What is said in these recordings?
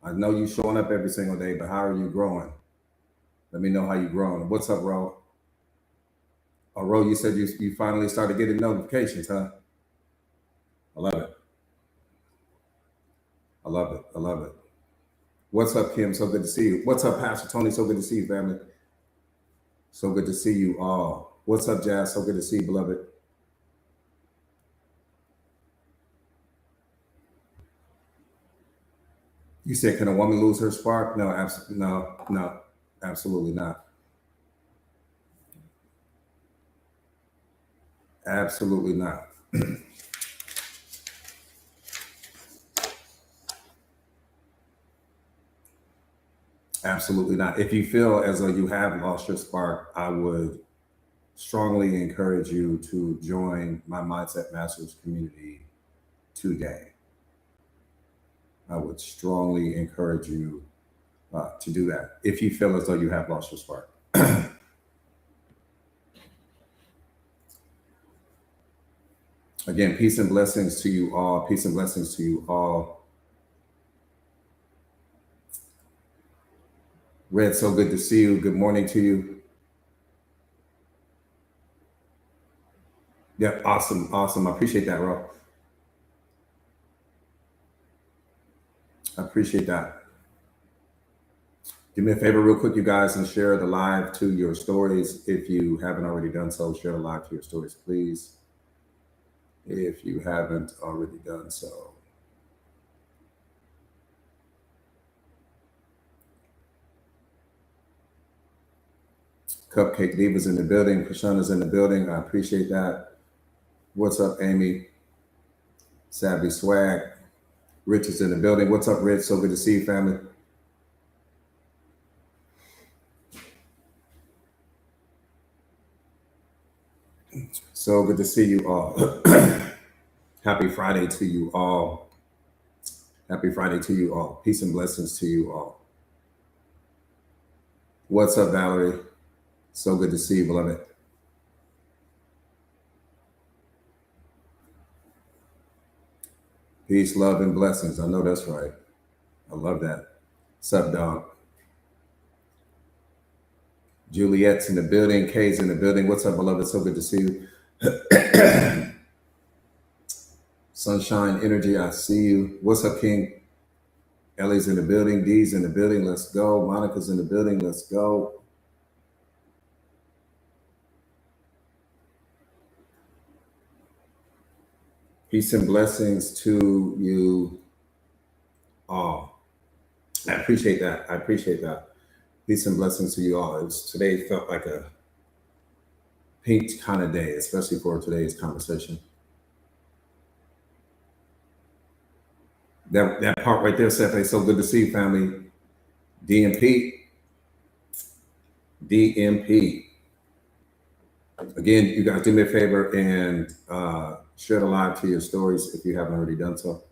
I know you showing up every single day, but how are you growing? Let me know how you growing. What's up, Ro? Oh, Ro, you said you finally started getting notifications, huh? I love it. I love it. I love it. What's up, Kim? So good to see you. What's up, Pastor Tony? So good to see you, family. So good to see you all. What's up, Jazz? So good to see you, beloved. You said, can a woman lose her spark? No, absolutely, no, absolutely not. Absolutely not. Absolutely not. If you feel as though you have lost your spark, I would strongly encourage you to join my Mindset Masters community today. I would strongly encourage you to do that if you feel as though you have lost your spark. Again, peace and blessings to you all. Peace and blessings to you all. Red, so good to see you. Good morning to you. Yeah, awesome, awesome. I appreciate that, Ro. I appreciate that. Do me a favor, real quick, you guys, and share the live to your stories. If you haven't already done so, share the live to your stories, please. If you haven't already done so. Cupcake Diva's in the building. Krishana's in the building. I appreciate that. What's up, Amy? Savvy Swag. Rich is in the building. What's up, Rich? So good to see you, family. So good to see you all. Happy Friday to you all. Happy Friday to you all. Peace and blessings to you all. What's up, Valerie? So good to see you, beloved. Peace, love, and blessings. I know that's right. I love that. What's up, dog? Juliet's in the building. Kay's in the building. What's up, beloved? So good to see you. Sunshine Energy, I see you. What's up, King? Ellie's in the building. Dee's in the building. Let's go. Monica's in the building. Let's go. Peace and blessings to you all. I appreciate that. I appreciate that. Peace and blessings to you all. Today felt like a pink kind of day, especially for today's conversation. That part right there, Stephanie, so good to see you, family. DMP. DMP. Again, you guys do me a favor and share the live to your stories if you haven't already done so.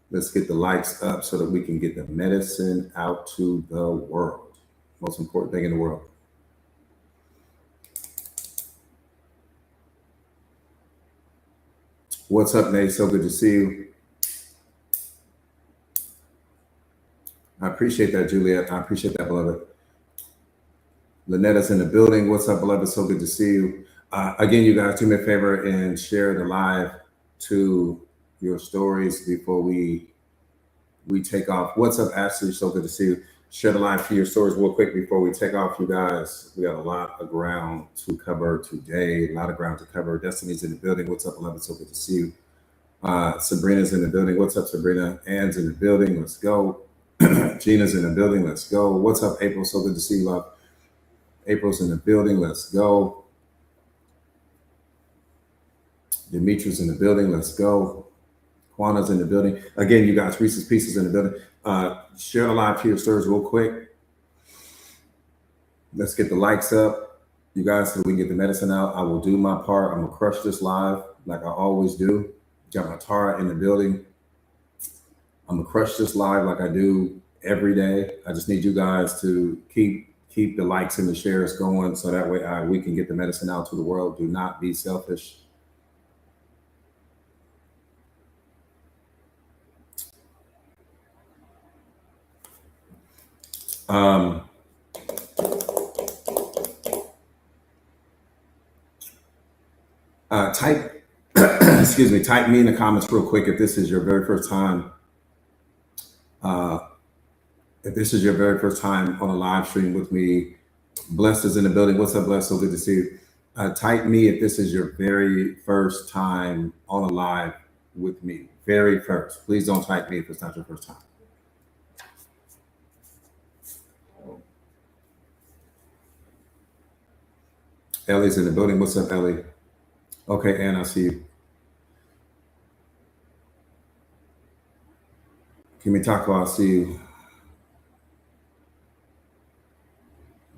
Let's get the likes up so that we can get the medicine out to the world. Most important thing in the world. What's up, Nate? So good to see you. I appreciate that, Juliet. I appreciate that, beloved. Lynetta's in the building. What's up, beloved? So good to see you. Again, you guys do me a favor and share the live to your stories before we take off. What's up, Ashley? So good to see you. Share the live to your stories real quick before we take off, you guys. We got a lot of ground to cover today. A lot of ground to cover. Destiny's in the building. What's up, beloved? So good to see you. Sabrina's in the building. What's up, Sabrina? Ann's in the building. Let's go. Gina's in the building. Let's go. What's up, April? So good to see you, love. April's in the building. Let's go. Demetrius in the building. Let's go. Quana's in the building. Again, you guys, Reese's Pieces in the building. Share the live to your stories real quick. Let's get the likes up. You guys, so we can get the medicine out. I will do my part. I'm going to crush this live like I always do. Got my Tara in the building. I'm going to crush this live like I do every day. I just need you guys to keep the likes and the shares going so that way we can get the medicine out to the world. Do not be selfish. Um, type, excuse me, type me in the comments real quick if this is your very first time. Uh, if this is your very first time on a live stream with me, Blessed is in the building. What's up, Blessed? So good to see you. Type me if this is your very first time on a live with me. Very first. Please don't type me if it's not your first time. Ellie's in the building. What's up, Ellie? Okay, Ann, I see you. Kimi Taco, I see you.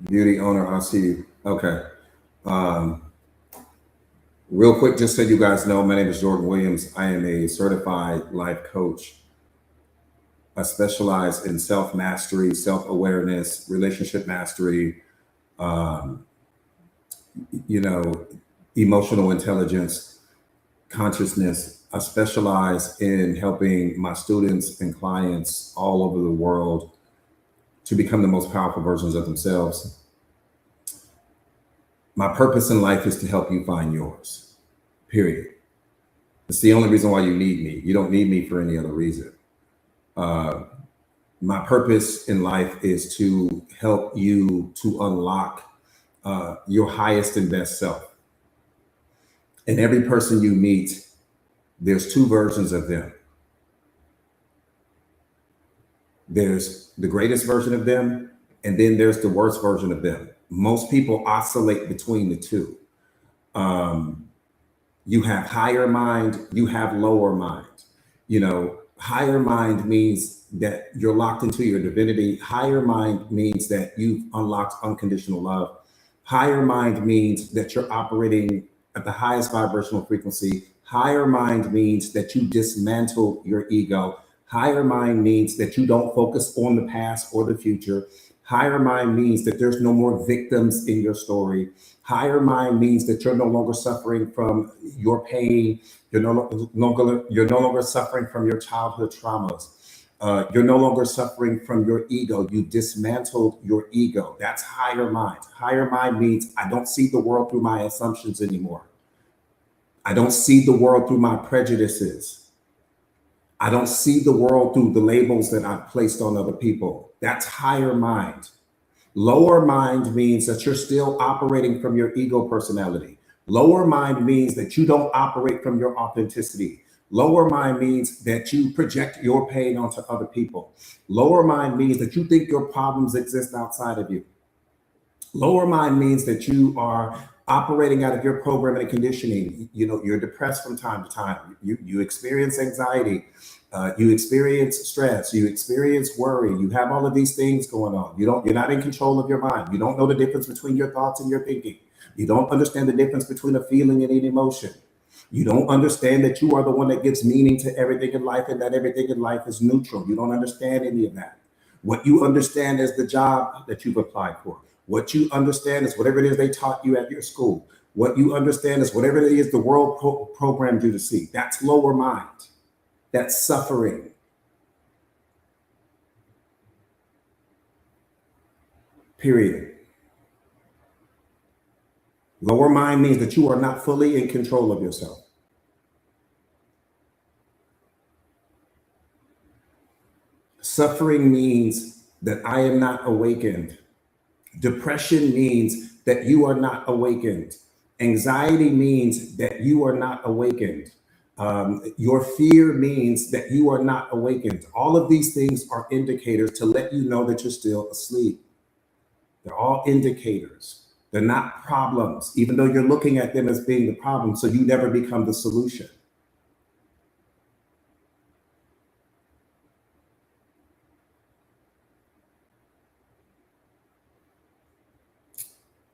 Beauty owner, I see you. Okay. Real quick, just so you guys know, my name is Jordan Williams. I am a certified life coach. I specialize in self-mastery, self-awareness, relationship mastery, um, emotional intelligence, consciousness. I specialize in helping my students and clients all over the world to become the most powerful versions of themselves. My purpose in life is to help you find yours, period. It's the only reason why you need me. You don't need me for any other reason. My purpose in life is to help you to unlock your highest and best self. And every person you meet, there's two versions of them. There's the greatest version of them, and then there's the worst version of them. Most people oscillate between the two. You have higher mind, you have lower mind. Higher mind means that you're locked into your divinity. Higher mind means that you've unlocked unconditional love. Higher mind means that you're operating at the highest vibrational frequency. Higher mind means that you dismantle your ego. Higher mind means that you don't focus on the past or the future. Higher mind means that there's no more victims in your story. Higher mind means that you're no longer suffering from your pain. You're no longer suffering from your childhood traumas. You're no longer suffering from your ego. You dismantled your ego. That's higher mind. Higher mind means I don't see the world through my assumptions anymore. I don't see the world through my prejudices. I don't see the world through the labels that I've placed on other people. That's higher mind. Lower mind means that you're still operating from your ego personality. Lower mind means that you don't operate from your authenticity. Lower mind means that you project your pain onto other people. Lower mind means that you think your problems exist outside of you. Lower mind means that you are operating out of your programming and conditioning. You're depressed from time to time. You experience anxiety. You experience stress. You experience worry. You have all of these things going on. You're not in control of your mind. You don't know the difference between your thoughts and your thinking. You don't understand the difference between a feeling and an emotion. You don't understand that you are the one that gives meaning to everything in life and that everything in life is neutral. You don't understand any of that. What you understand is the job that you've applied for. What you understand is whatever it is they taught you at your school. What you understand is whatever it is the world programmed you to see. That's lower mind. That's suffering. Period. Lower mind means that you are not fully in control of yourself. Suffering means that I am not awakened. Depression means that you are not awakened. Anxiety means that you are not awakened. Your fear means that you are not awakened. All of these things are indicators to let you know that you're still asleep. They're all indicators. They're not problems, even though you're looking at them as being the problem, so you never become the solution.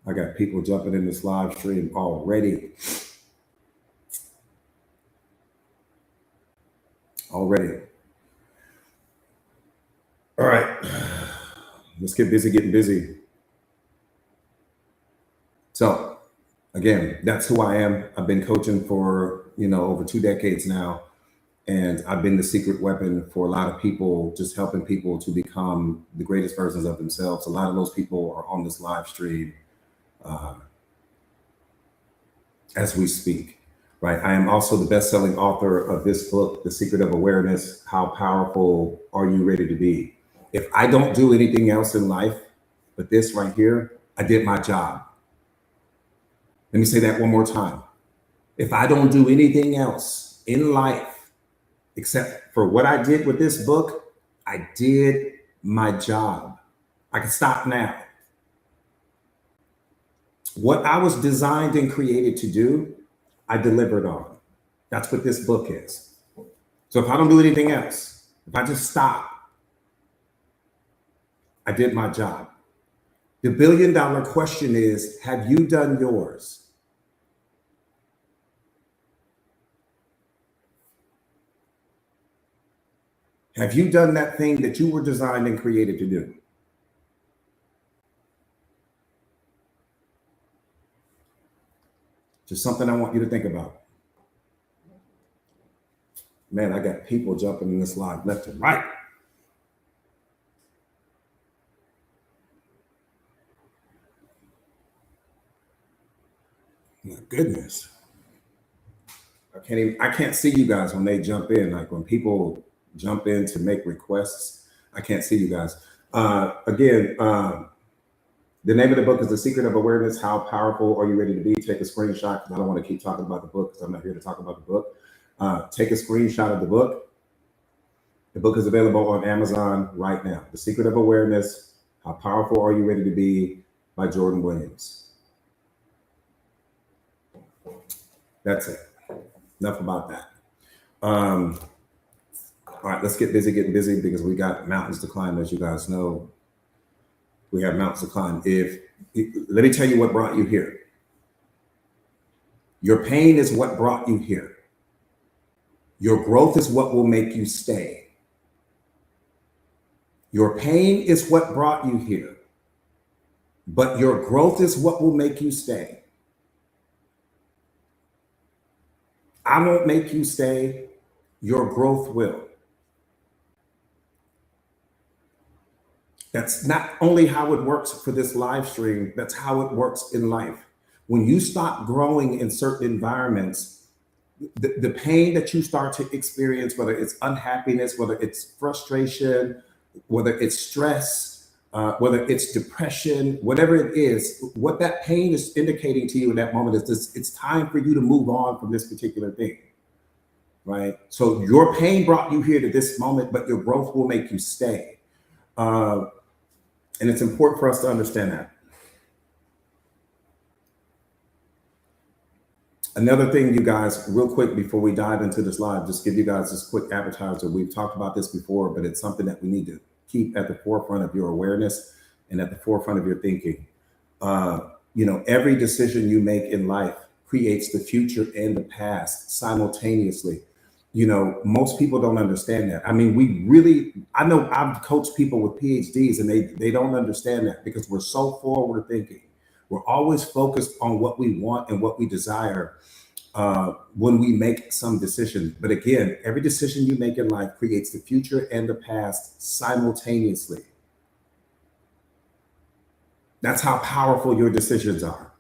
I got people jumping in this live stream already. All right. Let's get busy getting busy. So again, that's who I am. I've been coaching for, over 2 decades now. And I've been the secret weapon for a lot of people, just helping people to become the greatest versions of themselves. A lot of those people are on this live stream as we speak, right? I am also the best-selling author of this book, The Secret of Awareness, How Powerful Are You Ready to Be? If I don't do anything else in life, but this right here, I did my job. Let me say that one more time. If I don't do anything else in life, except for what I did with this book, I did my job. I can stop now. What I was designed and created to do, I delivered on. That's what this book is. So if I don't do anything else, if I just stop, I did my job. The billion-dollar question is, have you done yours? Have you done that thing that you were designed and created to do? Just something I want you to think about. Man, I got people jumping in this live left and right. My goodness. I can't see you guys when they jump in. Like when people jump in to make requests, I can't see you guys. Again, the name of the book is The Secret of Awareness. How powerful are you ready to be? Take a screenshot because I don't want to keep talking about the book because I'm not here to talk about the book. Take a screenshot of the book. The book is available on Amazon right now. The Secret of Awareness. How powerful are you ready to be? By Jordan Williams. That's it. Enough about that. All right, let's get busy getting busy because we got mountains to climb, as you guys know. We have mountains to climb. Let me tell you what brought you here. Your pain is what brought you here. Your growth is what will make you stay. Your pain is what brought you here, but your growth is what will make you stay. I won't make you stay. Your growth will. That's not only how it works for this live stream, that's how it works in life. When you stop growing in certain environments, the pain that you start to experience, whether it's unhappiness, whether it's frustration, whether it's stress, whether it's depression, whatever it is, what that pain is indicating to you in that moment is this: it's time for you to move on from this particular thing, right? So your pain brought you here to this moment, but your growth will make you stay. And it's important for us to understand that. Another thing, you guys, real quick before we dive into this live, just give you guys this quick appetizer. We've talked about this before, but it's something that we need to keep at the forefront of your awareness and at the forefront of your thinking. Every decision you make in life creates the future and the past simultaneously. Most people don't understand that. I mean, I know I've coached people with PhDs and they don't understand that because we're so forward thinking. We're always focused on what we want and what we desire when we make some decision. But again, every decision you make in life creates the future and the past simultaneously. That's how powerful your decisions are.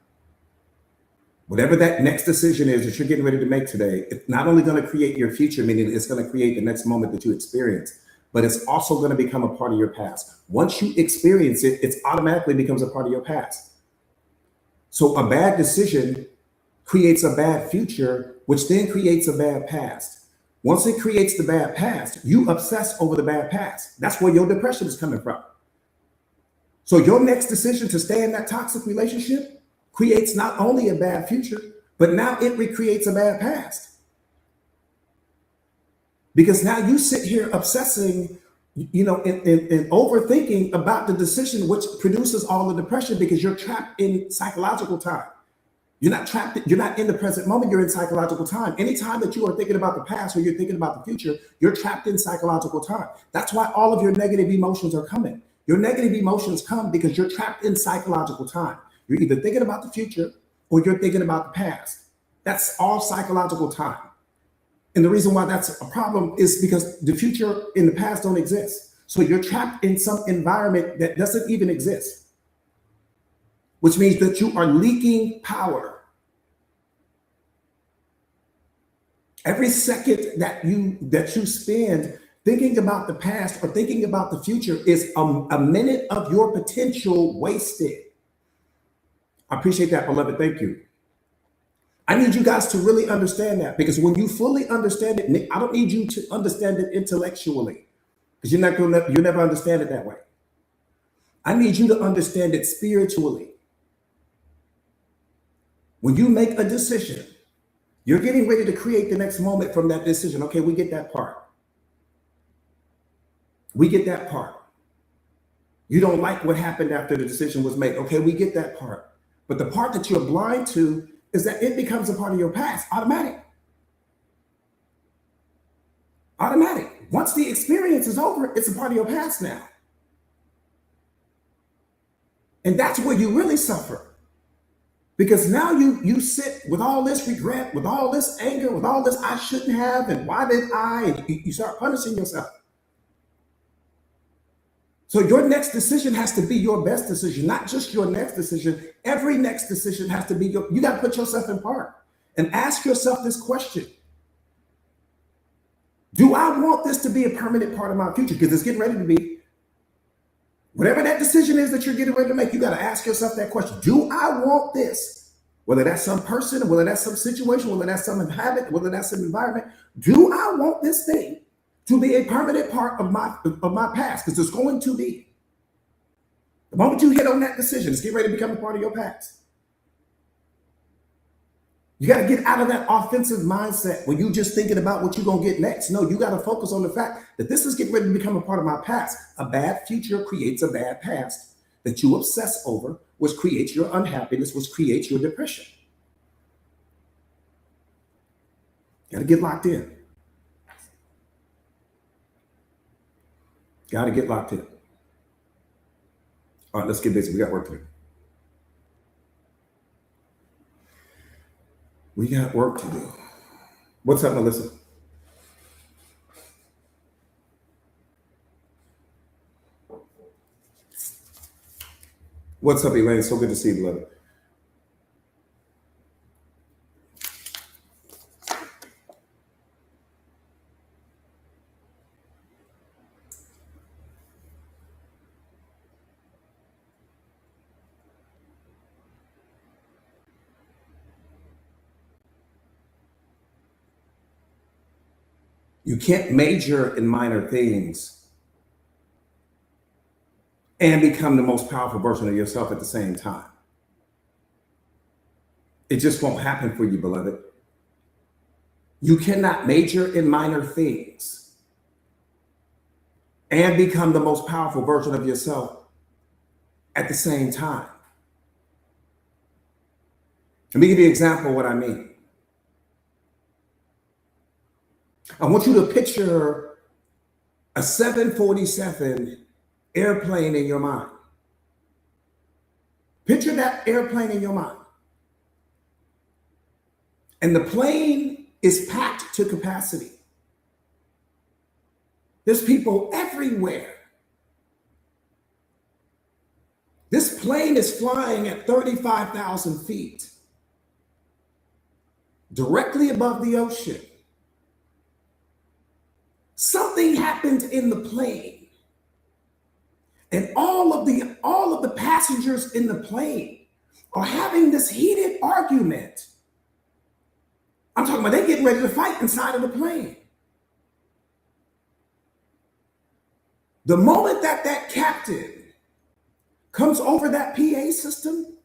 Whatever that next decision is that you're getting ready to make today, it's not only going to create your future, meaning it's going to create the next moment that you experience, but it's also going to become a part of your past. Once you experience it, it automatically becomes a part of your past. So a bad decision creates a bad future, which then creates a bad past. Once it creates the bad past, you obsess over the bad past. That's where your depression is coming from. So your next decision to stay in that toxic relationship creates not only a bad future, but now it recreates a bad past. Because now you sit here obsessing, and overthinking about the decision, which produces all the depression because you're trapped in psychological time. You're not in the present moment, you're in psychological time. Anytime that you are thinking about the past or you're thinking about the future, you're trapped in psychological time. That's why all of your negative emotions are coming. Your negative emotions come because you're trapped in psychological time. You're either thinking about the future or you're thinking about the past. That's all psychological time. And the reason why that's a problem is because the future and the past don't exist. So you're trapped in some environment that doesn't even exist, which means that you are leaking power. Every second that you spend thinking about the past or thinking about the future is a minute of your potential wasted. I appreciate that, beloved. Thank you. I need you guys to really understand that, because when you fully understand it, I don't need you to understand it intellectually, because you'll never understand it that way. I need you to understand it spiritually. When you make a decision, you're getting ready to create the next moment from that decision. Okay, we get that part. We get that part. You don't like what happened after the decision was made. Okay, we get that part. But the part that you're blind to is that it becomes a part of your past, automatic. Automatic. Once the experience is over, it's a part of your past now. And that's where you really suffer. Because now you sit with all this regret, with all this anger, with all this I shouldn't have, and why did I? And you start punishing yourself. So your next decision has to be your best decision, not just your next decision. Every next decision has to be you got to put yourself in part and ask yourself this question. Do I want this to be a permanent part of my future? Because it's getting ready to be. Whatever that decision is that you're getting ready to make, you got to ask yourself that question. Do I want this? Whether that's some person, whether that's some situation, whether that's some habit, whether that's some environment. Do I want this thing to be a permanent part of my past? Because it's going to be. The moment you hit on that decision, it's getting ready to become a part of your past. You got to get out of that offensive mindset where you just thinking about what you're going to get next. No, you got to focus on the fact that this is getting ready to become a part of my past. A bad future creates a bad past that you obsess over, which creates your unhappiness, which creates your depression. Got to get locked in. Got to get locked in. All right, let's get busy. We got work to do. We got work to do. What's up, Melissa? What's up, Elaine? So good to see you, beloved. You can't major in minor things and become the most powerful version of yourself at the same time. It just won't happen for you, beloved. You cannot major in minor things and become the most powerful version of yourself at the same time. Let me give you an example of what I mean. I want you to picture a 747 airplane in your mind. Picture that airplane in your mind. And the plane is packed to capacity. There's people everywhere. This plane is flying at 35,000 feet, directly above the ocean. Something happened in the plane, and all of the passengers in the plane are having this heated argument. I'm talking about they're getting ready to fight inside of the plane. The moment that captain comes over that PA system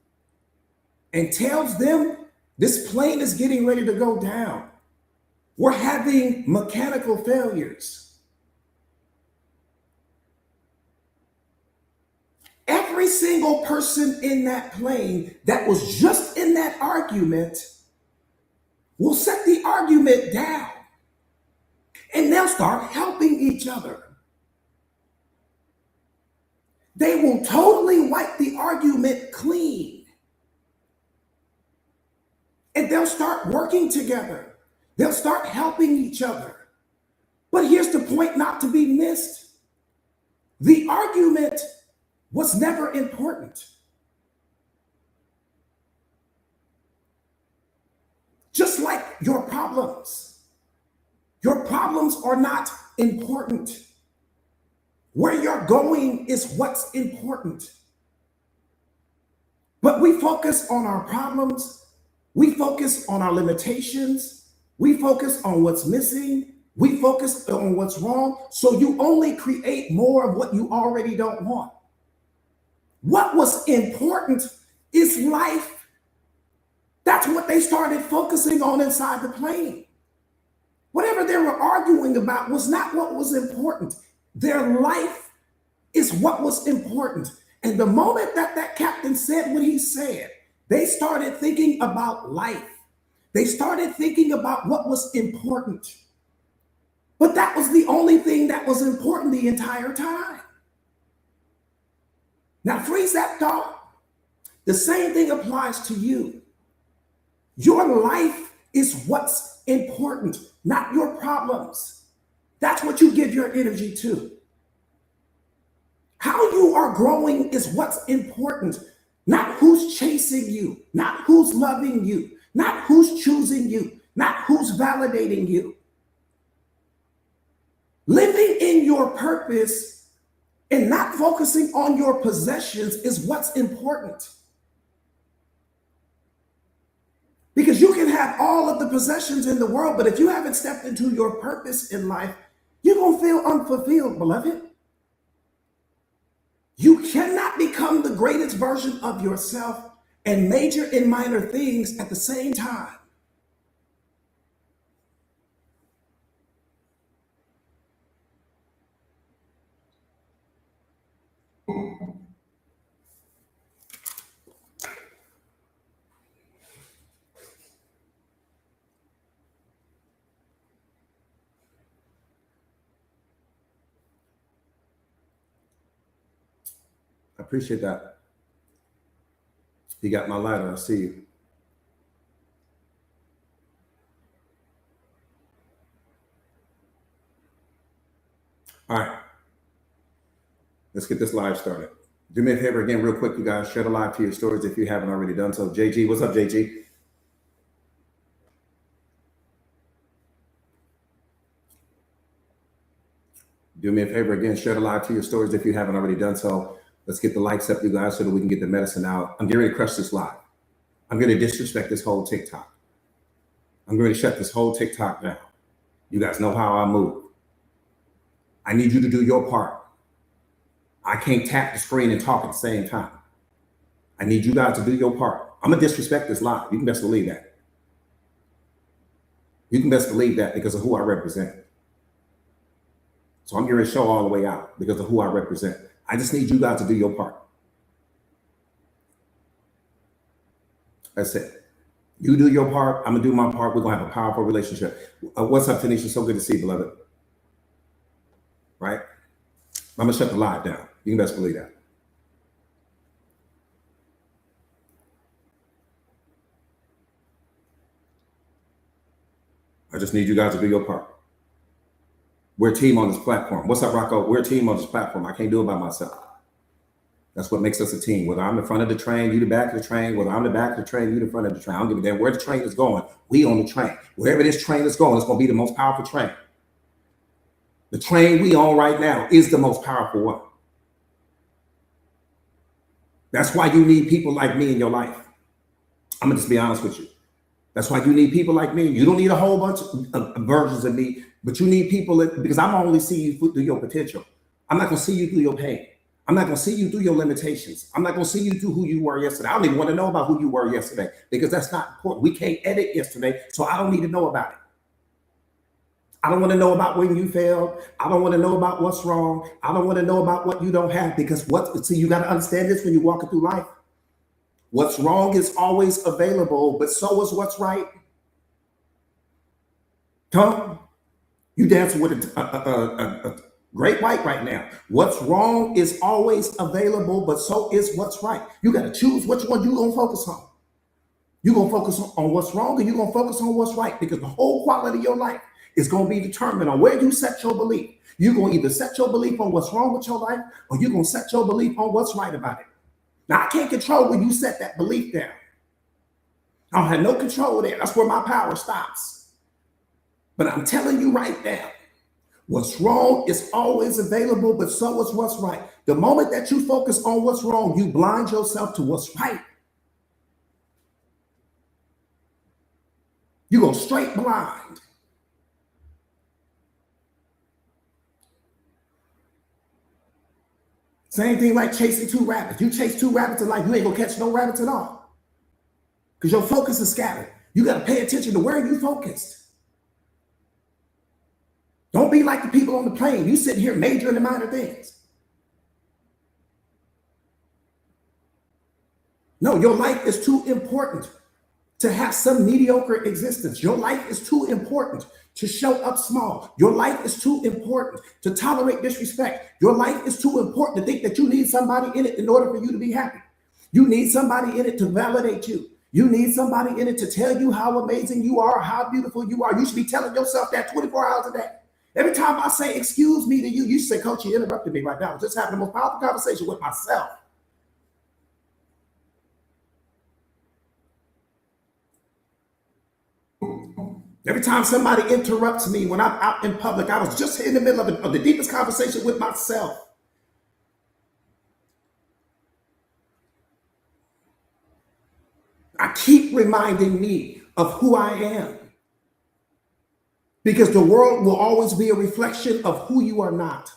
and tells them this plane is getting ready to go down, we're having mechanical failures. Every single person in that plane that was just in that argument will set the argument down, and they'll start helping each other. They will totally wipe the argument clean, and they'll start working together. They'll start helping each other. But here's the point not to be missed. The argument was never important. Just like your problems are not important. Where you're going is what's important. But we focus on our problems, we focus on our limitations, we focus on what's missing, we focus on what's wrong, so you only create more of what you already don't want. What was important is life. That's what they started focusing on inside the plane. Whatever they were arguing about was not what was important. Their life is what was important. And the moment that that captain said what he said, they started thinking about life. They started thinking about what was important. But that was the only thing that was important the entire time. Now freeze that thought. The same thing applies to you. Your life is what's important, not your problems. That's what you give your energy to. How you are growing is what's important, not who's chasing you, not who's loving you, not who's choosing you, not who's validating you. Living in your purpose and not focusing on your possessions is what's important. Because you can have all of the possessions in the world, but if you haven't stepped into your purpose in life, you're going to feel unfulfilled, beloved. You cannot become the greatest version of yourself and major in minor things at the same time. I appreciate that. You got my lighter. I see you. All right. Let's get this live started. Do me a favor again, real quick, you guys. Share the live to your stories if you haven't already done so. JG, what's up, JG? Do me a favor again, share the live to your stories if you haven't already done so. Let's get the likes up, you guys, so that we can get the medicine out. I'm getting ready to crush this live. I'm going to disrespect this whole TikTok. I'm going to shut this whole TikTok down. You guys know how I move. I need you to do your part. I can't tap the screen and talk at the same time. I need you guys to do your part. I'm going to disrespect this live. You can best believe that. You can best believe that because of who I represent. So I'm going to show all the way out because of who I represent. I just need you guys to do your part. That's it. You do your part. I'm going to do my part. We're going to have a powerful relationship. What's up, Tanisha? So good to see you, beloved. Right? I'm going to shut the live down. You can best believe that. I just need you guys to do your part. We're a team on this platform. What's up, Rocco? We're a team on this platform. I can't do it by myself. That's what makes us a team. Whether I'm in front of the train, you the back of the train. Whether I'm the back of the train, you the front of the train. I don't give a damn where the train is going. We on the train. Wherever this train is going, it's going to be the most powerful train. The train we on right now is the most powerful one. That's why you need people like me in your life. I'm going to just be honest with you. That's why you need people like me. You don't need a whole bunch of versions of me, but you need people because I'm only see you through your potential. I'm not going to see you through your pain. I'm not going to see you through your limitations. I'm not going to see you through who you were yesterday. I don't even want to know about who you were yesterday because that's not important. We can't edit yesterday, so I don't need to know about it. I don't want to know about when you failed. I don't want to know about what's wrong. I don't want to know about what you don't have because you got to understand this when you're walking through life. What's wrong is always available, but so is what's right. Come, you dancing with a great white right now. What's wrong is always available, but so is what's right. You got to choose which one you're going to focus on. You're going to focus on what's wrong, and you're going to focus on what's right, because the whole quality of your life is going to be determined on where you set your belief. You're going to either set your belief on what's wrong with your life, or you're going to set your belief on what's right about it. Now, I can't control when you set that belief down. I don't have no control there. That's where my power stops. But I'm telling you right now, what's wrong is always available, but so is what's right. The moment that you focus on what's wrong, you blind yourself to what's right. You go straight blind. Same thing like chasing two rabbits. You chase two rabbits in life, you ain't gonna catch no rabbits at all, because your focus is scattered. You got to pay attention to where you focused. Don't be like the people on the plane. You sit here majoring in minor things. No, your life is too important to have some mediocre existence. Your life is too important to show up small. Your life is too important to tolerate disrespect. Your life is too important to think that you need somebody in it in order for you to be happy. You need somebody in it to validate you. You need somebody in it to tell you how amazing you are, how beautiful you are. You should be telling yourself that 24 hours a day. Every time I say excuse me to you, you say, Coach, you interrupted me right now. I was just having the most powerful conversation with myself. Every time somebody interrupts me when I'm out in public, I was just in the middle of the deepest conversation with myself. I keep reminding me of who I am, because the world will always be a reflection of who you are not.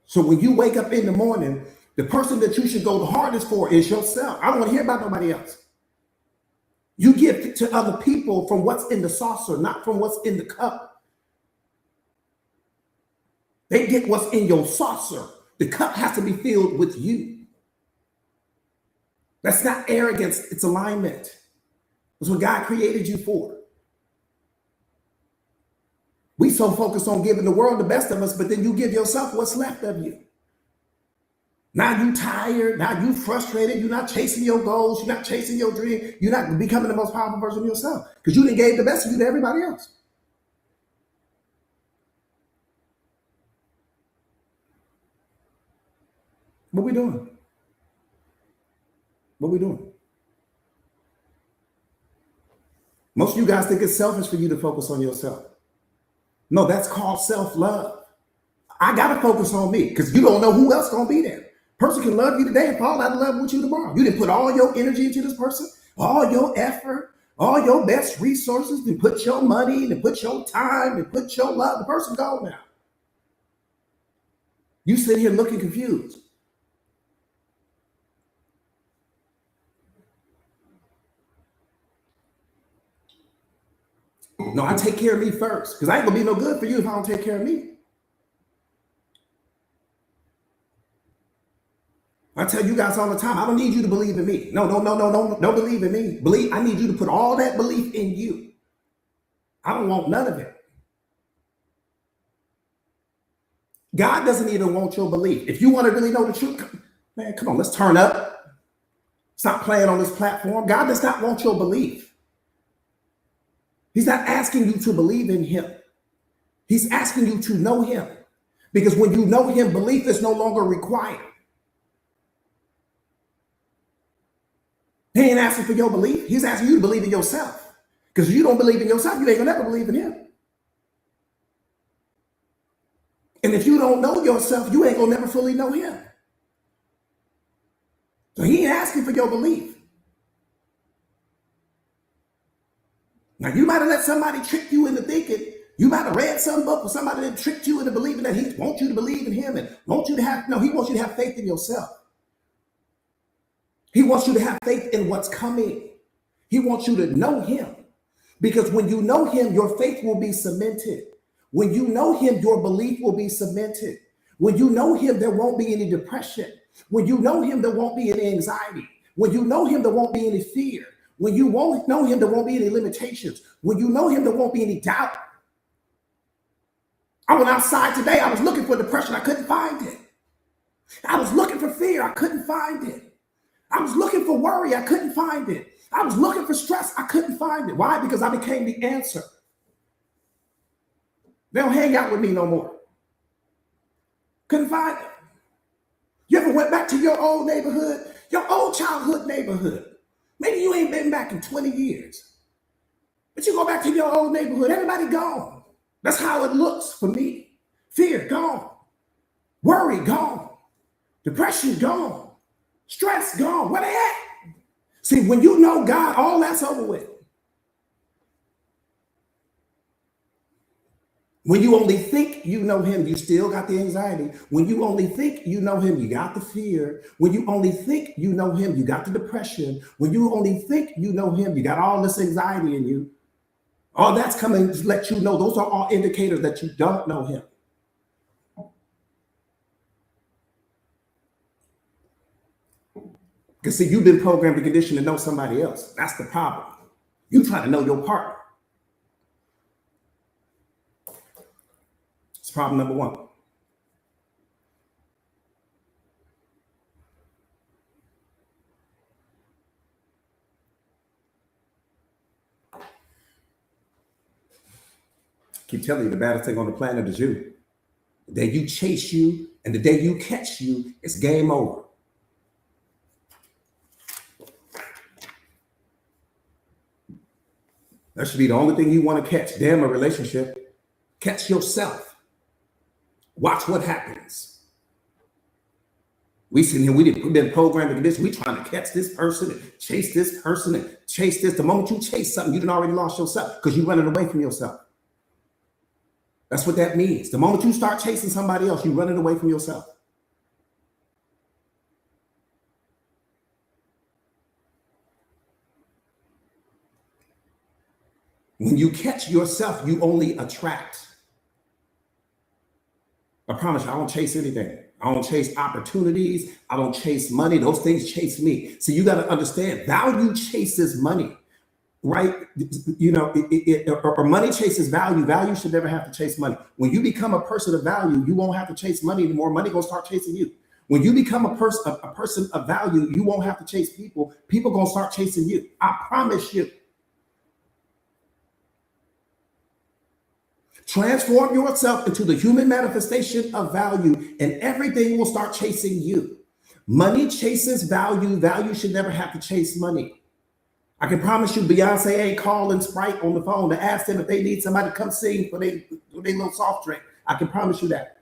So when you wake up in the morning, the person that you should go the hardest for is yourself. I don't want to hear about nobody else. You give to other people from what's in the saucer, not from what's in the cup. They get what's in your saucer. The cup has to be filled with you. That's not arrogance, it's alignment. That's what God created you for. We so focused on giving the world the best of us, but then you give yourself what's left of you. Now you tired, now you frustrated, you're not chasing your goals, you're not chasing your dream, you're not becoming the most powerful version of yourself, because you didn't gave the best of you to everybody else. What we doing? What we doing? Most of you guys think it's selfish for you to focus on yourself. No, that's called self-love. I gotta focus on me, because you don't know who else gonna be there. Person can love you today and fall out of love with you tomorrow. You didn't put all your energy into this person, all your effort, all your best resources, to put your money, to put your time, to put your love. The person gone now. You sit here looking confused. No, I take care of me first, because I ain't gonna be no good for you if I don't take care of me. I tell you guys all the time, I don't need you to believe in me. No, don't believe in me. I need you to put all that belief in you. I don't want none of it. God doesn't even want your belief. If you want to really know the truth, man, come on, let's turn up. Stop playing on this platform. God does not want your belief. He's not asking you to believe in him. He's asking you to know him. Because when you know him, belief is no longer required. He ain't asking for your belief. He's asking you to believe in yourself. Because if you don't believe in yourself, you ain't gonna never believe in him. And if you don't know yourself, you ain't gonna never fully know him. So he ain't asking for your belief. Now you might have let somebody trick you into thinking, you might have read some book or somebody that tricked you into believing that he wants you to believe in him and wants you to have, no, he wants you to have faith in yourself. He wants you to have faith in what's coming. He wants you to know him, because when you know him, your faith will be cemented. When you know him, your belief will be cemented. When you know him, there won't be any depression. When you know him, there won't be any anxiety. When you know him, there won't be any fear. When you won't know him, there won't be any limitations. When you know him, there won't be any doubt. I went outside today. I was looking for depression. I couldn't find it. I was looking for fear. I couldn't find it. I was looking for worry. I couldn't find it. I was looking for stress. I couldn't find it. Why? Because I became the answer. They don't hang out with me no more. Couldn't find it. You ever went back to your old neighborhood, your old childhood neighborhood? Maybe you ain't been back in 20 years. But you go back to your old neighborhood, everybody gone. That's how it looks for me. Fear, gone. Worry, gone. Depression, gone. Stress, gone. Where they at? See, when you know God, all that's over with. When you only think you know him, you still got the anxiety. When you only think you know him, you got the fear. When you only think you know him, you got the depression. When you only think you know him, you got all this anxiety in you. All that's coming to let you know. Those are all indicators that you don't know him. Because see, you've been programmed and conditioned to know somebody else. That's the problem. You trying to know your partner. It's problem number one. Keep telling you, the baddest thing on the planet is you. The day you chase you and the day you catch you, it's game over. That should be the only thing you want to catch. Damn a relationship. Catch yourself. Watch what happens. We've been programmed to this. We trying to catch this person and chase this person and chase this. The moment you chase something, you done already lost yourself because you're running away from yourself. That's what that means. The moment you start chasing somebody else, you're running away from yourself. When you catch yourself, you only attract. I promise you, I don't chase anything. I don't chase opportunities. I don't chase money. Those things chase me. So you got to understand, value chases money, right? You know, or money chases value. Value should never have to chase money. When you become a person of value, you won't have to chase money anymore. Money gonna start chasing you. When you become a person of value, you won't have to chase people. People gonna start chasing you. I promise you. Transform yourself into the human manifestation of value, and everything will start chasing you. Money chases value. Value should never have to chase money. I can promise you, Beyonce ain't calling Sprite on the phone to ask them if they need somebody to come sing for their little soft drink. I can promise you that.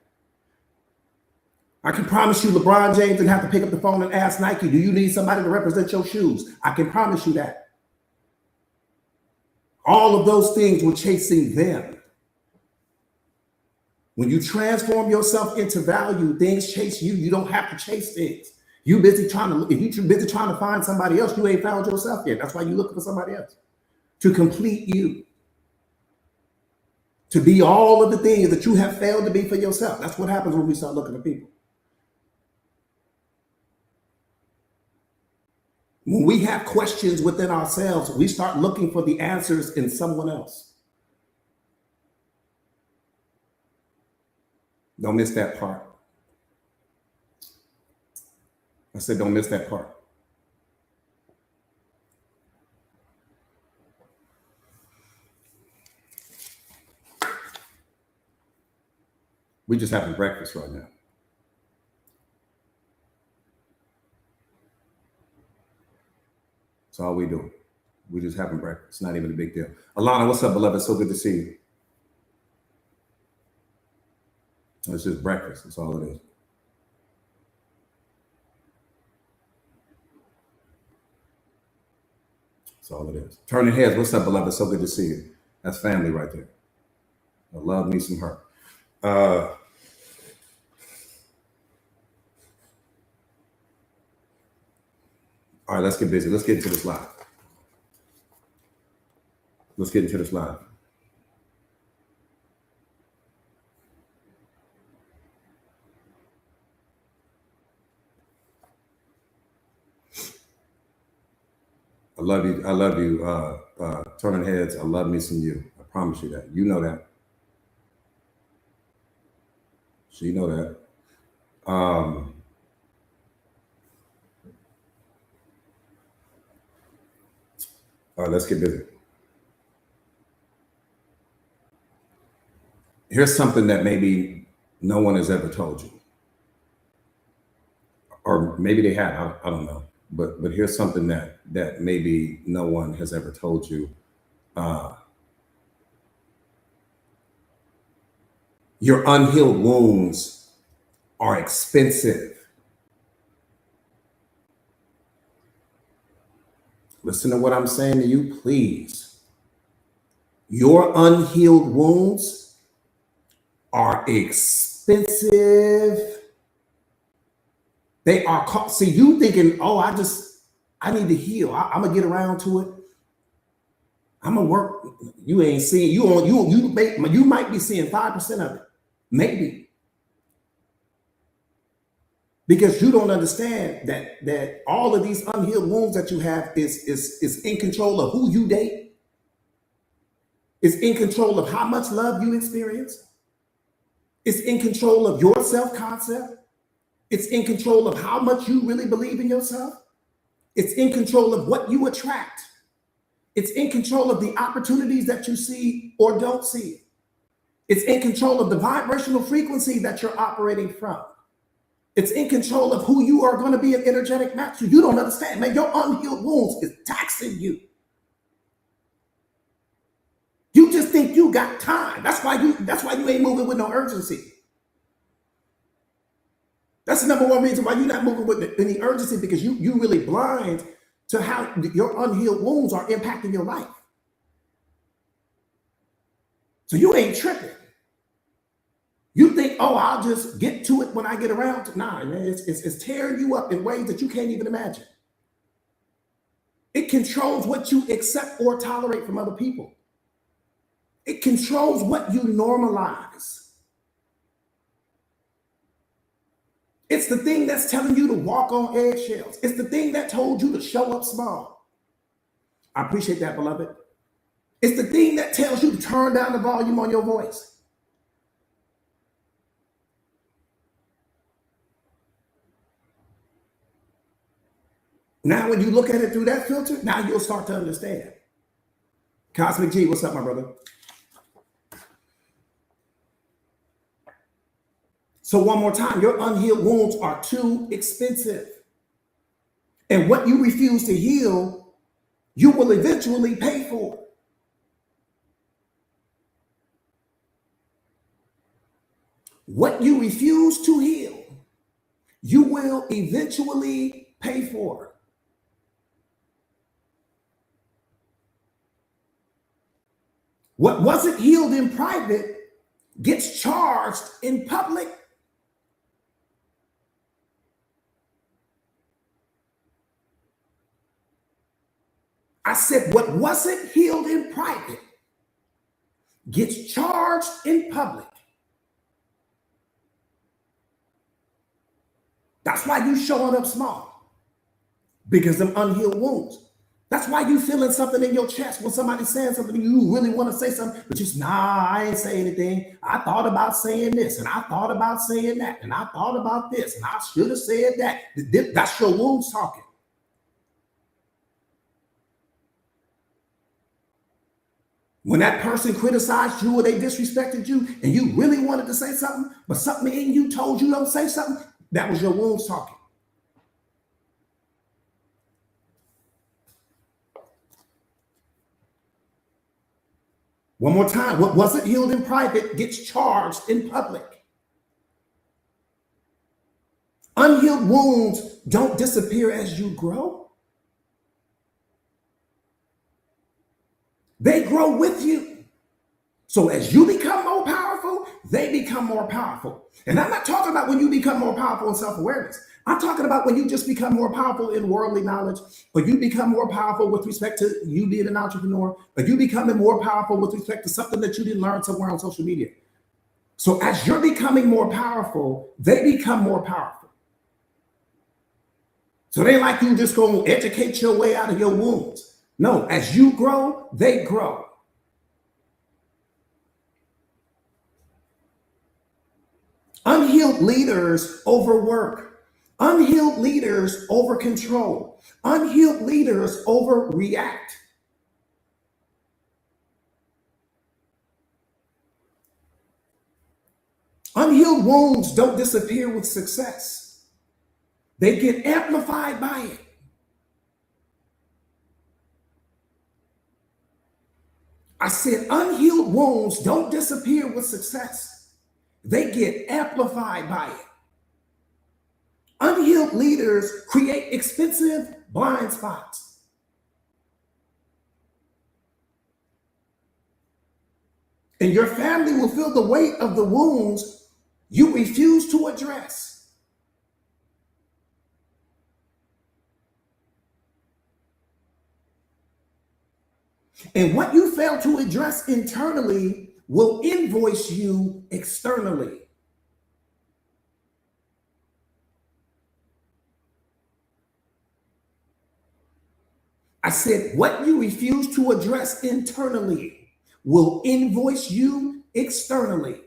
I can promise you LeBron James didn't have to pick up the phone and ask Nike, do you need somebody to represent your shoes? I can promise you that. All of those things were chasing them. When you transform yourself into value, things chase you. You don't have to chase things. If you're busy trying to find somebody else, you ain't found yourself yet. That's why you're looking for somebody else to complete you, to be all of the things that you have failed to be for yourself. That's what happens when we start looking for people. When we have questions within ourselves, we start looking for the answers in someone else. Don't miss that part. I said, don't miss that part. We're just having breakfast right now. That's all we do. We're just having breakfast. It's not even a big deal. Alana, what's up, beloved? So good to see you. It's just breakfast. That's all it is. That's all it is. Turning heads. What's up, beloved? So good to see you. That's family right there. I love me some her. All right, let's get busy. Let's get into this live. Let's get into this live. I love you. I love you. Turning heads. I love me some you. I promise you that. You know that. So you know that. All right, let's get busy. Here's something that maybe no one has ever told you, or maybe they have. I don't know. But here's something that maybe no one has ever told you. Uh, your unhealed wounds are expensive. Listen to what I'm saying to you, please. Your unhealed wounds are expensive. They are see, you thinking, oh, I need to heal. I'm gonna get around to it. I'm gonna work. You ain't seeing you might be seeing 5% of it, maybe. Because you don't understand that all of these unhealed wounds that you have is in control of who you date, is in control of how much love you experience, it's in control of your self-concept, it's in control of how much you really believe in yourself, it's in control of what you attract, it's in control of the opportunities that you see or don't see, it's in control of the vibrational frequency that you're operating from. It's in control of who you are going to be an energetic match to. You don't understand, man. Your unhealed wounds is taxing you. You just think you got time. That's why you ain't moving with no urgency. That's the number one reason why you're not moving with any urgency, because you really blind to how your unhealed wounds are impacting your life. So you ain't tripping. You think, oh, I'll just get to it when I get around to. Nah, man, it's tearing you up in ways that you can't even imagine. It controls what you accept or tolerate from other people. It controls what you normalize. It's the thing that's telling you to walk on eggshells. It's the thing that told you to show up small. I appreciate that, beloved. It's the thing that tells you to turn down the volume on your voice. Now, when you look at it through that filter, now you'll start to understand. Cosmic G, what's up, my brother? So one more time, your unhealed wounds are too expensive. And what you refuse to heal, you will eventually pay for. What you refuse to heal, you will eventually pay for. What wasn't healed in private gets charged in public. I said, what wasn't healed in private gets charged in public. That's why you showing up small, because of unhealed wounds. That's why you feeling something in your chest when somebody's saying something, you really want to say something, but just, nah, I ain't say anything. I thought about saying this, and I thought about saying that, and I thought about this, and I should have said that. That's your wounds talking. When that person criticized you or they disrespected you, and you really wanted to say something, but something in you told you don't say something, that was your wounds talking. One more time, what wasn't healed in private gets charged in public. Unhealed wounds don't disappear as you grow. They grow with you. So as you become more powerful, they become more powerful. And I'm not talking about when you become more powerful in self-awareness. I'm talking about when you just become more powerful in worldly knowledge, or you become more powerful with respect to you being an entrepreneur, or you becoming more powerful with respect to something that you didn't learn somewhere on social media. So as you're becoming more powerful, they become more powerful. So they like you just going to educate your way out of your wounds. No, as you grow, they grow. Unhealed leaders overwork. Unhealed leaders over control. Unhealed leaders overreact. Unhealed wounds don't disappear with success. They get amplified by it. I said unhealed wounds don't disappear with success. They get amplified by it. Unhealed leaders create expensive blind spots. And your family will feel the weight of the wounds you refuse to address. And what you fail to address internally will invoice you externally. I said, what you refuse to address internally will invoice you externally.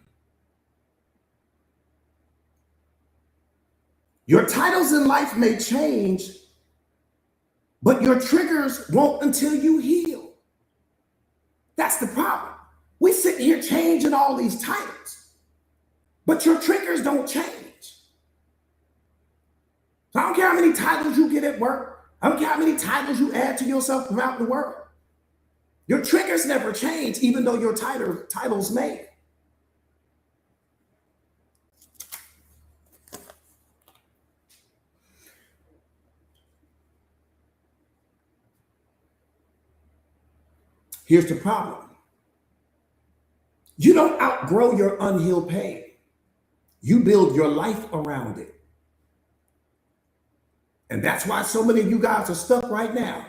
Your titles in life may change, but your triggers won't until you heal. That's the problem. We sit here changing all these titles, but your triggers don't change. So I don't care how many titles you get at work. I don't care how many titles you add to yourself throughout the world. Your triggers never change, even though your titles may. Here's the problem. You don't outgrow your unhealed pain. You build your life around it. And that's why so many of you guys are stuck right now.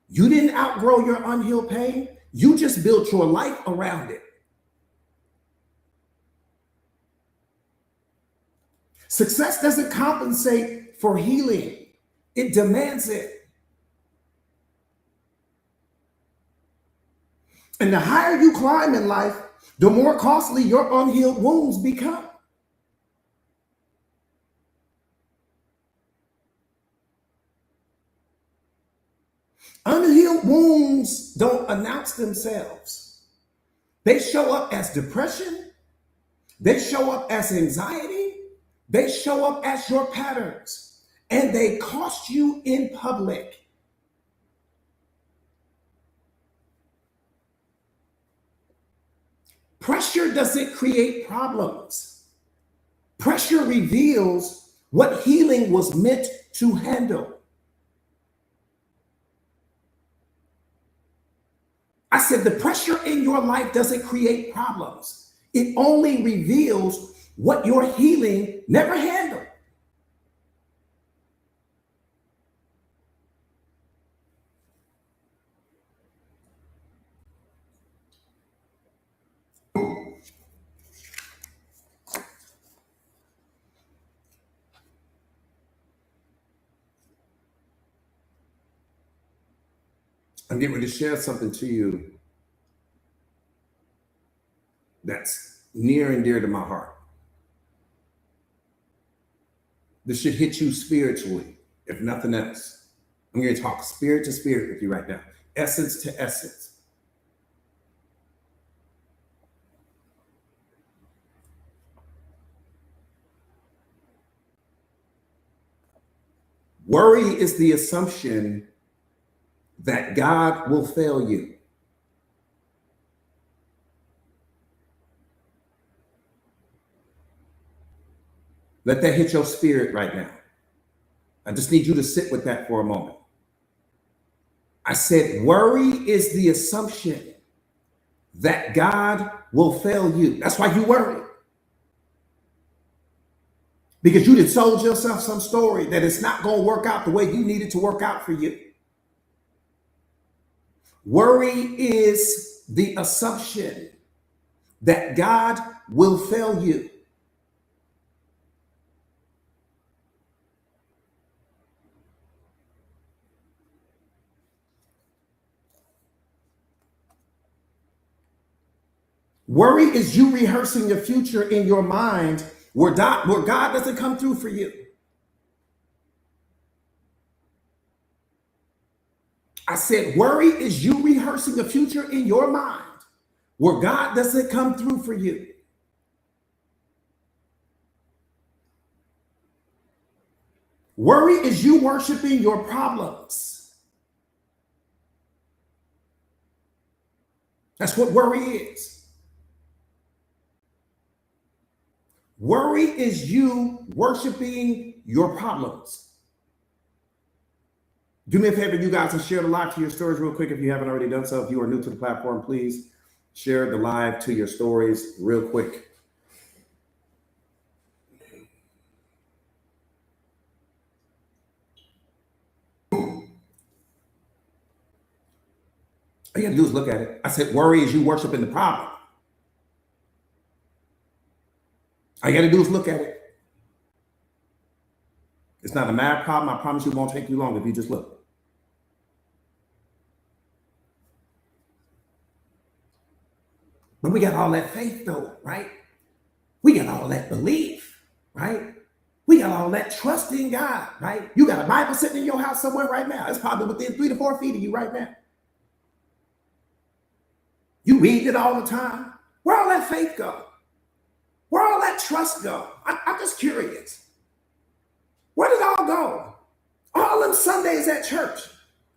You didn't outgrow your unhealed pain. You just built your life around it. Success doesn't compensate for healing. It demands it. And the higher you climb in life, the more costly your unhealed wounds become. Unhealed wounds don't announce themselves. They show up as depression. They show up as anxiety. They show up as your patterns. And they cost you in public. Pressure doesn't create problems. Pressure reveals what healing was meant to handle. I said the pressure in your life doesn't create problems. It only reveals what your healing never handled. I'm getting ready to share something to you that's near and dear to my heart. This should hit you spiritually, if nothing else. I'm going to talk spirit to spirit with you right now, essence to essence. Worry is the assumption that God will fail you. Let that hit your spirit right now. I just need you to sit with that for a moment. I said, worry is the assumption that God will fail you. That's why you worry. Because you just sold yourself some story that it's not going to work out the way you need it to work out for you. Worry is the assumption that God will fail you. Worry is you rehearsing your future in your mind where God doesn't come through for you. I said, worry is you rehearsing a future in your mind where God doesn't come through for you. Worry is you worshiping your problems. That's what worry is. Worry is you worshiping your problems. Do me a favor, you guys, and share the live to your stories real quick if you haven't already done so. If you are new to the platform, please share the live to your stories real quick. All you gotta do is look at it. I said, worry is you worshiping the problem. All you gotta do is look at it. It's not a mad problem. I promise you it won't take you long if you just look. But we got all that faith though, right? We got all that belief, right? We got all that trust in God, right? You got a Bible sitting in your house somewhere right now. It's probably within 3 to 4 feet of you right now. You read it all the time. Where all that faith go? Where all that trust go? I'm just curious. Where did it all go? All them Sundays at church,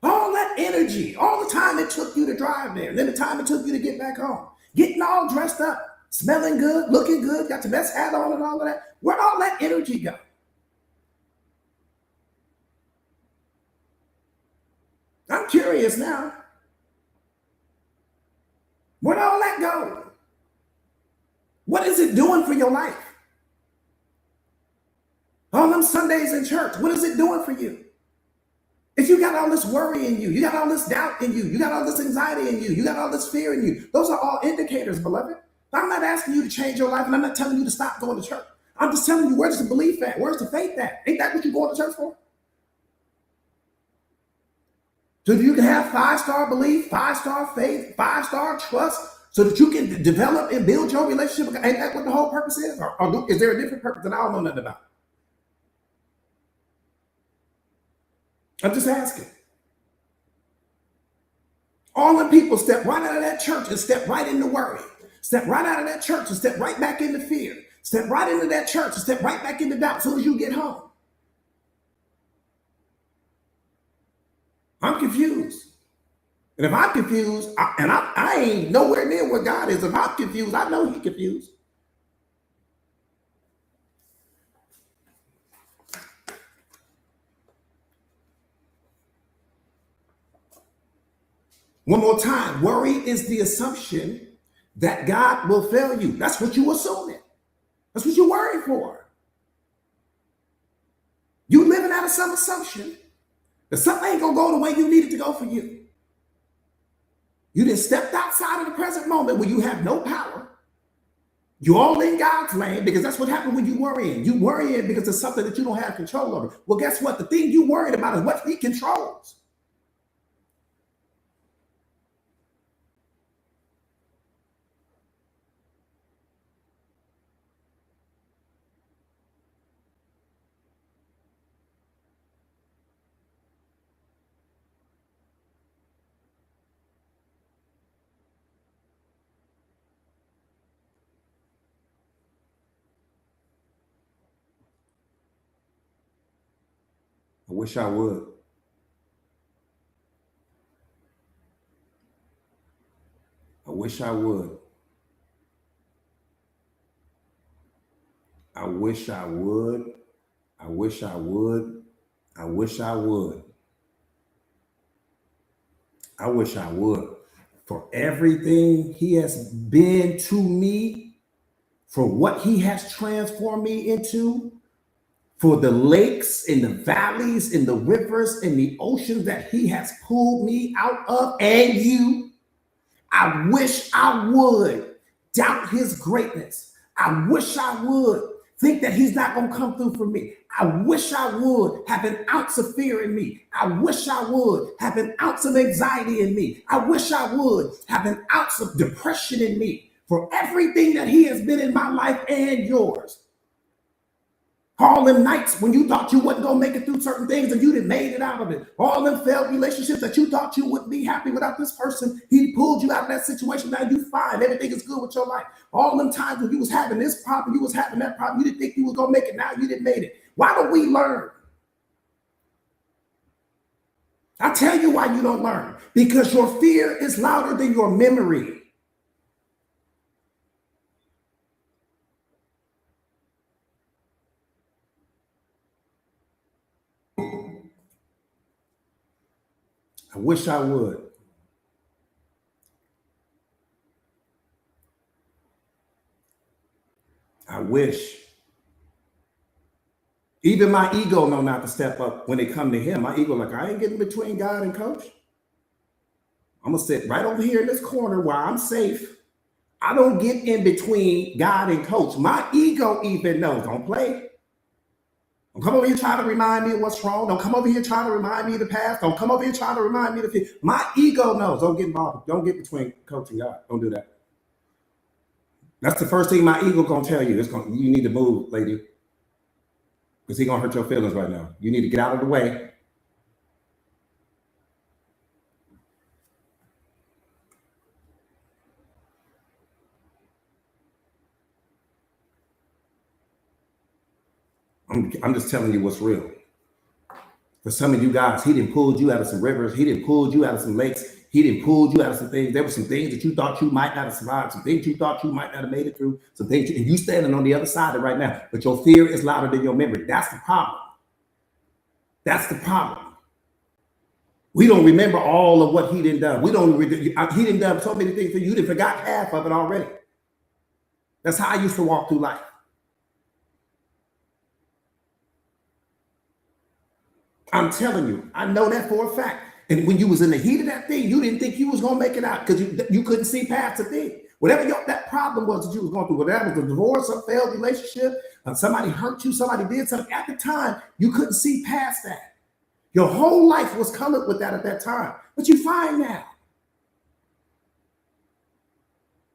all that energy, all the time it took you to drive there, and then the time it took you to get back home, getting all dressed up, smelling good, looking good, got the best hat on and all of that. Where'd all that energy go? I'm curious now. Where'd all that go? What is it doing for your life? All them Sundays in church, what is it doing for you? If you got all this worry in you, you got all this doubt in you, you got all this anxiety in you, you got all this fear in you, those are all indicators, beloved. I'm not asking you to change your life, and I'm not telling you to stop going to church. I'm just telling you, where's the belief at? Where's the faith at? Ain't that what you're going to church for? So you can have 5-star belief, 5-star faith, 5-star trust, so that you can develop and build your relationship. Ain't that what the whole purpose is? Or is there a different purpose that I don't know nothing about? I'm just asking. All the people step right out of that church and step right into worry. Step right out of that church and step right back into fear. Step right into that church and step right back into doubt as soon as you get home. I'm confused. And if I'm confused, I ain't nowhere near where God is. If I'm confused, I know He's confused. One more time, worry is the assumption that God will fail you. That's what you assuming. That's what you're worried for. You living out of some assumption that something ain't gonna go the way you need it to go for you. You just stepped outside of the present moment where you have no power. You're all in God's lane, because that's what happens when you worrying. You worrying because it's something that you don't have control over. Well, guess what? The thing you worried about is what He controls. I wish I would. I wish I would. I wish I would. I wish I would. I wish I would. I wish I would. For everything He has been to me, for what He has transformed me into, for the lakes and the valleys and the rivers and the oceans that He has pulled me out of, and you. I wish I would doubt His greatness. I wish I would think that He's not going to come through for me. I wish I would have an ounce of fear in me. I wish I would have an ounce of anxiety in me. I wish I would have an ounce of depression in me for everything that He has been in my life and yours. All them nights when you thought you wasn't going to make it through certain things and you done made it out of it. All them failed relationships that you thought you wouldn't be happy without this person. He pulled you out of that situation. Now you fine. Everything is good with your life. All them times when you was having this problem, you was having that problem. You didn't think you was going to make it. Now you didn't made it. Why don't we learn I tell you why you don't learn. Because your fear is louder than your memory. I wish I would. I wish. Even my ego know not to step up when it come to him. My ego like, I ain't getting between God and coach. I'm going to sit right over here in this corner where I'm safe. I don't get in between God and coach. My ego even knows, don't play. Don't come over here trying to remind me of what's wrong. Don't come over here trying to remind me of the past. Don't come over here trying to remind me of the future. My ego knows, don't get involved. Don't get between coach and God. Don't do that. That's the first thing my ego going to tell you. You need to move, lady. Because he's going to hurt your feelings right now. You need to get out of the way. I'm just telling you what's real. For some of you guys, he didn't pull you out of some rivers. He didn't pull you out of some lakes. He didn't pull you out of some things. There were some things that you thought you might not have survived, some things you thought you might not have made it through, some things, and you standing on the other side of it right now. But your fear is louder than your memory. That's the problem. That's the problem. We don't remember all of what he done done. He done done so many things for you. You done forgot half of it already. That's how I used to walk through life. I'm telling you, I know that for a fact. And when you was in the heat of that thing, you didn't think you was gonna make it out because you couldn't see past the thing. Whatever that problem was that you was going through, whether that was a divorce, a failed relationship, somebody hurt you, somebody did something. At the time, you couldn't see past that. Your whole life was colored with that at that time. But you find now.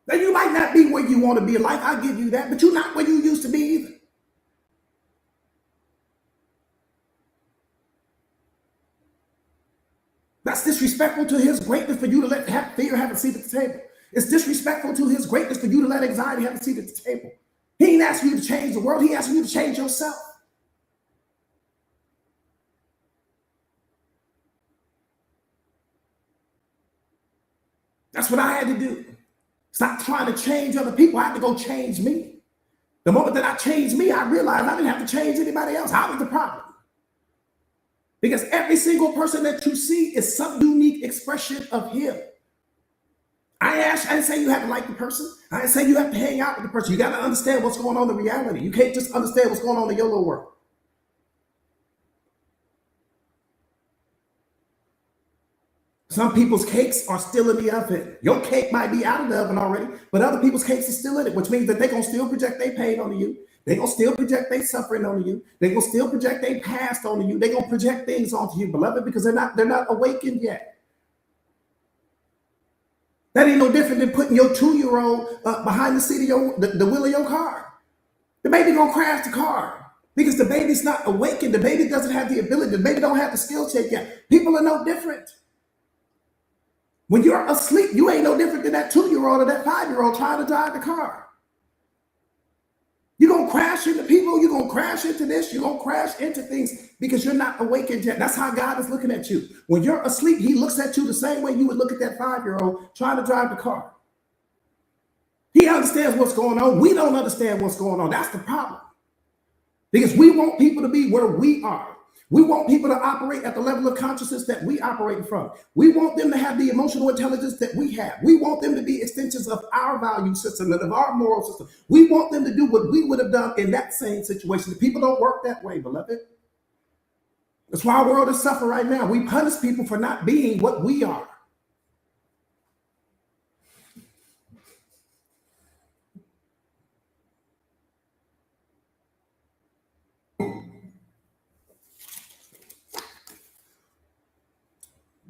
Now you might not be where you want to be in life. I'll give you that, but you're not where you used to be either. That's disrespectful to his greatness for you to let fear have a seat at the table. It's disrespectful to his greatness for you to let anxiety have a seat at the table. He ain't asking you to change the world. He asking you to change yourself. That's what I had to do. Stop trying to change other people. I had to go change me. The moment that I changed me, I realized I didn't have to change anybody else. I was the problem. Because every single person that you see is some unique expression of him. I didn't say you have to like the person. I didn't say you have to hang out with the person. You got to understand what's going on in reality. You can't just understand what's going on in your little world. Some people's cakes are still in the oven. Your cake might be out of the oven already, but other people's cakes are still in it, which means that they're going to still project their pain onto you. They're going to still project their suffering onto you. They're going to still project their past onto you. They're going to project things onto you, beloved, because they're not awakened yet. That ain't no different than putting your 2-year-old behind the seat of the wheel of your car. The baby gonna crash the car because the baby's not awakened. The baby doesn't have the ability. The baby don't have the skill set yet. People are no different. When you're asleep, you ain't no different than that 2-year-old or that 5-year-old trying to drive the car. You're going to crash into people. You're going to crash into this. You're going to crash into things because you're not awakened yet. That's how God is looking at you. When you're asleep, he looks at you the same way you would look at that 5-year-old trying to drive the car. He understands what's going on. We don't understand what's going on. That's the problem. Because we want people to be where we are. We want people to operate at the level of consciousness that we operate from. We want them to have the emotional intelligence that we have. We want them to be extensions of our value system and of our moral system. We want them to do what we would have done in that same situation. The people don't work that way, beloved. That's why our world is suffering right now. We punish people for not being what we are.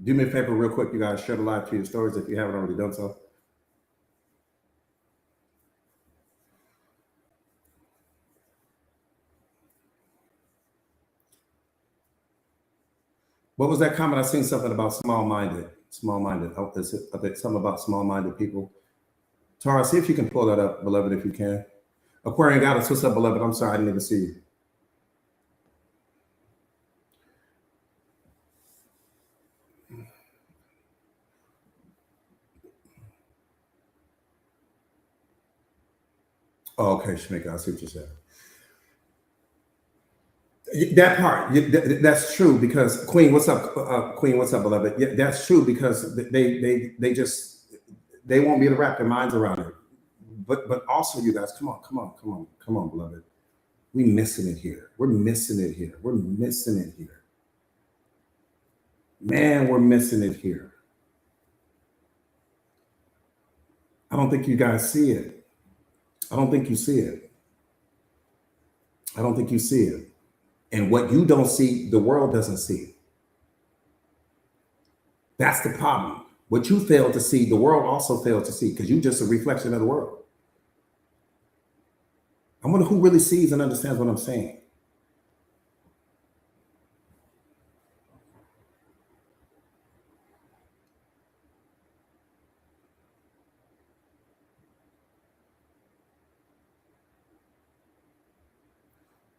Do me a favor real quick, you guys, share the live to your stories if you haven't already done so. What was that comment? I seen something about small-minded. Small-minded. I think something about small-minded people. Tara, see if you can pull that up, beloved, if you can. Aquarian Goddess, what's up, beloved? I'm sorry, I didn't even see you. Oh, okay, Shamika, I see what you said. That part, that's true because Queen, what's up? Queen, what's up, beloved? Yeah, that's true because they just they won't be able to wrap their minds around it. But also, you guys, come on, beloved. We missing it here. We're missing it here. We're missing it here. Man, we're missing it here. I don't think you guys see it. I don't think you see it. I don't think you see it. And what you don't see, the world doesn't see. That's the problem. What you fail to see, the world also failed to see because you're just a reflection of the world. I wonder who really sees and understands what I'm saying.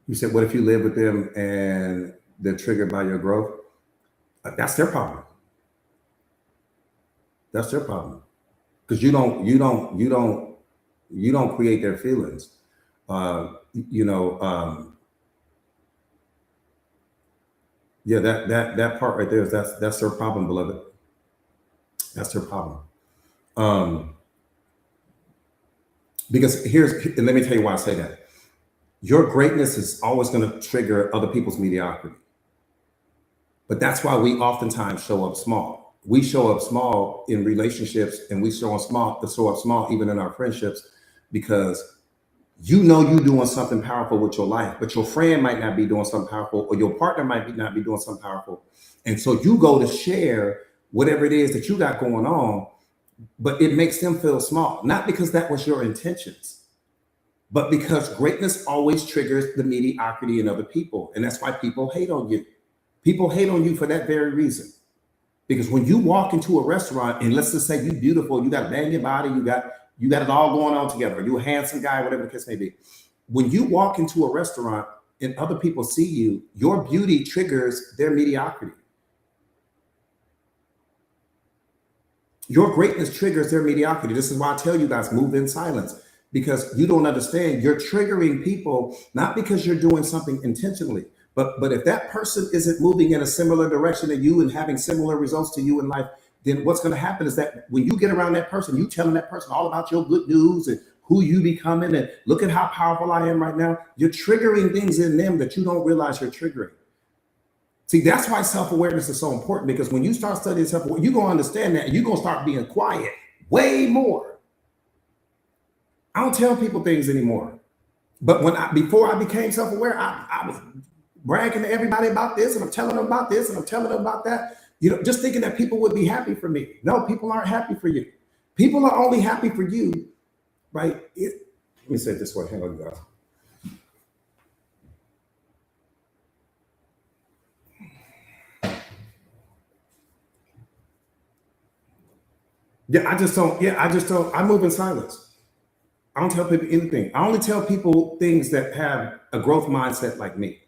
You said, what if you live with them and they're triggered by your growth? That's their problem. That's their problem. Because you don't create their feelings. You know, yeah, that part right there is that's their problem, beloved. That's their problem. Um, because and let me tell you why I say that. Your greatness is always going to trigger other people's mediocrity. But that's why we oftentimes show up small. We show up small in relationships and we show up small even in our friendships because you know you're doing something powerful with your life, but your friend might not be doing something powerful or your partner not be doing something powerful. And so you go to share whatever it is that you got going on, but it makes them feel small, not because that was your intentions, but because greatness always triggers the mediocrity in other people. And that's why people hate on you. People hate on you for that very reason. Because when you walk into a restaurant and let's just say you're beautiful, you got a bang your body, you got it all going on together. You're a handsome guy, whatever the case may be. When you walk into a restaurant and other people see you, your beauty triggers their mediocrity. Your greatness triggers their mediocrity. This is why I tell you guys, move in silence. Because you don't understand, you're triggering people, not because you're doing something intentionally, but if that person isn't moving in a similar direction to you and having similar results to you in life, then what's going to happen is that when you get around that person, you telling that person all about your good news and who you becoming and look at how powerful I am right now. You're triggering things in them that you don't realize you're triggering. See, that's why self-awareness is so important because when you start studying self-awareness, you're going to understand that and you're going to start being quiet way more. I don't tell people things anymore. But before I became self-aware, I was bragging to everybody about this and I'm telling them about this and I'm telling them about that. You know, just thinking that people would be happy for me. No, people aren't happy for you. People are only happy for you, right? Let me say it this way. Hang on, guys. I just don't. I move in silence. I don't tell people anything. I only tell people things that have a growth mindset like me.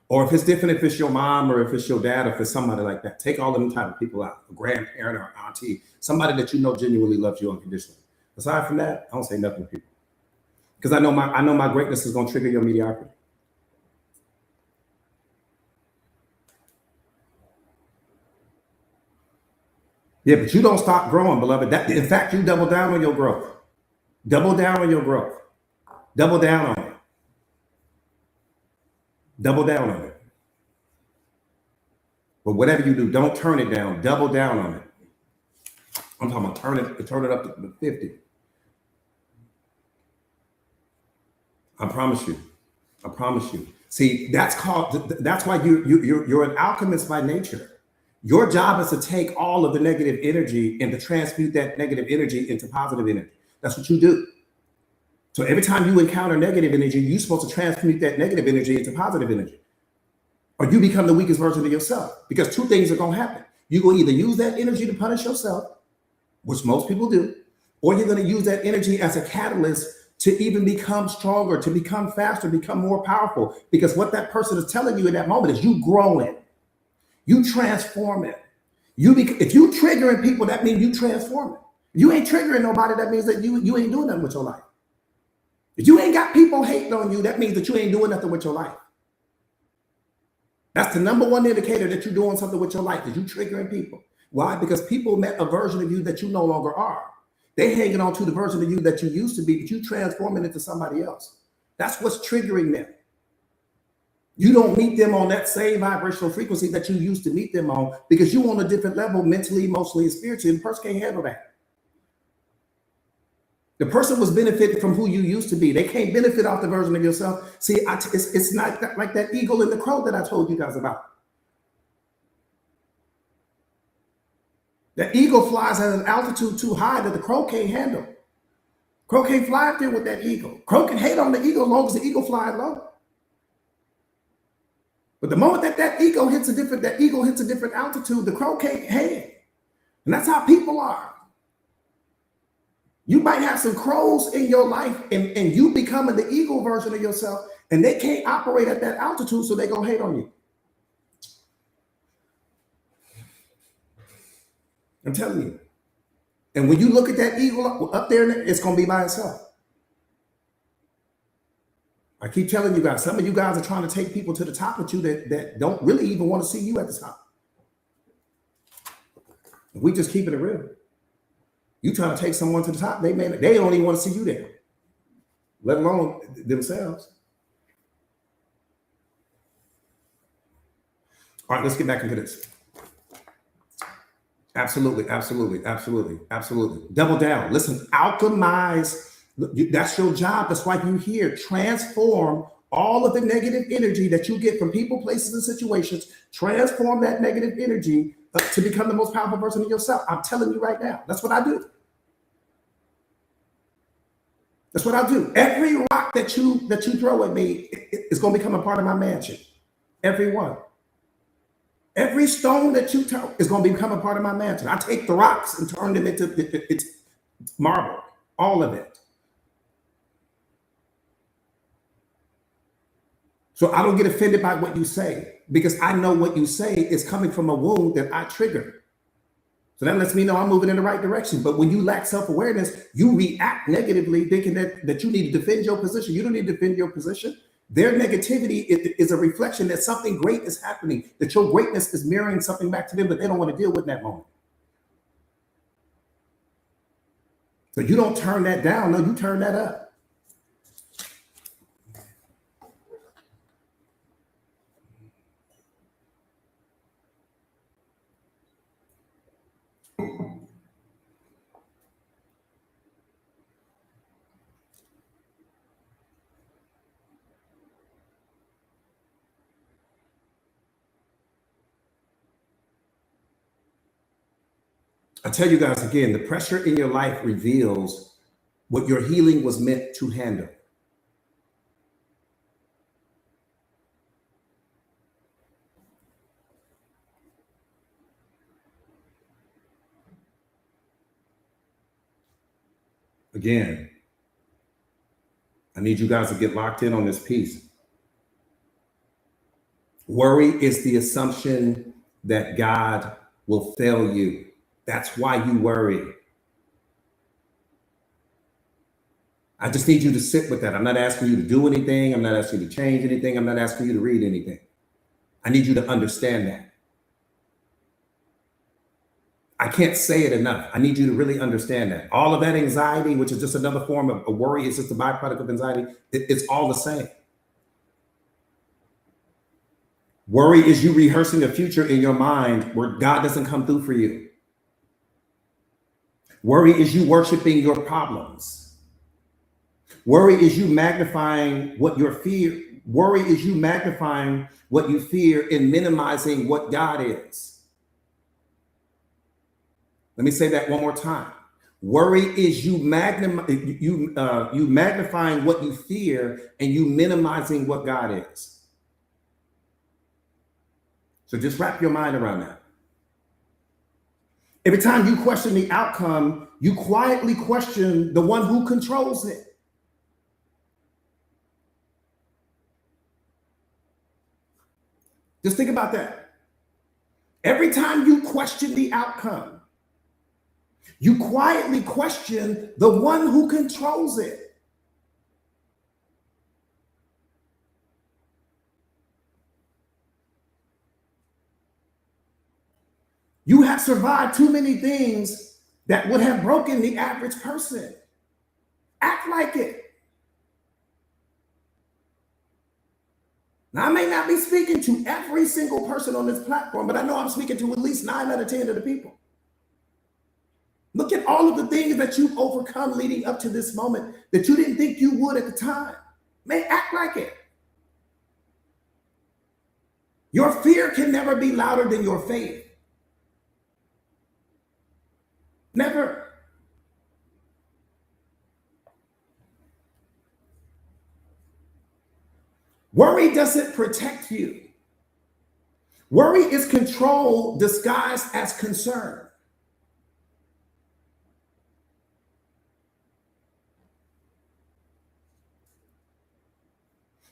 Or if it's different, if it's your mom or if it's your dad or if it's somebody like that, take all them type of people out, a grandparent or auntie, somebody that you know genuinely loves you unconditionally. Aside from that, I don't say nothing to people. Because I know my greatness is going to trigger your mediocrity. Yeah, but you don't stop growing, beloved. In fact, you double down on your growth. Double down on your growth. Double down on it. Double down on it. But whatever you do, don't turn it down. Double down on it. I'm talking about turn it up to 50. I promise you. I promise you. See, that's why you're an alchemist by nature. Your job is to take all of the negative energy and to transmute that negative energy into positive energy. That's what you do. So every time you encounter negative energy, you're supposed to transmute that negative energy into positive energy. Or you become the weakest version of yourself. Because two things are going to happen. You're going to either use that energy to punish yourself, which most people do, or you're going to use that energy as a catalyst to even become stronger, to become faster, become more powerful. Because what that person is telling you in that moment is you growing, you transforming. If you triggering people, that means you transforming. You ain't triggering nobody, that means that you ain't doing nothing with your life. If you ain't got people hating on you, that means that you ain't doing nothing with your life. That's the number one indicator that you're doing something with your life, is you triggering people. Why? Because people met a version of you that you no longer are. They hanging on to the version of you that you used to be, but you transforming into somebody else. That's what's triggering them. You don't meet them on that same vibrational frequency that you used to meet them on, because you on a different level mentally, emotionally, and spiritually, and the person can't handle that. The person was benefiting from who you used to be. They can't benefit off the version of yourself. See, it's not like that eagle and the crow that I told you guys about. The eagle flies at an altitude too high that the crow can't handle. Crow can't fly up there with that eagle. Crow can hate on the eagle as long as the eagle flies low. But the moment that eagle hits a different altitude, the crow can't hang. And that's how people are. You might have some crows in your life, and you becoming the eagle version of yourself, and they can't operate at that altitude, so they gonna hate on you. I'm telling you. And when you look at that eagle up there, it's gonna be by itself. I keep telling you guys, some of you guys are trying to take people to the top with you that don't really even want to see you at the top. We just keeping it real. You trying to take someone to the top, they don't even want to see you there, let alone themselves. All right, let's get back into this. Absolutely, absolutely, absolutely, absolutely. Double down. Listen, alchemize. That's your job. That's why you're here. Transform all of the negative energy that you get from people, places, and situations. Transform that negative energy to become the most powerful version of yourself. I'm telling you right now. That's what I do. That's what I do. Every rock that you throw at me is going to become a part of my mansion. Every one. Every stone that you throw is going to become a part of my mansion. I take the rocks and turn them into it's marble. All of it. So I don't get offended by what you say, because I know what you say is coming from a wound that I triggered. So that lets me know I'm moving in the right direction. But when you lack self-awareness, you react negatively, thinking that you need to defend your position. You don't need to defend your position. Their negativity is a reflection that something great is happening, that your greatness is mirroring something back to them that they don't want to deal with in that moment. So you don't turn that down. No, you turn that up. I tell you guys again, the pressure in your life reveals what your healing was meant to handle. Again, I need you guys to get locked in on this piece. Worry is the assumption that God will fail you. That's why you worry. I just need you to sit with that. I'm not asking you to do anything. I'm not asking you to change anything. I'm not asking you to read anything. I need you to understand that. I can't say it enough. I need you to really understand that. All of that anxiety, which is just another form of worry, is just a byproduct of anxiety. It's all the same. Worry is you rehearsing a future in your mind where God doesn't come through for you. Worry is you worshiping your problems. Worry is you magnifying what your fear. Worry is you magnifying what you fear and minimizing what God is. Let me say that one more time. Worry is you magnifying what you fear and you minimizing what God is. So just wrap your mind around that. Every time you question the outcome, you quietly question the one who controls it. Just think about that. Every time you question the outcome, you quietly question the one who controls it. have survived too many things that would have broken the average person. Act like it. Now, I may not be speaking to every single person on this platform, but I know I'm speaking to at least 9 out of 10 of the people. Look at all of the things that you've overcome leading up to this moment that you didn't think you would at the time. Man, act like it. Your fear can never be louder than your faith. Never. Worry doesn't protect you. Worry is control disguised as concern.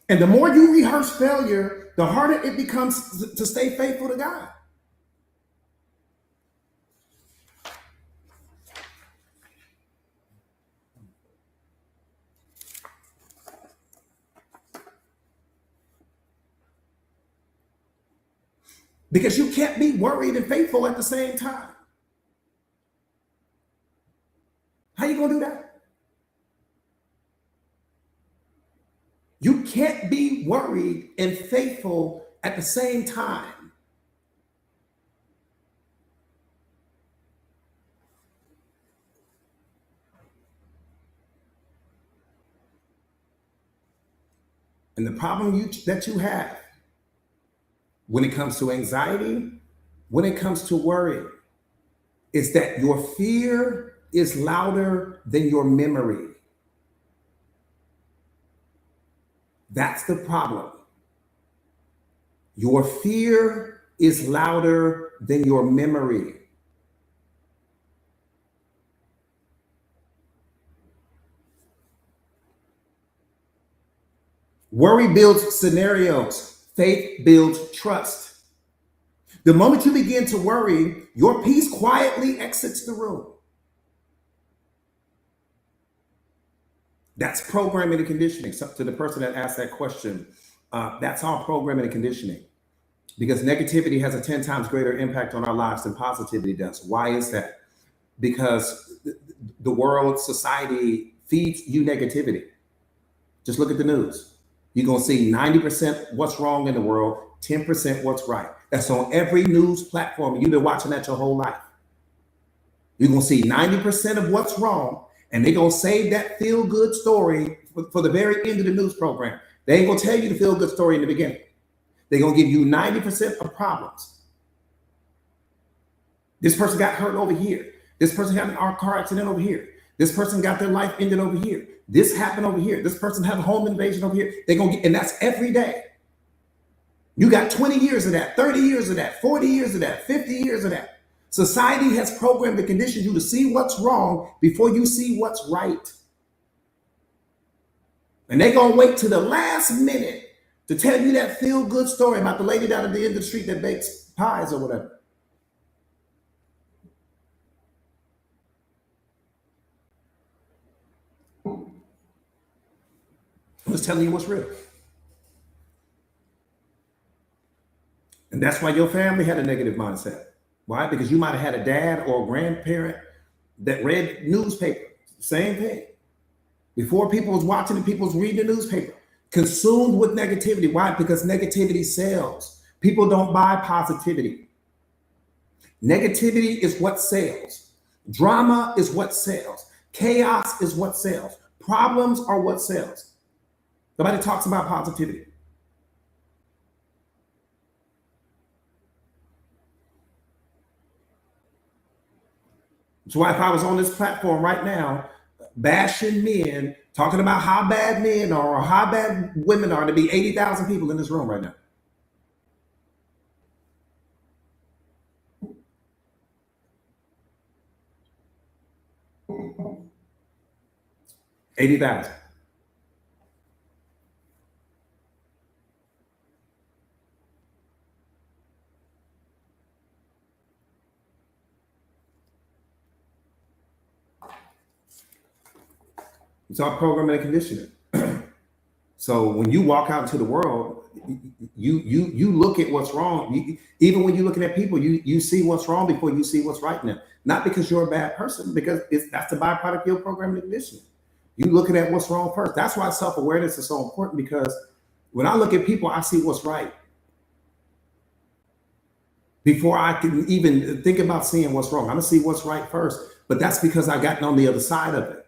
And the more you rehearse failure, the harder it becomes to stay faithful to God. Because you can't be worried and faithful at the same time. How you gonna do that? You can't be worried and faithful at the same time. And the problem that you have when it comes to anxiety, when it comes to worry, is that your fear is louder than your memory. That's the problem. Your fear is louder than your memory. Worry builds scenarios. Faith builds trust. The moment you begin to worry, your peace quietly exits the room. That's programming and conditioning. So to the person that asked that question, that's all programming and conditioning. Because negativity has a 10 times greater impact on our lives than positivity does. Why is that? Because the world, society feeds you negativity. Just look at the news. You're going to see 90% what's wrong in the world, 10% what's right. That's on every news platform. You've been watching that your whole life. You're going to see 90% of what's wrong, and they're going to save that feel-good story for the very end of the news program. They ain't going to tell you the feel-good story in the beginning. They're going to give you 90% of problems. This person got hurt over here. This person had an car accident over here. This person got their life ended over here. This happened over here. This person had a home invasion over here. They're going to get, and that's every day. You got 20 years of that, 30 years of that, 40 years of that, 50 years of that. Society has programmed and conditioned you to see what's wrong before you see what's right. And they're going to wait to the last minute to tell you that feel-good story about the lady down at the end of the street that bakes pies or whatever. I'm just telling you what's real. And that's why your family had a negative mindset. Why? Because you might have had a dad or a grandparent that read newspaper. Same thing. Before people was watching and people was reading the newspaper. Consumed with negativity. Why? Because negativity sells. People don't buy positivity. Negativity is what sells. Drama is what sells. Chaos is what sells. Problems are what sells. Nobody talks about positivity. That's why if I was on this platform right now, bashing men, talking about how bad men are or how bad women are, to be 80,000 people in this room right now. 80,000. It's all programming and conditioning. So when you walk out into the world, you look at what's wrong. Even when you're looking at people, you see what's wrong before you see what's right in them. Not because you're a bad person, because that's the byproduct of your programming and conditioning. You looking at what's wrong first. That's why self-awareness is so important, because when I look at people, I see what's right before I can even think about seeing what's wrong. I'm gonna see what's right first. But that's because I gotten on the other side of it.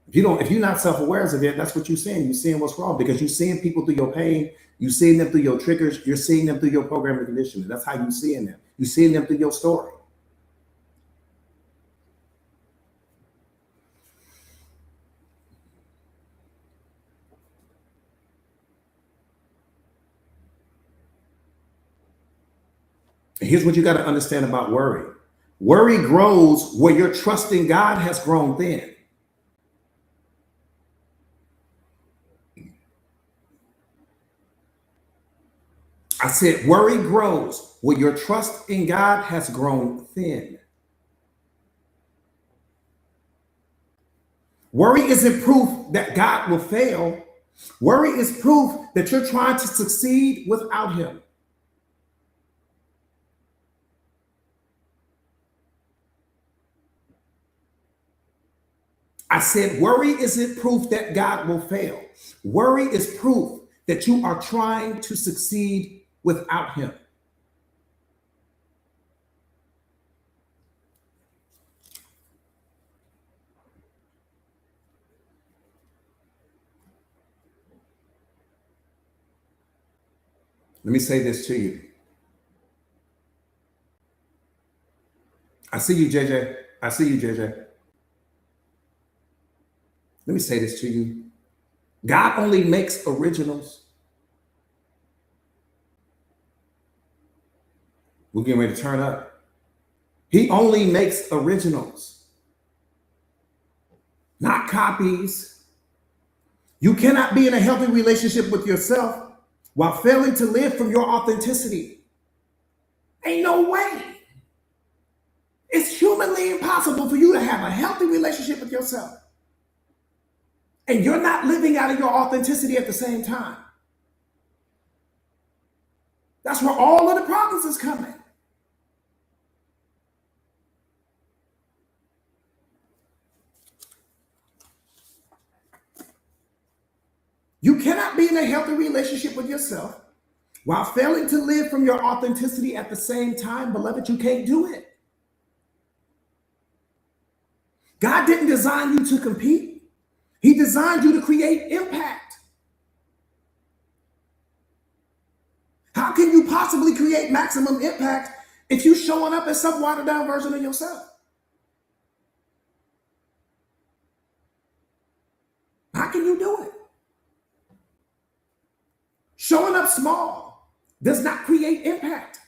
If you're not self-aware of it, that's what you're seeing. You're seeing what's wrong because you're seeing people through your pain. You're seeing them through your triggers. You're seeing them through your programming and conditioning. That's how you're seeing them. You're seeing them through your story. And here's what you got to understand about worry. Worry grows where your trust in God has grown thin. I said, worry grows where your trust in God has grown thin. Worry isn't proof that God will fail. Worry is proof that you're trying to succeed without Him. I said, worry isn't proof that God will fail. Worry is proof that you are trying to succeed without Him. Let me say this to you. I see you, JJ. I see you, JJ. Let me say this to you. God only makes originals. We're getting ready to turn up. He only makes originals, not copies. You cannot be in a healthy relationship with yourself while failing to live from your authenticity. Ain't no way. It's humanly impossible for you to have a healthy relationship with yourself and you're not living out of your authenticity at the same time. That's where all of the problems is coming. You cannot be in a healthy relationship with yourself while failing to live from your authenticity at the same time. Beloved, you can't do it. God didn't design you to compete. He designed you to create impact. How can you possibly create maximum impact if you're showing up as some watered down version of yourself? How can you do it? Showing up small does not create impact.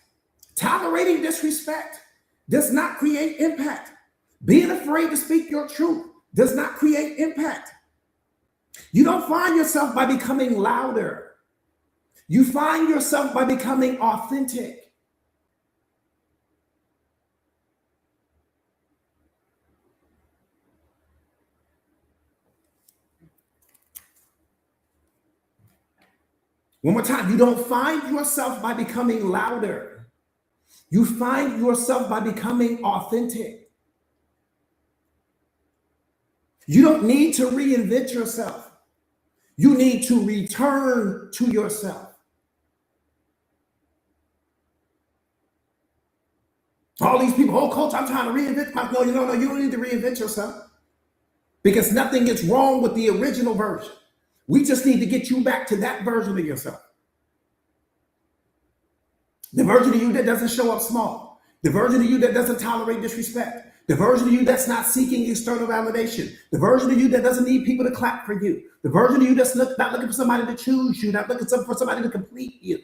Tolerating disrespect does not create impact. Being afraid to speak your truth does not create impact. You don't find yourself by becoming louder. You find yourself by becoming authentic. One more time, you don't find yourself by becoming louder. You find yourself by becoming authentic. You don't need to reinvent yourself. You need to return to yourself. All these people, oh, coach, I'm trying to reinvent myself. No, you don't need to reinvent yourself because nothing is wrong with the original version. We just need to get you back to that version of yourself. The version of you that doesn't show up small. The version of you that doesn't tolerate disrespect. The version of you that's not seeking external validation. The version of you that doesn't need people to clap for you. The version of you that's not looking for somebody to choose you, not looking for somebody to complete you.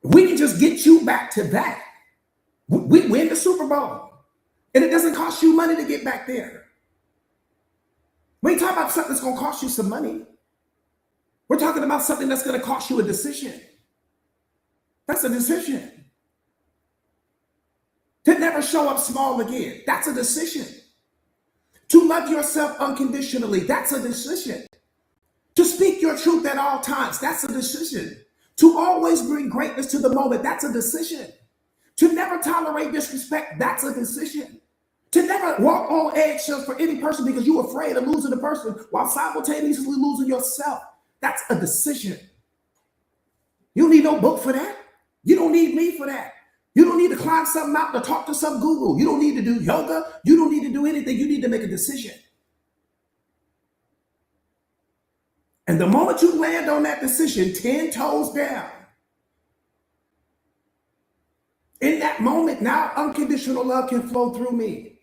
If we can just get you back to that, we win the Super Bowl. And it doesn't cost you money to get back there. We ain't talking about something that's going to cost you some money. We're talking about something that's going to cost you a decision. That's a decision. To never show up small again. That's a decision. To love yourself unconditionally. That's a decision. To speak your truth at all times, that's a decision. To always bring greatness to the moment, that's a decision. To never tolerate disrespect, that's a decision. To never walk on eggshells for any person because you're afraid of losing the person while simultaneously losing yourself, that's a decision. You don't need no book for that. You don't need me for that. You don't need to climb some mountain to talk to some guru. You don't need to do yoga. You don't need to do anything. You need to make a decision. And the moment you land on that decision, 10 toes down, in that moment, now unconditional love can flow through me.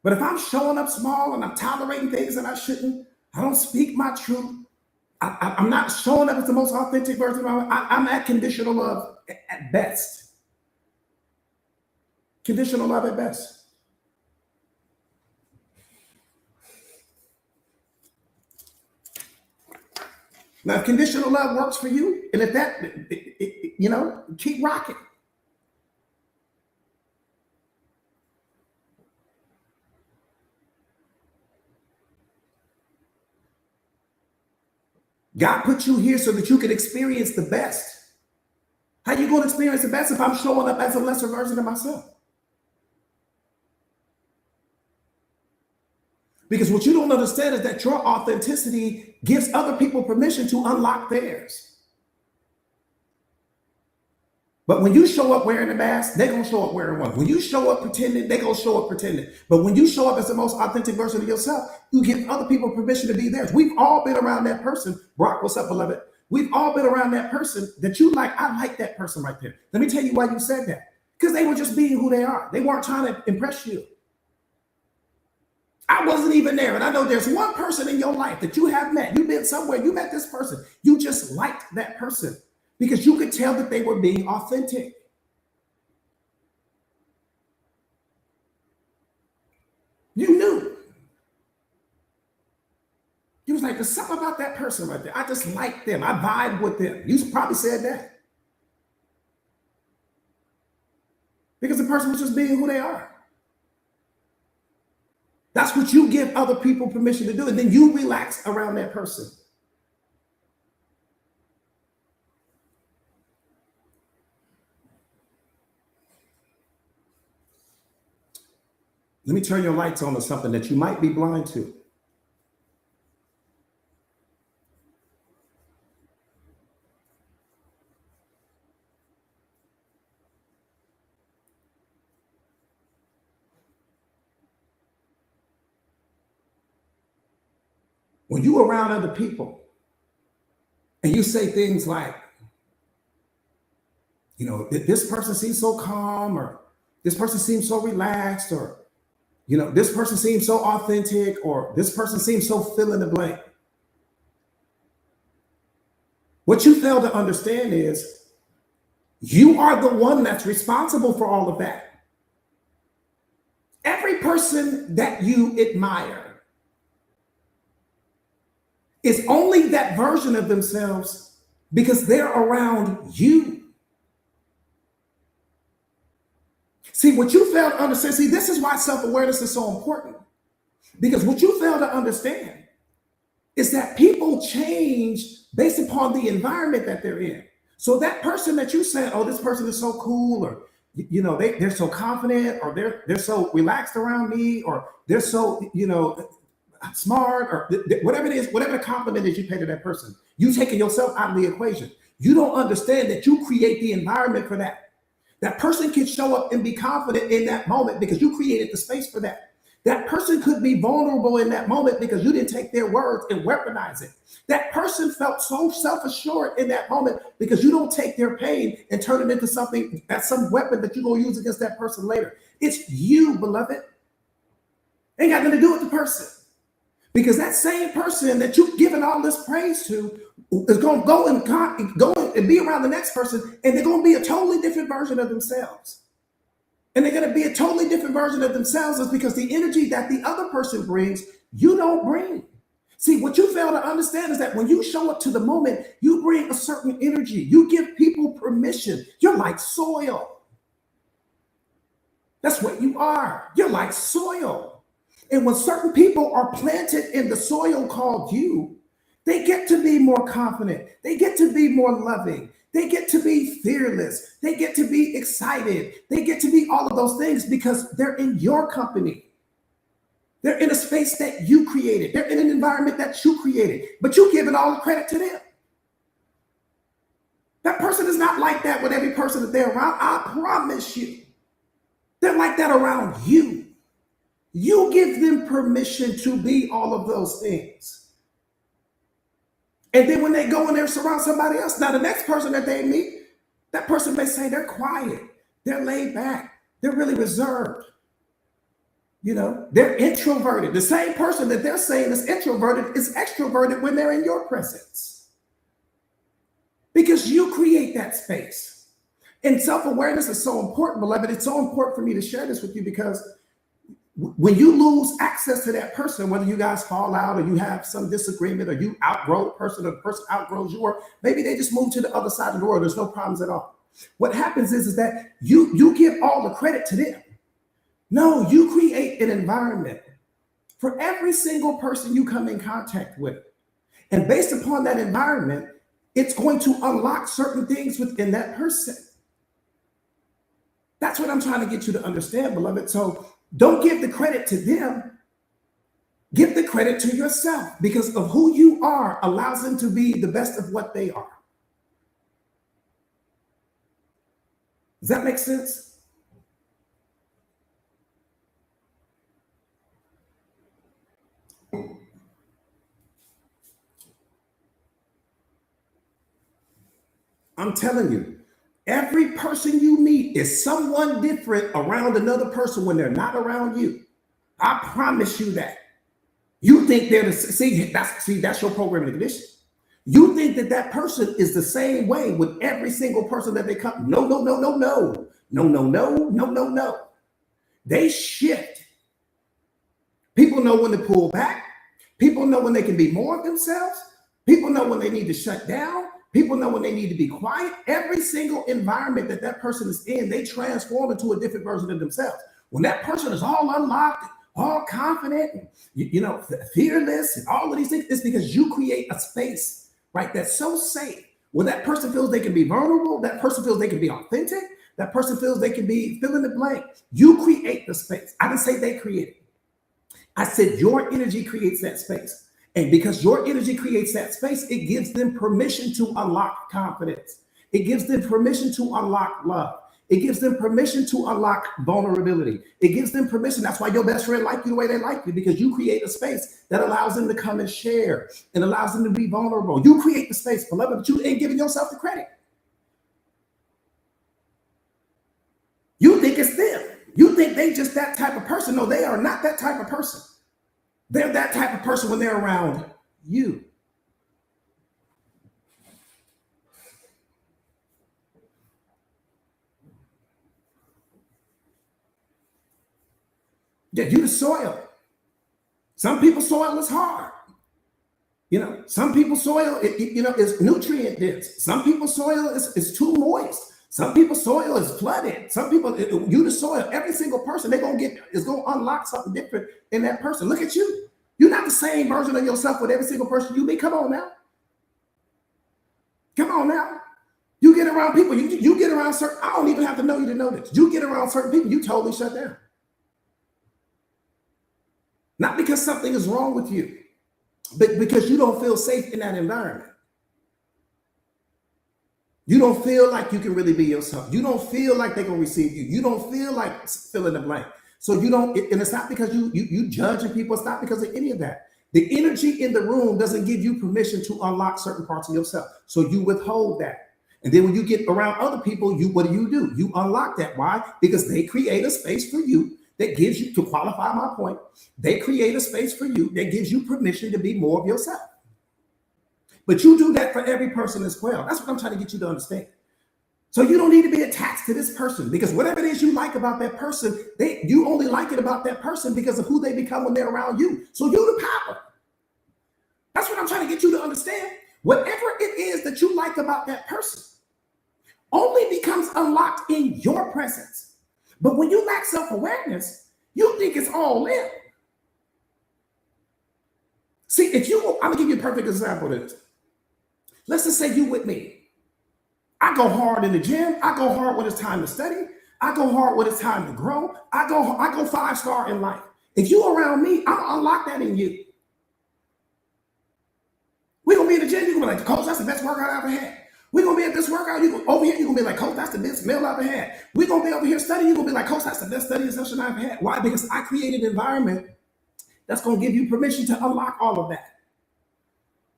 But if I'm showing up small and I'm tolerating things that I shouldn't, I don't speak my truth, I'm not showing up as the most authentic version of myself, I'm at conditional love at best. Conditional love at best. Now, if conditional love works for you, and if that, keep rocking. God put you here so that you can experience the best. How you going to experience the best if I'm showing up as a lesser version of myself? Because what you don't understand is that your authenticity gives other people permission to unlock theirs. But when you show up wearing a mask, they're going to show up wearing one. When you show up pretending, they're going to show up pretending. But when you show up as the most authentic version of yourself, you give other people permission to be theirs. We've all been around that person. Brock, what's up, beloved? We've all been around that person that you like. I like that person right there. Let me tell you why you said that. Because they were just being who they are. They weren't trying to impress you. I wasn't even there. And I know there's one person in your life that you have met. You've been somewhere. You met this person. You just liked that person because you could tell that they were being authentic. You knew. You was like, there's something about that person right there. I just like them. I vibe with them. You probably said that. Because the person was just being who they are. That's what you give other people permission to do. And then you relax around that person. Let me turn your lights on to something that you might be blind to. When you're around other people and you say things like, this person seems so calm, or this person seems so relaxed, or, this person seems so authentic, or this person seems so fill in the blank. What you fail to understand is you are the one that's responsible for all of that. Every person that you admire is only that version of themselves because they're around you. See, what you fail to understand, this is why self-awareness is so important. Because what you fail to understand is that people change based upon the environment that they're in. So that person that you said, oh, this person is so cool, or they're so confident, or they're so relaxed around me, or they're so, smart, or whatever it is, whatever the compliment is you pay to that person, you taking yourself out of the equation. You don't understand that you create the environment for that. That person can show up and be confident in that moment because you created the space for that. That person could be vulnerable in that moment because you didn't take their words and weaponize it. That person felt so self-assured in that moment because you don't take their pain and turn it into something, that's some weapon that you're going to use against that person later. It's you, beloved. Ain't got nothing to do with the person. Because that same person that you've given all this praise to is going to go and be around the next person, and they're going to be a totally different version of themselves. And they're going to be a totally different version of themselves is because the energy that the other person brings, you don't bring. See, what you fail to understand is that when you show up to the moment, you bring a certain energy. You give people permission. You're like soil. That's what you are. You're like soil. And when certain people are planted in the soil called you, They get to be more confident. They get to be more loving. They get to be fearless. They get to be excited. They get to be all of those things because they're in your company. They're in a space that you created. They're in an environment that you created, but you giving all the credit to them. That person is not like that with every person that they're around. I promise you. They're like that around you. You give them permission to be all of those things. And then when they go in there surround somebody else, now the next person that they meet, that person may say they're quiet, they're laid back, they're really reserved. They're introverted. The same person that they're saying is introverted is extroverted when they're in your presence. Because you create that space. And self-awareness is so important, beloved. It's so important for me to share this with you because when you lose access to that person, whether you guys fall out or you have some disagreement or you outgrow a person or the person outgrows you, or maybe they just move to the other side of the world, there's no problems at all. What happens is that you give all the credit to them. No, you create an environment for every single person you come in contact with. And based upon that environment, it's going to unlock certain things within that person. That's what I'm trying to get you to understand, beloved. So don't give the credit to them. Give the credit to yourself because of who you are allows them to be the best of what they are. Does that make sense? I'm telling you, every person you meet is someone different around another person when they're not around you. I promise you that. You think they're that's your programming condition. You think that person is the same way with every single person that they come. No. They shift. People know when to pull back. People know when they can be more of themselves. People know when they need to shut down. People know when they need to be quiet. Every single environment that person is in, they transform into a different version of themselves. When that person is all unlocked, all confident, fearless, and all of these things, it's because you create a space, right, that's so safe where that person feels they can be vulnerable, that person feels they can be authentic, that person feels they can be fill in the blank. You create the space. I didn't say they create it. I said your energy creates that space. And because your energy creates that space, it gives them permission to unlock confidence. It gives them permission to unlock love. It gives them permission to unlock vulnerability. It gives them permission. That's why your best friend likes you the way they like you, because you create a space that allows them to come and share and allows them to be vulnerable. You create the space, beloved, but you ain't giving yourself the credit. You think it's them. You think they just that type of person. No, they are not that type of person. They're that type of person when they're around you. Yeah, you the soil. Some people's soil is hard. Some people's soil, is nutrient dense. Some people's soil is too moist. Some people's soil is flooded. Some people, you the soil, every single person is going to unlock something different in that person. Look at you. You're not the same version of yourself with every single person you meet. Come on now. Come on now. You get around people, you get around certain, I don't even have to know you to know this. You get around certain people, you totally shut down. Not because something is wrong with you, but because you don't feel safe in that environment. You don't feel like you can really be yourself. You don't feel like they're going to receive you. You don't feel like fill in the blank. So you don't, and it's not because you judging people. It's not because of any of that. The energy in the room doesn't give you permission to unlock certain parts of yourself. So you withhold that. And then when you get around other people, what do? You unlock that. Why? Because they create a space for you that gives you, to qualify my point, they create a space for you that gives you permission to be more of yourself. But you do that for every person as well. That's what I'm trying to get you to understand. So you don't need to be attached to this person, because whatever it is you like about that person, you only like it about that person because of who they become when they're around you. So you the power. That's what I'm trying to get you to understand. Whatever it is that you like about that person only becomes unlocked in your presence. But when you lack self-awareness, you think it's all in. See, I'm gonna give you a perfect example of this. Let's just say you with me. I go hard in the gym. I go hard when it's time to study. I go hard when it's time to grow. I go 5-star in life. If you around me, I'll unlock that in you. We're gonna be in the gym, you're gonna be like, Coach, that's the best workout I ever had. We're gonna be at this workout, over here, you're gonna be like, Coach, that's the best meal I ever had. We're gonna be over here studying, you're gonna be like, Coach, that's the best studying session I've had. Why? Because I created an environment that's gonna give you permission to unlock all of that.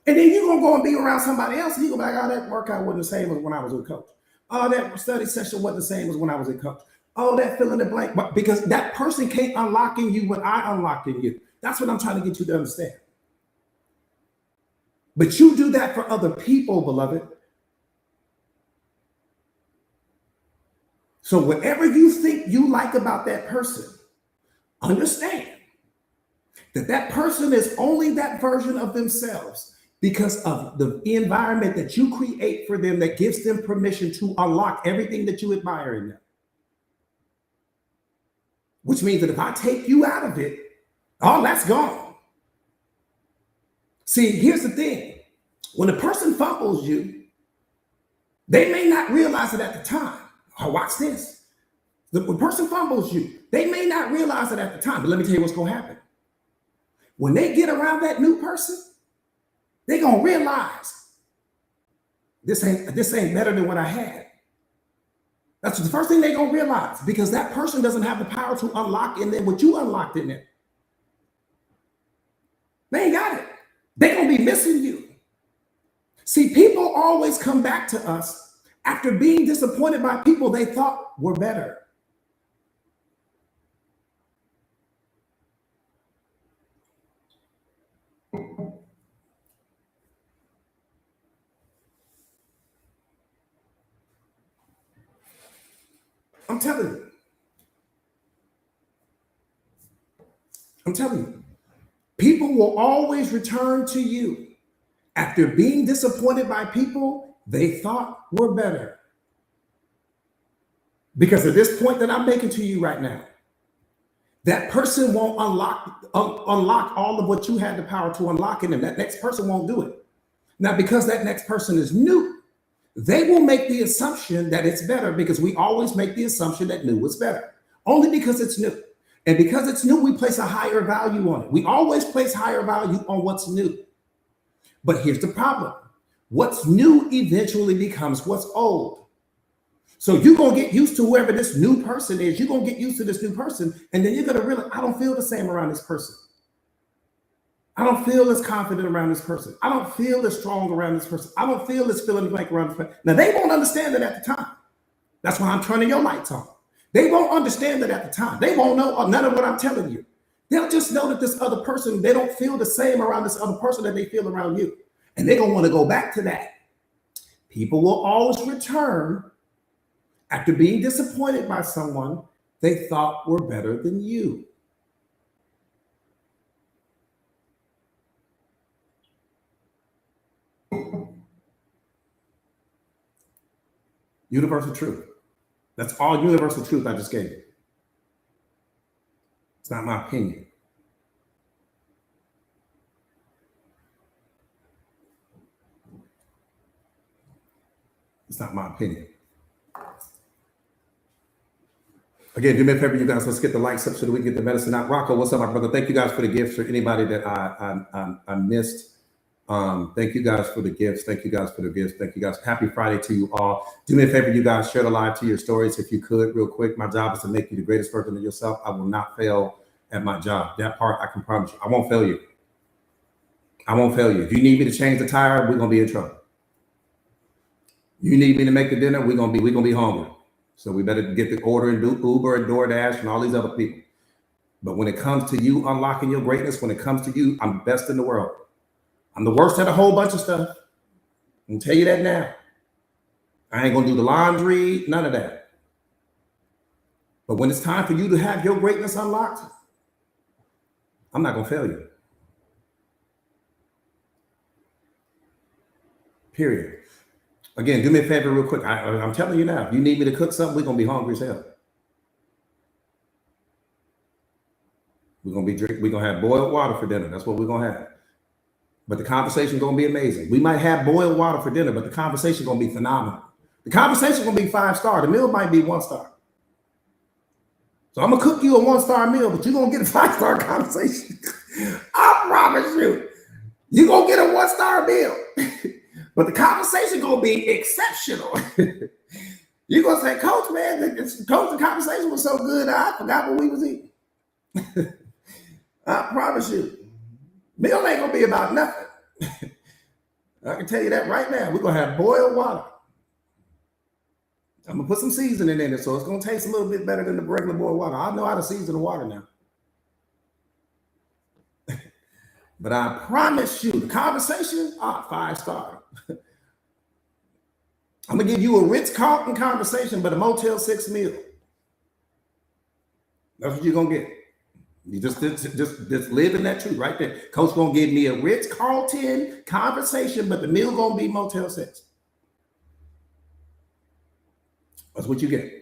And then you're gonna go and be around somebody else, and you're gonna be like, oh, that workout wasn't the same as when I was with Coach. Oh, that study session wasn't the same as when I was with Coach. Oh, that fill in the blank. But because that person can't unlock in you what I unlocked in you. That's what I'm trying to get you to understand. But you do that for other people, beloved. So whatever you think you like about that person, understand that that person is only that version of themselves because of the environment that you create for them that gives them permission to unlock everything that you admire in them. Which means that if I take you out of it, all that's gone. See, here's the thing. When a person fumbles you, they may not realize it at the time. Oh, watch this. When a person fumbles you, they may not realize it at the time, but let me tell you what's going to happen. When they get around that new person, they're going to realize this ain't better than what I had. That's the first thing they're going to realize, because that person doesn't have the power to unlock in them what you unlocked in them. They ain't got it. They're going to be missing you. See, people always come back to us after being disappointed by people they thought were better. I'm telling you, people will always return to you after being disappointed by people they thought were better. Because at this point that I'm making to you right now, that person won't unlock all of what you had the power to unlock in them. That next person won't do it. Now, because that next person is new, they will make the assumption that it's better, because we always make the assumption that new is better, only because it's new. And because it's new, we place a higher value on it. We always place higher value on what's new. But here's the problem. What's new eventually becomes what's old. So you're going to get used to whoever this new person is. You're going to get used to this new person. And then you're going to realize, I don't feel the same around this person. I don't feel as confident around this person. I don't feel as strong around this person. I don't feel as feeling blank around this person. Now, they won't understand it at the time. That's why I'm turning your lights on. They won't understand it at the time. They won't know none of what I'm telling you. They'll just know that this other person, they don't feel the same around this other person that they feel around you. And they're going to want to go back to that. People will always return after being disappointed by someone they thought were better than you. Universal truth. That's all universal truth I just gave you. It's not my opinion. It's not my opinion. Again, do me a favor, you guys. Let's get the likes up so that we can get the medicine out. Rocco, what's up, my brother? Thank you guys for the gifts. For anybody that I missed, thank you guys for the gifts. Thank you guys for the gifts. Thank you guys. Happy Friday to you all. Do me a favor, you guys. Share the live to your stories if you could, real quick. My job is to make you the greatest version of yourself. I will not fail at my job. That part I can promise you. I won't fail you. I won't fail you. If you need me to change the tire, we're gonna be in trouble. You need me to make the dinner, we're gonna be hungry. So we better get the order and do Uber and DoorDash and all these other people. But when it comes to you unlocking your greatness, when it comes to you, I'm the best in the world. I'm the worst at a whole bunch of stuff. I can tell you that now. I ain't gonna do the laundry, none of that. But when it's time for you to have your greatness unlocked, I'm not gonna fail you. Period. Again, do me a favor real quick. I'm telling you now, if you need me to cook something, we're going to be hungry as hell. We're going to have boiled water for dinner. That's what we're going to have. but the conversation gonna be amazing. We might have boiled water for dinner, but the conversation gonna be phenomenal. The conversation gonna be 5-star. The meal might be 1-star. So I'm gonna cook you a 1-star meal, but you're gonna get a 5-star conversation. I promise you, you're gonna get a 1-star meal, but the conversation gonna be exceptional. You're gonna say, Coach, man, Coach, the conversation was so good, I forgot what we was eating. I promise you, meal ain't gonna be about nothing. I can tell you that right now. We're gonna have boiled water. I'm gonna put some seasoning in it, so it's gonna taste a little bit better than the regular boiled water. I know how to season the water now. But I promise you, the conversation, 5-star. I'm gonna give you a Ritz-Carlton conversation, but a Motel 6 meal. That's what you're gonna get. You just live in that truth right there. Coach gonna give me a Ritz-Carlton conversation, but the meal gonna be Motel 6. That's what you get.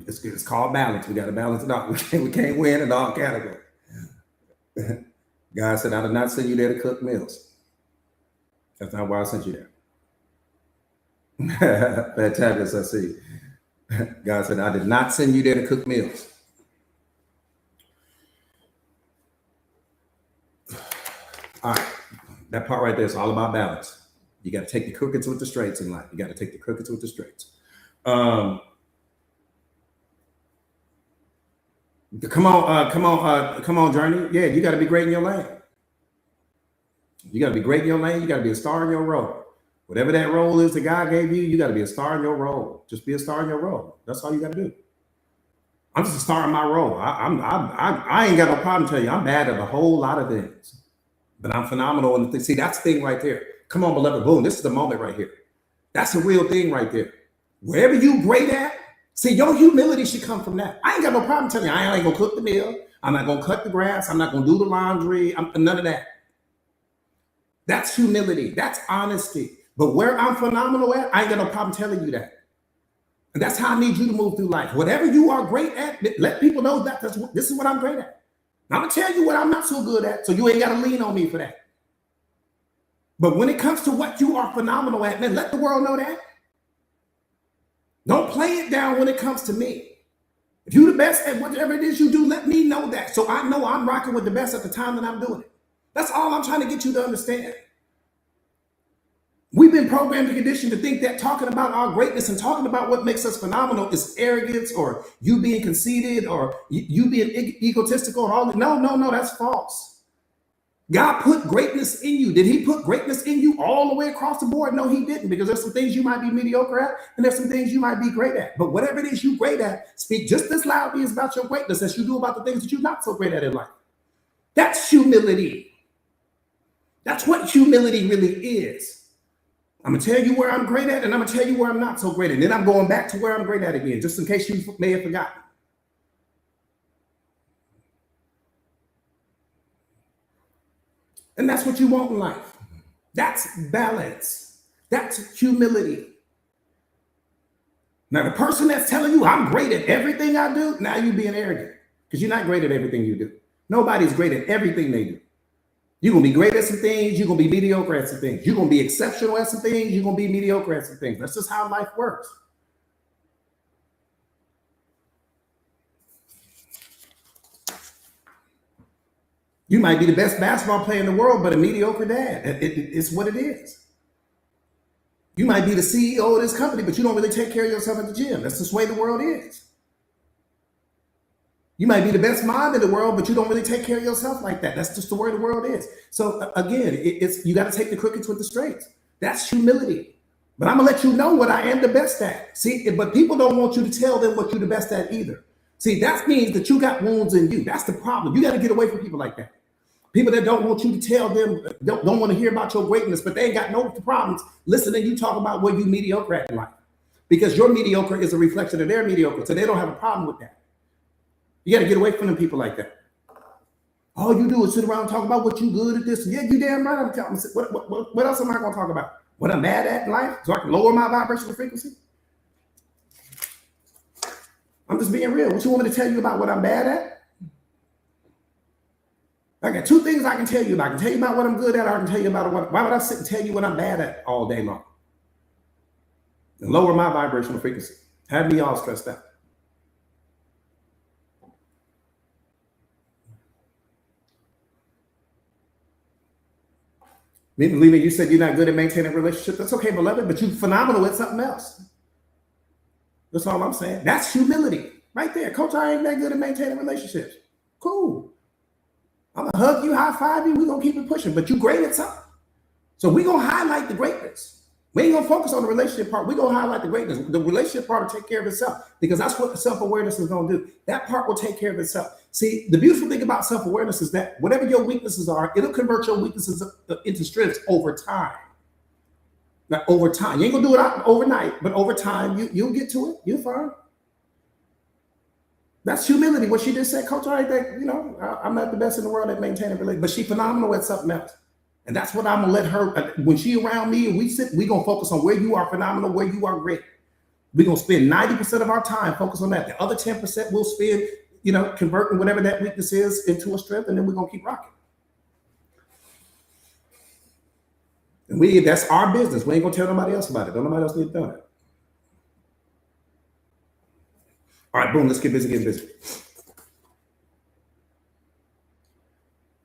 It's called balance. We got to balance it out. We can't win in all categories. God said, I did not send you there to cook meals. That's not why I sent you there. Fantabulous, I see. God said, I did not send you there to cook meals. All right. That part right there is all about balance. You got to take the crookeds with the straights in life. You got to take the crookeds with the straights. Come on, Journey. Yeah, you got to be great in your lane. You got to be great in your lane. You got to be a star in your role. Whatever that role is that God gave you, you got to be a star in your role. Just be a star in your role. That's all you got to do. I'm just a star in my role. I ain't got no problem telling you I'm bad at a whole lot of things, but I'm phenomenal in the thing. See, that's the thing right there. Come on, beloved. Boom. This is the moment right here. That's the real thing right there. Wherever you great at, see, your humility should come from that. I ain't got no problem telling you I ain't gonna cook the meal. I'm not gonna cut the grass. I'm not gonna do the laundry. None of that. That's humility. That's honesty. But where I'm phenomenal at, I ain't got no problem telling you that. And that's how I need you to move through life. Whatever you are great at, let people know that this is what I'm great at. I'm gonna tell you what I'm not so good at, so you ain't gotta lean on me for that. But when it comes to what you are phenomenal at, man, let the world know that. Don't play it down when it comes to me. If you're the best at whatever it is you do, let me know that. So I know I'm rocking with the best at the time that I'm doing it. That's all I'm trying to get you to understand. We've been programmed and conditioned to think that talking about our greatness and talking about what makes us phenomenal is arrogance or you being conceited or you being egotistical and all that. No, that's false. God put greatness in you. Did he put greatness in you all the way across the board? No, he didn't, because there's some things you might be mediocre at and there's some things you might be great at. But whatever it is you're great at, speak just as loudly as about your greatness as you do about the things that you're not so great at in life. That's humility. That's what humility really is. I'm going to tell you where I'm great at and I'm going to tell you where I'm not so great at. And then I'm going back to where I'm great at again, just in case you may have forgotten. And that's what you want in life. That's balance. That's humility. Now, the person that's telling you I'm great at everything I do, now you're being arrogant because you're not great at everything you do. Nobody's great at everything they do. You're going to be great at some things. You're going to be mediocre at some things. You're going to be exceptional at some things. You're going to be mediocre at some things. That's just how life works. You might be the best basketball player in the world, but a mediocre dad. It's what it is. You might be the CEO of this company, but you don't really take care of yourself at the gym. That's just the way the world is. You might be the best mom in the world, but you don't really take care of yourself like that. That's just the way the world is. So again, you got to take the crookeds with the straights. That's humility. But I'm going to let you know what I am the best at. See, but people don't want you to tell them what you're the best at either. See, that means that you got wounds in you. That's the problem. You got to get away from people like that. People that don't want you to tell them, don't want to hear about your greatness, but they ain't got no problems listening to you talk about where you mediocre at in life. Because your mediocre is a reflection of their mediocre, so they don't have a problem with that. You got to get away from them people like that. All you do is sit around and talk about what you good at this. Yeah, you damn right. I'm telling you. What else am I going to talk about? What I'm mad at in life so I can lower my vibrational frequency? I'm just being real. What you want me to tell you about what I'm bad at? I got two things I can tell you about. I can tell you about what I'm good at, or I can tell you about what. Why would I sit and tell you what I'm bad at all day long? And lower my vibrational frequency. Have me all stressed out. Me believing you said you're not good at maintaining relationships. That's okay, beloved, but you're phenomenal at something else. That's all I'm saying. That's humility right there. Coach, I ain't that good at maintaining relationships. Cool. I'm gonna hug you, high five you. We're gonna keep it pushing, but you great at something. So we're gonna highlight the greatness. We ain't gonna focus on the relationship part. We're gonna highlight the greatness. The relationship part will take care of itself because that's what self-awareness is gonna do. That part will take care of itself. See, the beautiful thing about self-awareness is that whatever your weaknesses are, it'll convert your weaknesses into strengths over time. Now, over time, you ain't gonna do it overnight, but over time, you'll get to it. You're fine. That's humility. What she just said, Coach, I think, I'm not the best in the world at maintaining relationship, but she's phenomenal at something else. And that's what I'm gonna let her, when she around me and we gonna focus on where you are phenomenal, where you are great. We're gonna spend 90% of our time focus on that. The other 10% we'll spend, converting whatever that weakness is into a strength, and then we're gonna keep rocking. And that's our business. We ain't gonna tell nobody else about it. Don't nobody else need to know it. All right, boom, let's get busy getting busy.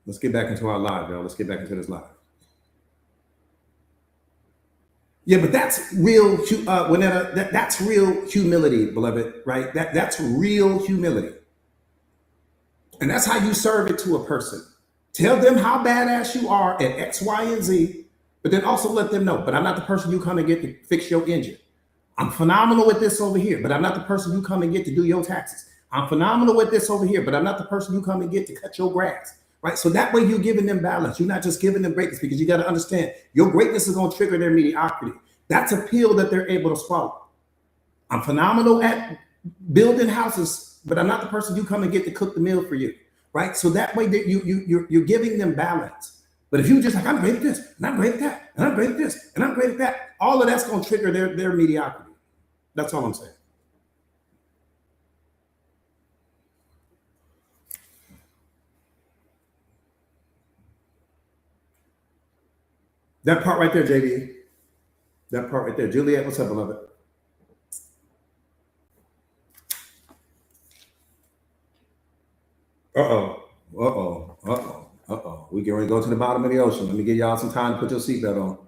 Let's get back into our live, y'all. Let's get back into this live. Yeah, but that's real. That's real humility, beloved. Right? That's real humility, and that's how you serve it to a person. Tell them how badass you are at X, Y, and Z, but then also let them know. But I'm not the person you come and get to fix your engine. I'm phenomenal with this over here, but I'm not the person you come and get to do your taxes. I'm phenomenal with this over here, but I'm not the person you come and get to cut your grass. Right? So that way you're giving them balance. You're not just giving them greatness, because you got to understand your greatness is going to trigger their mediocrity. That's a pill that they're able to swallow. I'm phenomenal at building houses, but I'm not the person you come and get to cook the meal for you. Right? So that way that you're giving them balance. But if you just like, I'm great at this, and I'm great at that, and I'm great at this, and I'm great at that, all of that's going to trigger their mediocrity. That's all I'm saying. That part right there, JD. That part right there. Juliet, what's up, beloved? We get ready to go to the bottom of the ocean. Let me give y'all some time to put your seatbelt on.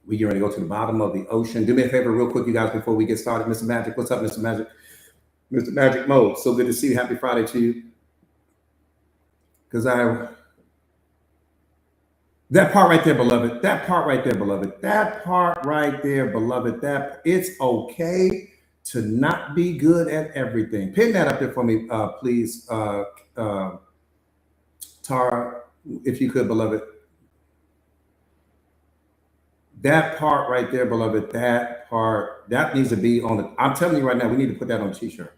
We get ready to go to the bottom of the ocean. Do me a favor real quick, you guys, before we get started. Mr. Magic, what's up, Mr. Magic? Mr. Magic Mode, so good to see you. Happy Friday to you. Because that part right there, beloved. That part right there, beloved. That part right there, beloved. That it's okay to not be good at everything. Pin that up there for me, please, Tara, if you could, beloved. That part right there, beloved. That part that needs to be on the. I'm telling you right now, we need to put that on a t-shirt.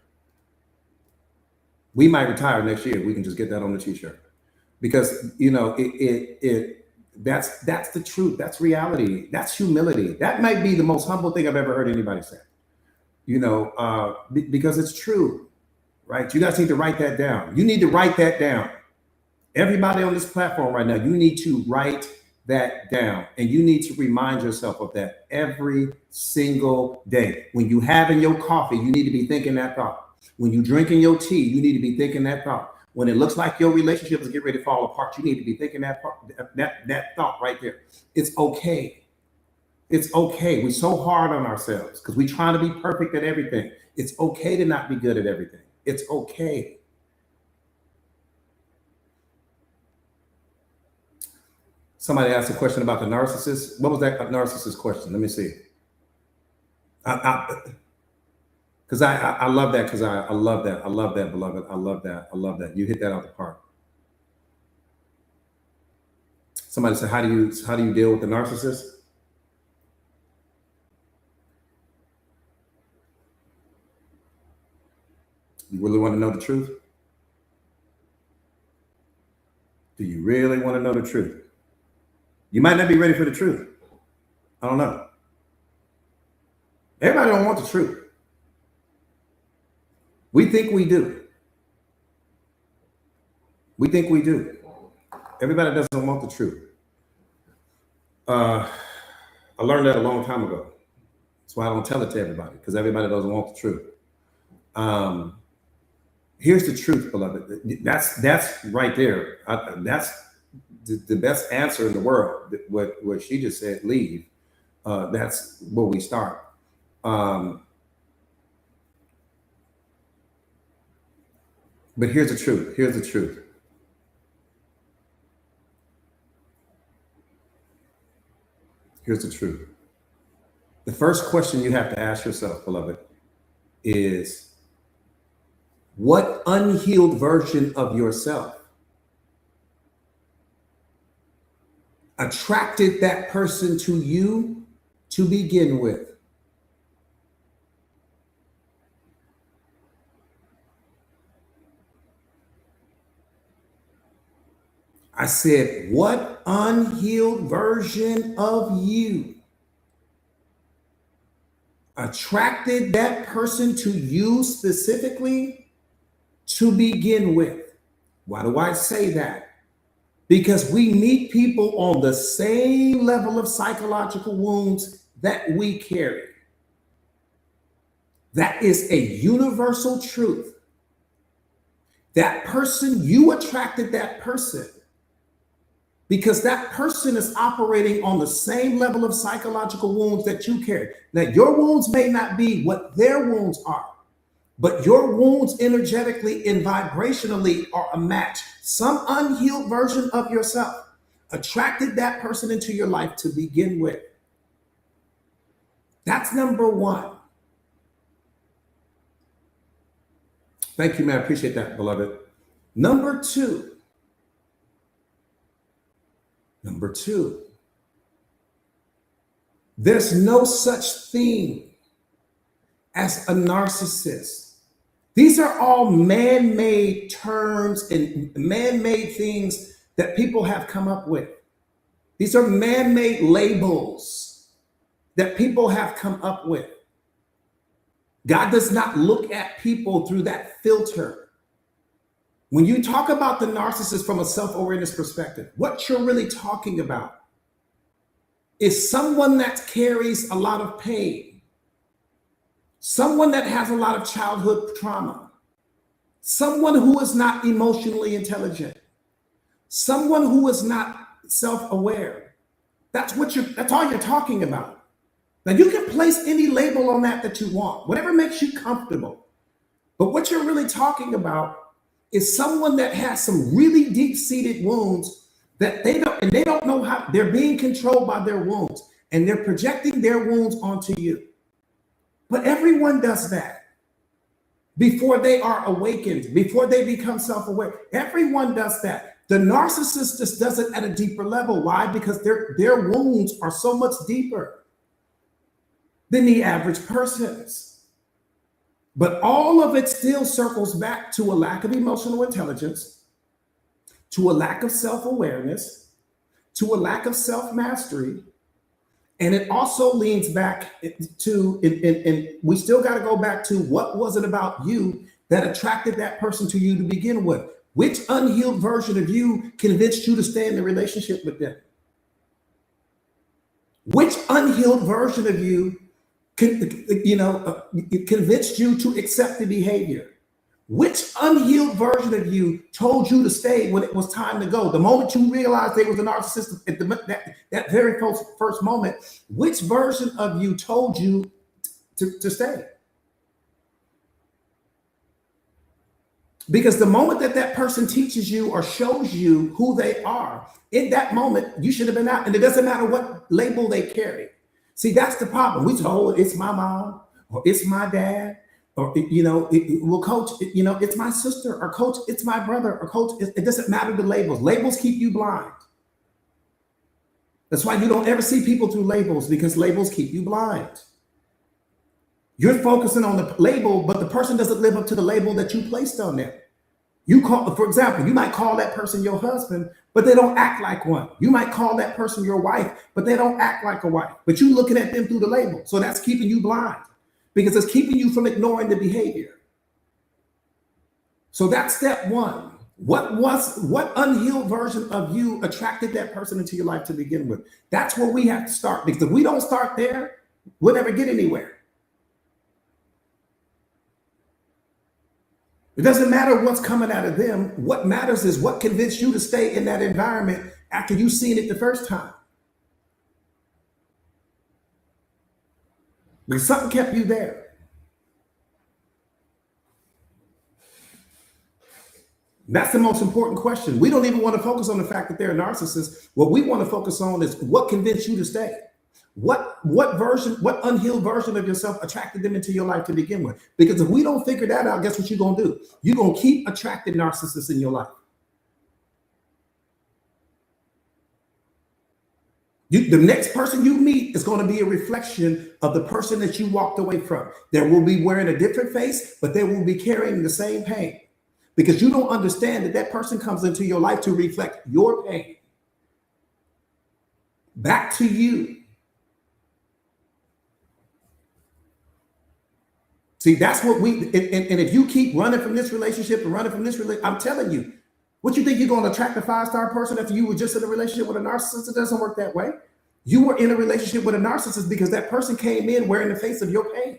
We might retire next year. We can just get that on the t-shirt, because that's the truth. That's reality. That's humility. That might be the most humble thing I've ever heard anybody say. Because it's true, right? You guys need to write that down. You need to write that down. Everybody on this platform right now, you need to write that down, and you need to remind yourself of that every single day. When you having your coffee, you need to be thinking that thought. When you drinking your tea, you need to be thinking that thought. When it looks like your relationship is getting ready to fall apart, you need to be thinking that thought right there. It's okay. It's okay. We're so hard on ourselves because we're trying to be perfect at everything. It's okay to not be good at everything. It's okay. Somebody asked a question about the narcissist. What was that narcissist question? Let me see. Because I love that, because I love that. I love that, beloved. I love that. I love that. You hit that out the park. Somebody said, how do you deal with the narcissist? You really want to know the truth? Do you really want to know the truth? You might not be ready for the truth. I don't know. Everybody don't want the truth. We think we do. We think we do. Everybody doesn't want the truth. I learned that a long time ago. That's why I don't tell it to everybody, because everybody doesn't want the truth. Here's the truth, beloved. That's right there. That's the best answer in the world. What she just said, leave. That's where we start. But here's the truth. Here's the truth. Here's the truth. The first question you have to ask yourself, beloved, is what unhealed version of yourself attracted that person to you to begin with? I said, what unhealed version of you attracted that person to you specifically to begin with? Why do I say that? Because we meet people on the same level of psychological wounds that we carry. That is a universal truth. That person, you attracted that person because that person is operating on the same level of psychological wounds that you carry. Now, your wounds may not be what their wounds are, but your wounds energetically and vibrationally are a match. Some unhealed version of yourself attracted that person into your life to begin with. That's number one. Thank you, man. I appreciate that, beloved. Number two, there's no such thing as a narcissist. These are all man-made terms and man-made things that people have come up with. These are man-made labels that people have come up with. God does not look at people through that filter. When you talk about the narcissist from a self-awareness perspective, what you're really talking about is someone that carries a lot of pain, someone that has a lot of childhood trauma, someone who is not emotionally intelligent, someone who is not self-aware. That's all you're talking about. Now, you can place any label on that you want, whatever makes you comfortable. But what you're really talking about is someone that has some really deep-seated wounds that they don't know how they're being controlled by their wounds, and they're projecting their wounds onto you. But everyone does that before they are awakened, before they become self-aware. Everyone does that. The narcissist just does it at a deeper level. Why? Because their wounds are so much deeper than the average person's. But all of it still circles back to a lack of emotional intelligence, to a lack of self-awareness, to a lack of self-mastery. And it also leans back to, and we still got to go back to, what was it about you that attracted that person to you to begin with? Which unhealed version of you convinced you to stay in the relationship with them? Which unhealed version of you convinced you to accept the behavior? Which unhealed version of you told you to stay when it was time to go? The moment you realized they was a narcissist at that very first moment, which version of you told you to stay? Because the moment that person teaches you or shows you who they are, in that moment, you should have been out. And it doesn't matter what label they carry. See, that's the problem. We say, oh, it's my mom, or it's my dad, or, well, coach, it's my sister, or coach, it's my brother, or coach, it doesn't matter the labels. Labels keep you blind. That's why you don't ever see people through labels, because labels keep you blind. You're focusing on the label, but the person doesn't live up to the label that you placed on them. For example, you might call that person your husband, but they don't act like one. You might call that person your wife, but they don't act like a wife. But you're looking at them through the label. So that's keeping you blind, because it's keeping you from ignoring the behavior. So that's step one. What unhealed version of you attracted that person into your life to begin with? That's where we have to start, because if we don't start there, we'll never get anywhere. It doesn't matter what's coming out of them. What matters is what convinced you to stay in that environment after you seen it the first time. Because something kept you there. That's the most important question. We don't even want to focus on the fact that they're narcissists. What we want to focus on is what convinced you to stay. What unhealed version of yourself attracted them into your life to begin with? Because if we don't figure that out, guess what you're going to do? You're going to keep attracting narcissists in your life. The next person you meet is going to be a reflection of the person that you walked away from. They will be wearing a different face, but they will be carrying the same pain. Because you don't understand that that person comes into your life to reflect your pain back to you. See, that's what and if you keep running from this relationship and running from this relationship, I'm telling you, what you think you're going to attract a 5-star person after you were just in a relationship with a narcissist? It doesn't work that way. You were in a relationship with a narcissist because that person came in wearing the face of your pain.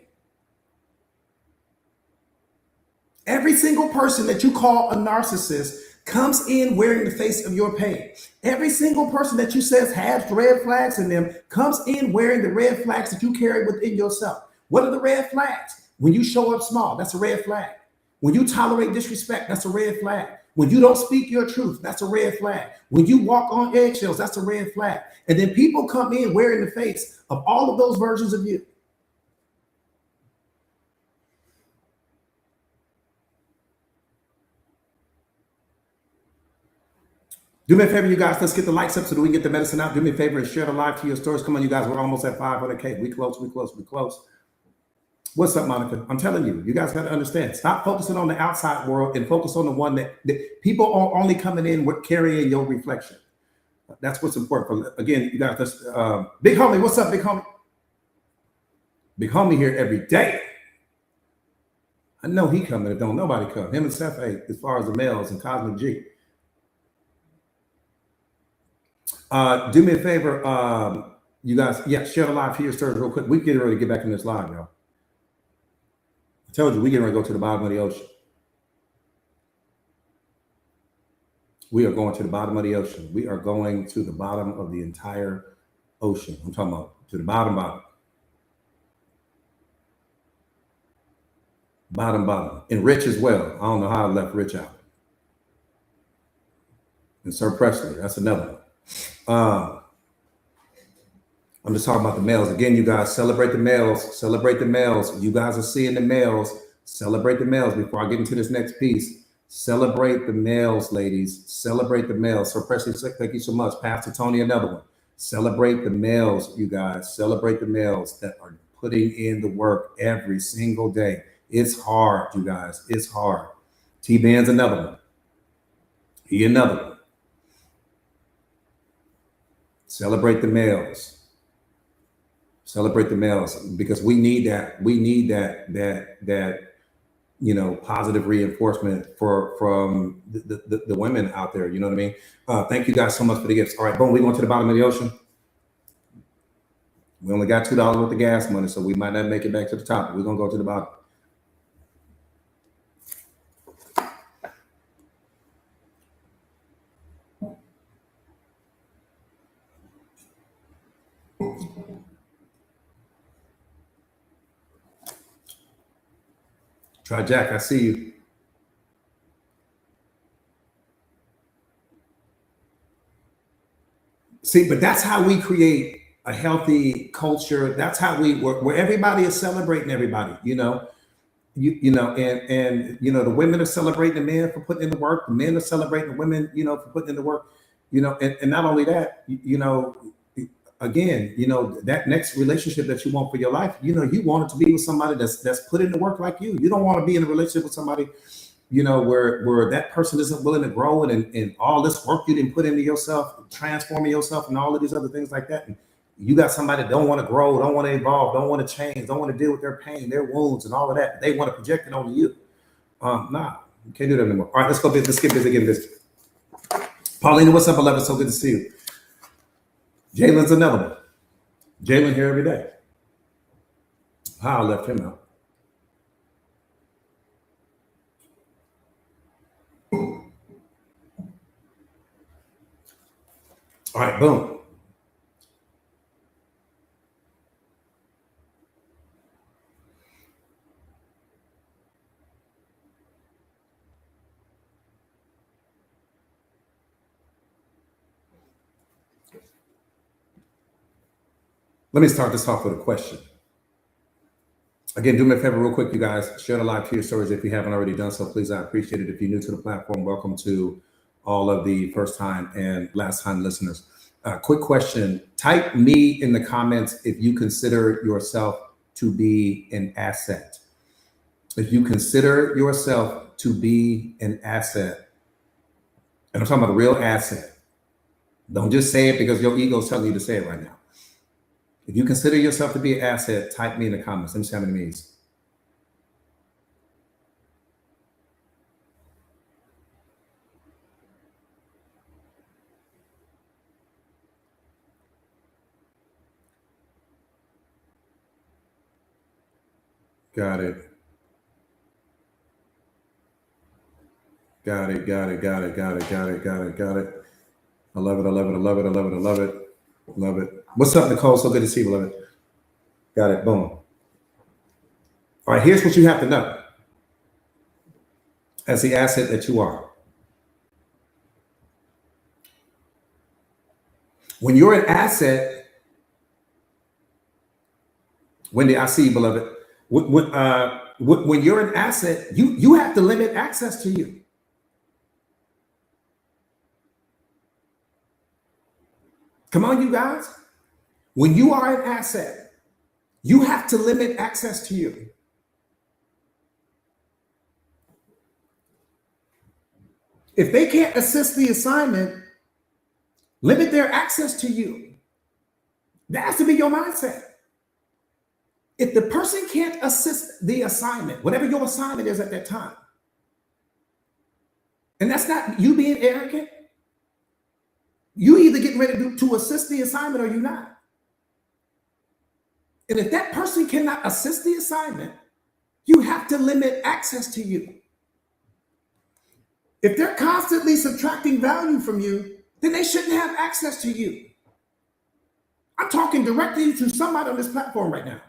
Every single person that you call a narcissist comes in wearing the face of your pain. Every single person that you says has red flags in them comes in wearing the red flags that you carry within yourself. What are the red flags? When you show up small, that's a red flag. When you tolerate disrespect, that's a red flag. When you don't speak your truth, that's a red flag. When you walk on eggshells, that's a red flag. And then people come in wearing the face of all of those versions of you. Do me a favor, you guys. Let's get the likes up so that we can get the medicine out. Do me a favor and share the live to your stories. Come on, you guys. We're almost at 500K. We close. What's up, Monica? I'm telling you, you guys got to understand. Stop focusing on the outside world and focus on the one that people are only coming in with carrying your reflection. That's what's important. Again, you guys, Big Homie, what's up, Big Homie? Big Homie here every day. I know he coming. If don't nobody come. Him and Seth, as far as the males and Cosmic G. Do me a favor, you guys. Yeah, share the live to your stories real quick. We get ready to get back in this live, y'all. I told you we get ready to go to the bottom of the ocean. We are going to the bottom of the ocean. We are going to the bottom of the entire ocean. I'm talking about to the bottom. Bottom. And Rich as well. I don't know how I left Rich out. And Sir Presley, that's another one. I'm just talking about the males. Again, you guys, celebrate the males. Celebrate the males. You guys are seeing the males. Celebrate the males. Before I get into this next piece, celebrate the males, ladies. Celebrate the males. Sir Presley, thank you so much. Pastor Tony, another one. Celebrate the males, you guys. Celebrate the males that are putting in the work every single day. It's hard, you guys. It's hard. T-Band's another one. He another one. Celebrate the males. Celebrate the males, because we need that. We need that positive reinforcement from the women out there. You know what I mean? Thank you guys so much for the gifts. All right, boom. We're going to the bottom of the ocean. We only got $2 worth of gas money, so we might not make it back to the top. But we're gonna go to the bottom. Try Jack, I see you. See, but that's how we create a healthy culture. That's how where everybody is celebrating everybody, and the women are celebrating the men for putting in the work. The men are celebrating the women, for putting in the work, and not only that, again, that next relationship that you want for your life, you want it to be with somebody that's put in the work like you. You don't want to be in a relationship with somebody, where that person isn't willing to grow and all this work you didn't put into yourself, transforming yourself and all of these other things like that. And you got somebody that don't want to grow, don't want to evolve, don't want to change, don't want to deal with their pain, their wounds and all of that. They want to project it onto you. Nah, Can't do that anymore. All right, let's go. Let's get busy getting busy. Paulina, what's up, beloved? So good to see you. Jalen's another one. Jalen here every day. I left him out. All right, boom. Let me start this off with a question. Again, do me a favor real quick, you guys. Share the live to your stories if you haven't already done so. Please, I appreciate it. If you're new to the platform, welcome to all of the first time and last time listeners. Quick question. Type me in the comments if you consider yourself to be an asset. If you consider yourself to be an asset, and I'm talking about a real asset. Don't just say it because your ego is telling you to say it right now. If you consider yourself to be an asset, type me in the comments. Let me see how many means. Got it. Got it. Got it. Got it. Got it. Got it. Got it. Got it. I love it. I love it. I love it. I love it. I love it. Love it. What's up, Nicole? So good to see you, beloved. Got it. Boom. All right. Here's what you have to know as the asset that you are. When you're an asset, Wendy, I see you, beloved. When you're an asset, you have to limit access to you. Come on, you guys. When you are an asset, you have to limit access to you. If they can't assist the assignment, limit their access to you. That has to be your mindset. If the person can't assist the assignment, whatever your assignment is at that time, and that's not you being arrogant, you either getting ready to assist the assignment or you're not. And if that person cannot assist the assignment, you have to limit access to you. If they're constantly subtracting value from you, then they shouldn't have access to you. I'm talking directly to somebody on this platform right now.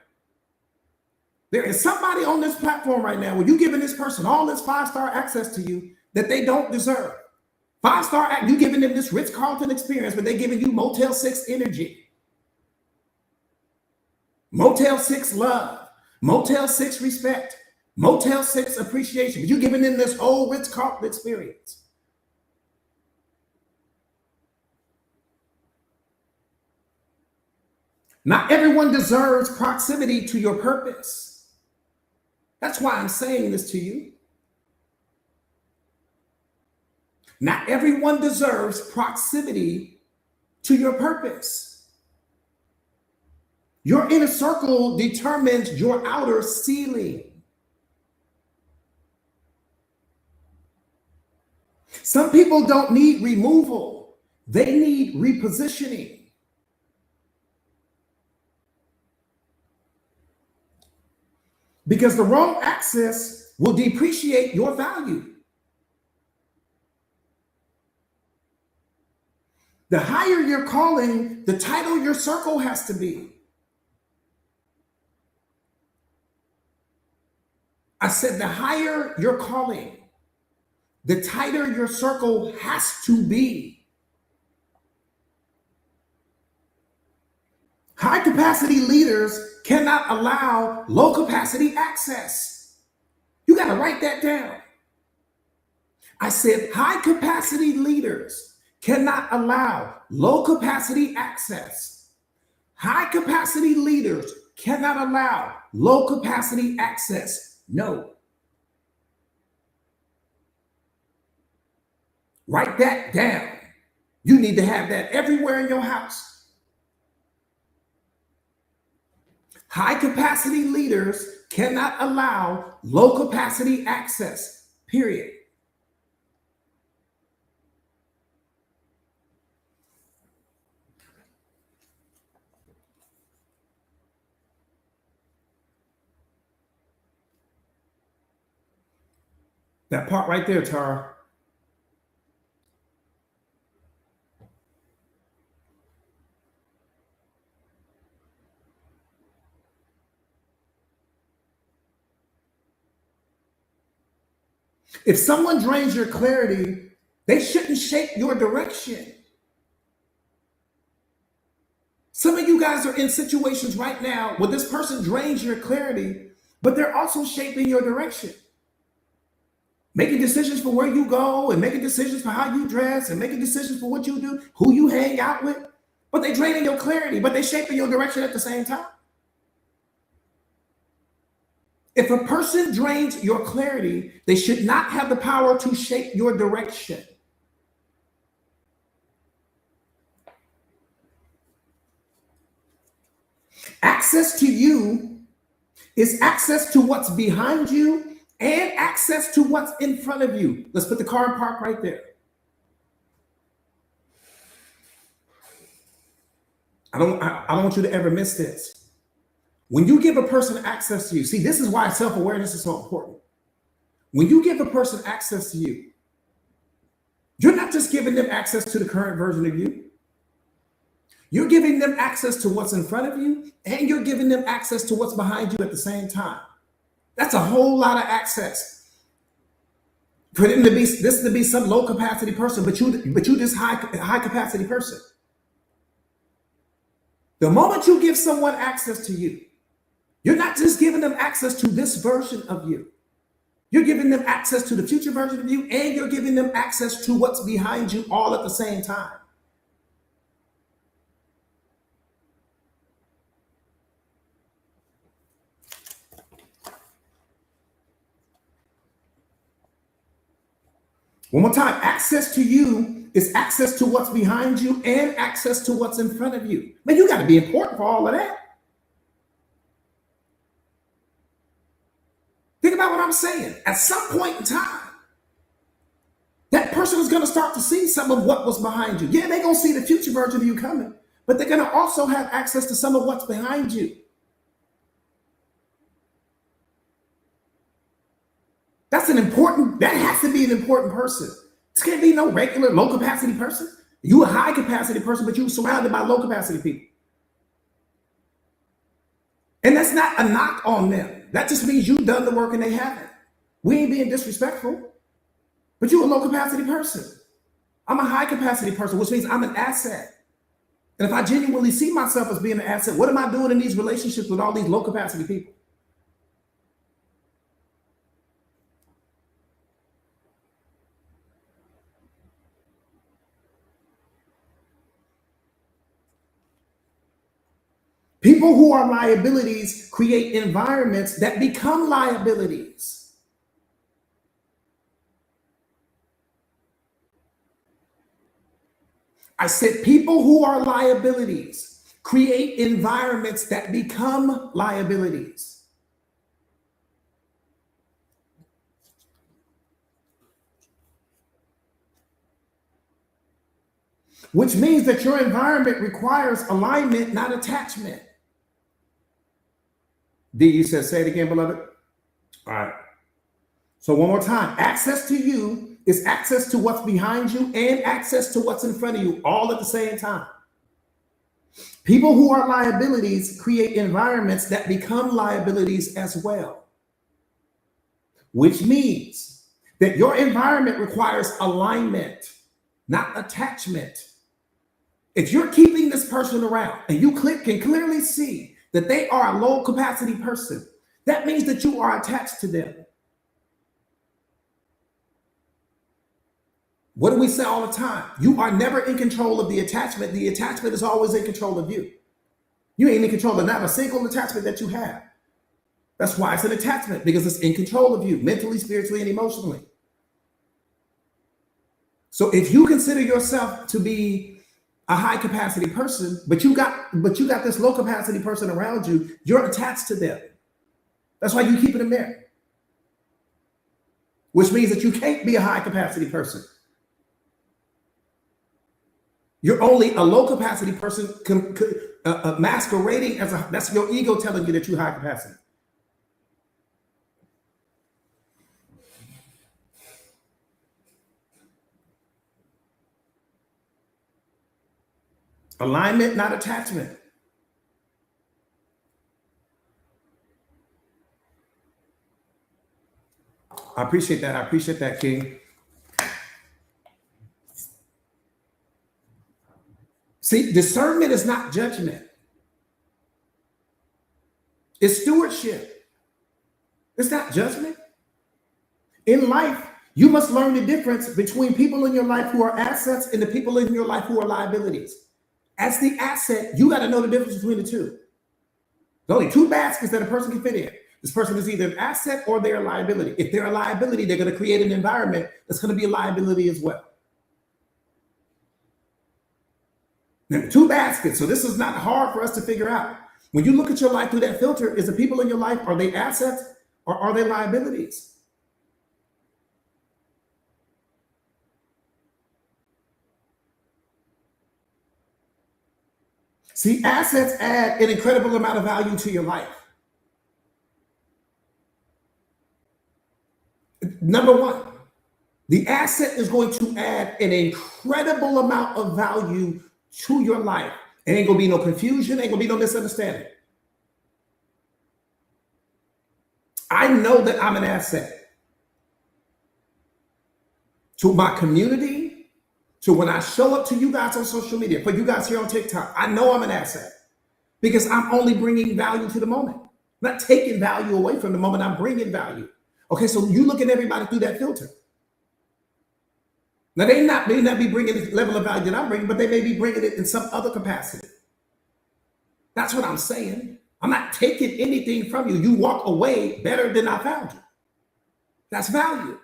There is somebody on this platform right now where you're giving this person all this 5-star access to you that they don't deserve. 5-star, you giving them this Ritz-Carlton experience, but they're giving you Motel 6 energy, Motel 6 love, Motel 6 respect, Motel 6 appreciation. But you're giving them this whole Ritz-Carlton experience. Not everyone deserves proximity to your purpose. That's why I'm saying this to you. Not everyone deserves proximity to your purpose. Your inner circle determines your outer ceiling. Some people don't need removal, they need repositioning. Because the wrong access will depreciate your value. The higher your calling, the tighter your circle has to be. I said the higher your calling, the tighter your circle has to be. High capacity leaders cannot allow low capacity access. You got to write that down. I said high capacity leaders cannot allow low capacity access. High capacity leaders cannot allow low capacity access. No. Write that down. You need to have that everywhere in your house. High capacity leaders cannot allow low capacity access, period. That part right there, Tara. If someone drains your clarity, they shouldn't shape your direction. Some of you guys are in situations right now where this person drains your clarity, but they're also shaping your direction. Making decisions for where you go and making decisions for how you dress and making decisions for what you do, who you hang out with. But they're draining your clarity, but they're shaping your direction at the same time. If a person drains your clarity, they should not have the power to shape your direction. Access to you is access to what's behind you and access to what's in front of you. Let's put the car in park right there. I don't want you to ever miss this. When you give a person access to you, see, this is why self-awareness is so important. When you give a person access to you, you're not just giving them access to the current version of you. You're giving them access to what's in front of you, and you're giving them access to what's behind you at the same time. That's a whole lot of access. For them to be this to be some low capacity person, but you this high capacity person. The moment you give someone access to you, you're not just giving them access to this version of you. You're giving them access to the future version of you, and you're giving them access to what's behind you all at the same time. One more time, access to you is access to what's behind you and access to what's in front of you. Man, you got to be important for all of that. Think about what I'm saying. At some point in time, that person is going to start to see some of what was behind you. Yeah, they're going to see the future version of you coming, but they're going to also have access to some of what's behind you. That has to be an important person. This can't be no regular low capacity person. You a high capacity person, but you're surrounded by low capacity people. And that's not a knock on them. That just means you've done the work and they haven't. We ain't being disrespectful, but you're a low capacity person. I'm a high capacity person, which means I'm an asset. And if I genuinely see myself as being an asset, what am I doing in these relationships with all these low capacity people? People who are liabilities create environments that become liabilities. I said people who are liabilities create environments that become liabilities. Which means that your environment requires alignment, not attachment. D, you said, say it again, beloved. All right. So one more time, access to you is access to what's behind you and access to what's in front of you all at the same time. People who are liabilities create environments that become liabilities as well. Which means that your environment requires alignment, not attachment. If you're keeping this person around and you can clearly see that they are a low capacity person, that means that you are attached to them. What do we say all the time? You are never in control of the attachment. The attachment is always in control of you. You ain't in control of not a single attachment that you have. That's why it's an attachment, because it's in control of you mentally, spiritually, and emotionally. So if you consider yourself to be a high capacity person, but you got this low capacity person around you, you're attached to them. That's why you keep them there. Which means that you can't be a high capacity person. You're only a low capacity person masquerading as that's your ego telling you that you're high capacity. Alignment, not attachment. I appreciate that. I appreciate that, King. See, discernment is not judgment. It's stewardship. It's not judgment. In life, you must learn the difference between people in your life who are assets and the people in your life who are liabilities. As the asset, you got to know the difference between the two. There's only two baskets that a person can fit in. This person is either an asset or they're a liability. If they're a liability, they're going to create an environment that's going to be a liability as well. Now, two baskets. So this is not hard for us to figure out. When you look at your life through that filter, is the people in your life, are they assets or are they liabilities? See, assets add an incredible amount of value to your life. Number one, the asset is going to add an incredible amount of value to your life. It ain't gonna be no confusion, ain't gonna be no misunderstanding. I know that I'm an asset to my community, to when I show up to you guys on social media, for you guys here on TikTok. I know I'm an asset because I'm only bringing value to the moment. I'm not taking value away from the moment, I'm bringing value. Okay, so you look at everybody through that filter. Now, they may not be bringing the level of value that I'm bringing, but they may be bringing it in some other capacity. That's what I'm saying. I'm not taking anything from you. You walk away better than I found you. That's value.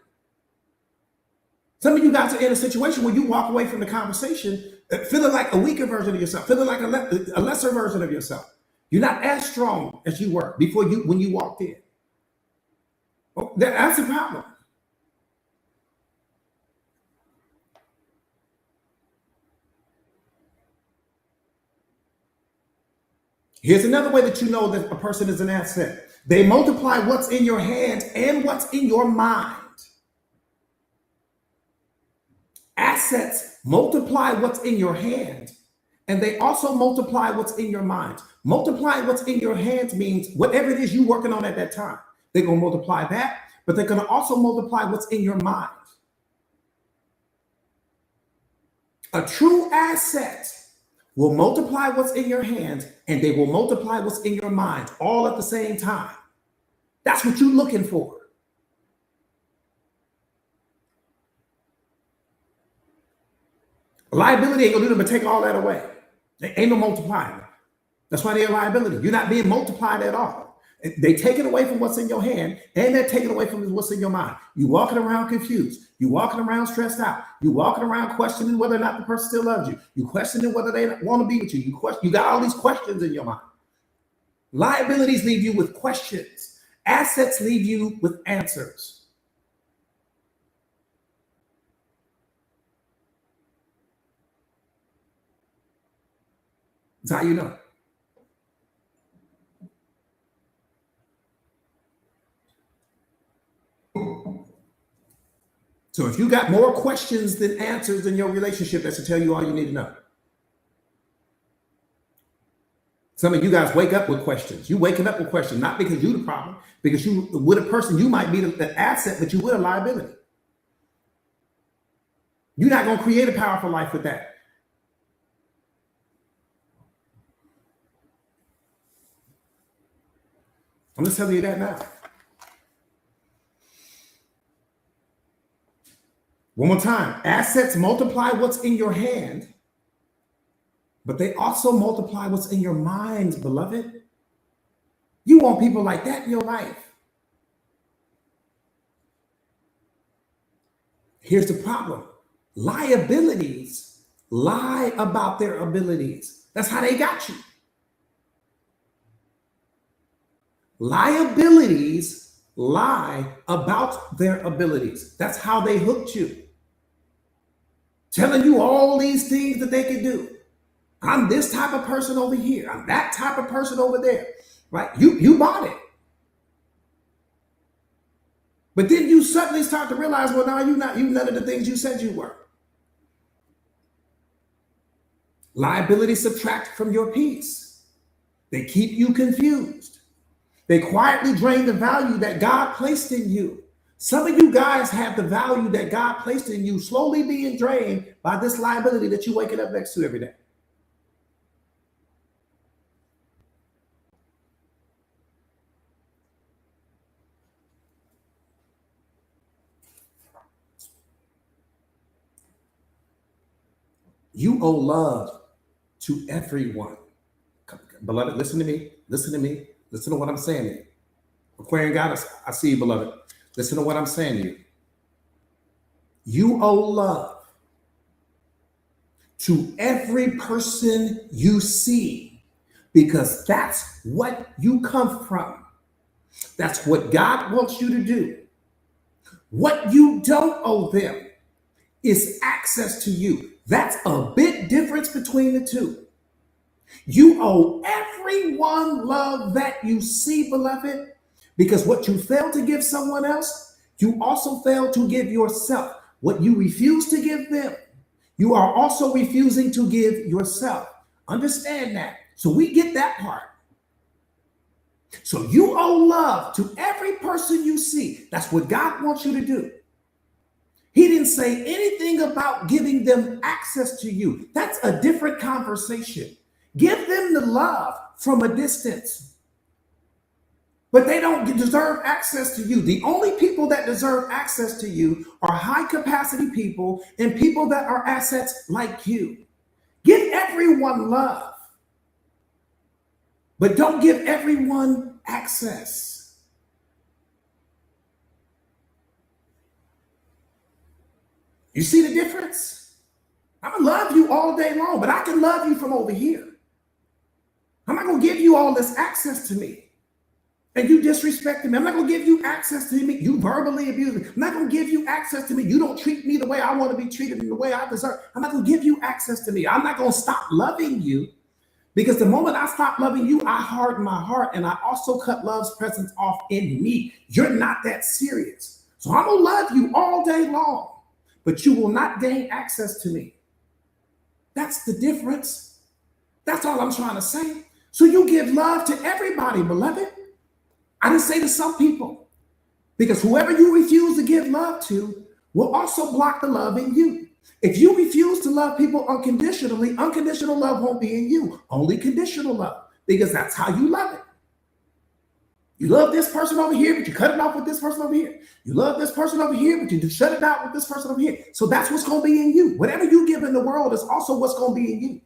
Some of you guys are in a situation where you walk away from the conversation feeling like a weaker version of yourself, feeling like a lesser version of yourself. You're not as strong as you were when you walked in. Well, that's a problem. Here's another way that you know that a person is an asset. They multiply what's in your hand and what's in your mind. Assets multiply what's in your hand, and they also multiply what's in your mind. Multiply what's in your hands means whatever it is you're working on at that time. They're going to multiply that, but they're going to also multiply what's in your mind. A true asset will multiply what's in your hands, and they will multiply what's in your mind all at the same time. That's what you're looking for. Liability ain't gonna do them but take all that away. There ain't no multiplying. That's why they're a liability. You're not being multiplied at all. They take it away from what's in your hand, and they're taking away from what's in your mind. You walking around confused. You walking around stressed out. You walking around questioning whether or not the person still loves you. You questioning whether they want to be with you. You got all these questions in your mind. Liabilities leave you with questions. Assets leave you with answers. That's how you know. So if you got more questions than answers in your relationship, that should tell you all you need to know. Some of you guys wake up with questions. You waking up with questions, not because you're the problem, because you with a person, you might be the asset, but you with a liability. You're not going to create a powerful life with that. I'm just telling you that now. One more time. Assets multiply what's in your hand, but they also multiply what's in your minds, beloved. You want people like that in your life. Here's the problem. Liabilities lie about their abilities. That's how they got you. Liabilities lie about their abilities. That's how they hooked you. Telling you all these things that they can do. I'm this type of person over here. I'm that type of person over there. Right? You bought it. But then you suddenly start to realize, well, now you're none of the things you said you were. Liabilities subtract from your peace. They keep you confused. They quietly drain the value that God placed in you. Some of you guys have the value that God placed in you slowly being drained by this liability that you're waking up next to every day. You owe love to everyone. Beloved, listen to me. Listen to me. Listen to what I'm saying to you. Aquarian goddess, I see you, beloved. Listen to what I'm saying to you. You owe love to every person you see because that's what you come from. That's what God wants you to do. What you don't owe them is access to you. That's a big difference between the two. You owe everyone love that you see, beloved, because what you fail to give someone else, you also fail to give yourself. What you refuse to give them, you are also refusing to give yourself. Understand that. So we get that part. So you owe love to every person you see. That's what God wants you to do. He didn't say anything about giving them access to you. That's a different conversation. Give them the love from a distance. But they don't deserve access to you. The only people that deserve access to you are high capacity people and people that are assets like you. Give everyone love, but don't give everyone access. You see the difference? I'm gonna love you all day long, but I can love you from over here. I'm not gonna give you all this access to me. And you disrespect me. I'm not going to give you access to me. You verbally abuse me. I'm not going to give you access to me. You don't treat me the way I want to be treated and the way I deserve. I'm not going to give you access to me. I'm not going to stop loving you because the moment I stop loving you, I harden my heart and I also cut love's presence off in me. You're not that serious. So I'm going to love you all day long, but you will not gain access to me. That's the difference. That's all I'm trying to say. So you give love to everybody, beloved. I didn't say to some people, because whoever you refuse to give love to will also block the love in you. If you refuse to love people unconditionally, unconditional love won't be in you, only conditional love, because that's how you love it. You love this person over here, but you cut it off with this person over here. You love this person over here, but you shut it out with this person over here. So that's what's going to be in you. Whatever you give in the world is also what's going to be in you.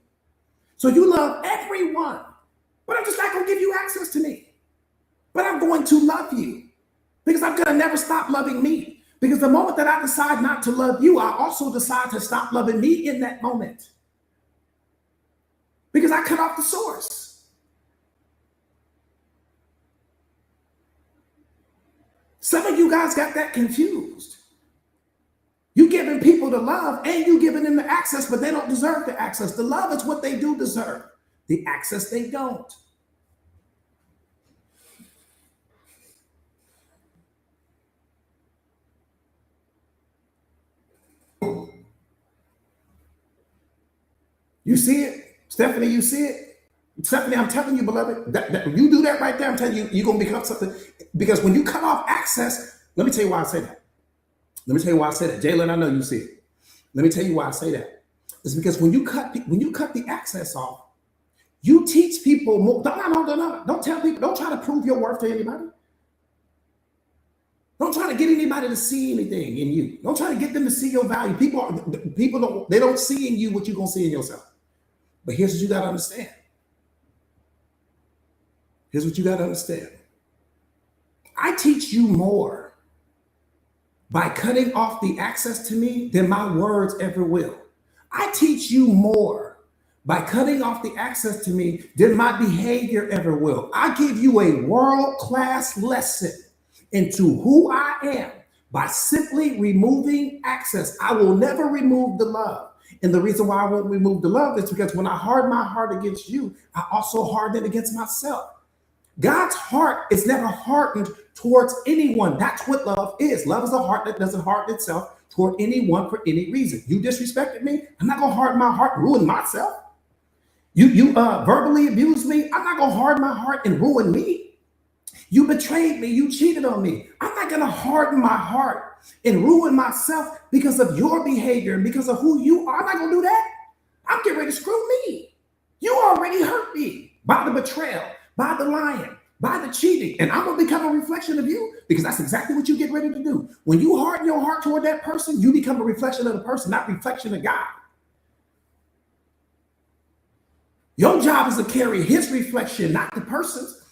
So you love everyone, but I'm just not going to give you access to me. But I'm going to love you because I'm going to never stop loving me. Because the moment that I decide not to love you, I also decide to stop loving me in that moment. Because I cut off the source. Some of you guys got that confused. You giving people the love and you giving them the access, but they don't deserve the access. The love is what they do deserve. The access they don't. You see it? Stephanie, you see it? Stephanie, I'm telling you, beloved, that when you do that right there, I'm telling you, you're going to become something. Because when you cut off access, let me tell you why I say that. Let me tell you why I say that. Jalen, I know you see it. Let me tell you why I say that. It's because when you cut the access off, you teach people more. Don't tell people, don't try to prove your worth to anybody. Don't try to get anybody to see anything in you. Don't try to get them to see your value. People don't see in you what you're going to see in yourself. But here's what you got to understand. Here's what you got to understand. I teach you more by cutting off the access to me than my words ever will. I teach you more by cutting off the access to me than my behavior ever will. I give you a world-class lesson into who I am by simply removing access. I will never remove the love. And the reason why I won't remove the love is because when I harden my heart against you, I also harden it against myself. God's heart is never hardened towards anyone. That's what love is. Love is a heart that doesn't harden itself toward anyone for any reason. You disrespected me, I'm not going to harden my heart, ruin myself. You verbally abused me. I'm not gonna harden my heart and ruin me. You betrayed me. You cheated on me. I'm not gonna harden my heart and ruin myself because of your behavior and because of who you are. I'm not gonna do that. I'm getting ready to screw me. You already hurt me by the betrayal, by the lying, by the cheating, and I'm gonna become a reflection of you because that's exactly what you get ready to do. When you harden your heart toward that person, you become a reflection of the person, not reflection of God. Your job is to carry his reflection, not the person's.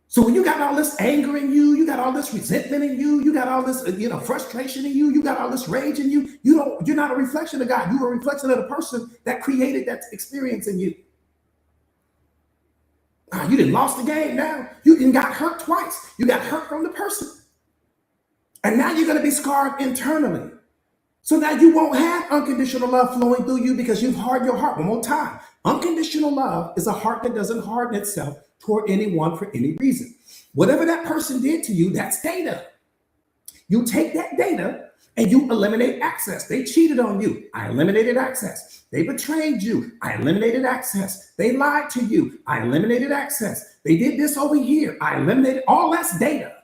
So when you got all this anger in you, you got all this resentment in you, you got all this frustration in you, you got all this rage in you. You're not a reflection of God. You're a reflection of the person that created that experience in you. You didn't lost the game now. You didn't got hurt twice. You got hurt from the person. And now you're going to be scarred internally. So now you won't have unconditional love flowing through you because you've hardened your heart. One more time. Unconditional love is a heart that doesn't harden itself toward anyone for any reason. Whatever that person did to you, that's data. You take that data and you eliminate access. They cheated on you. I eliminated access. They betrayed you. I eliminated access. They lied to you. I eliminated access. They did this over here. I eliminated all that's data.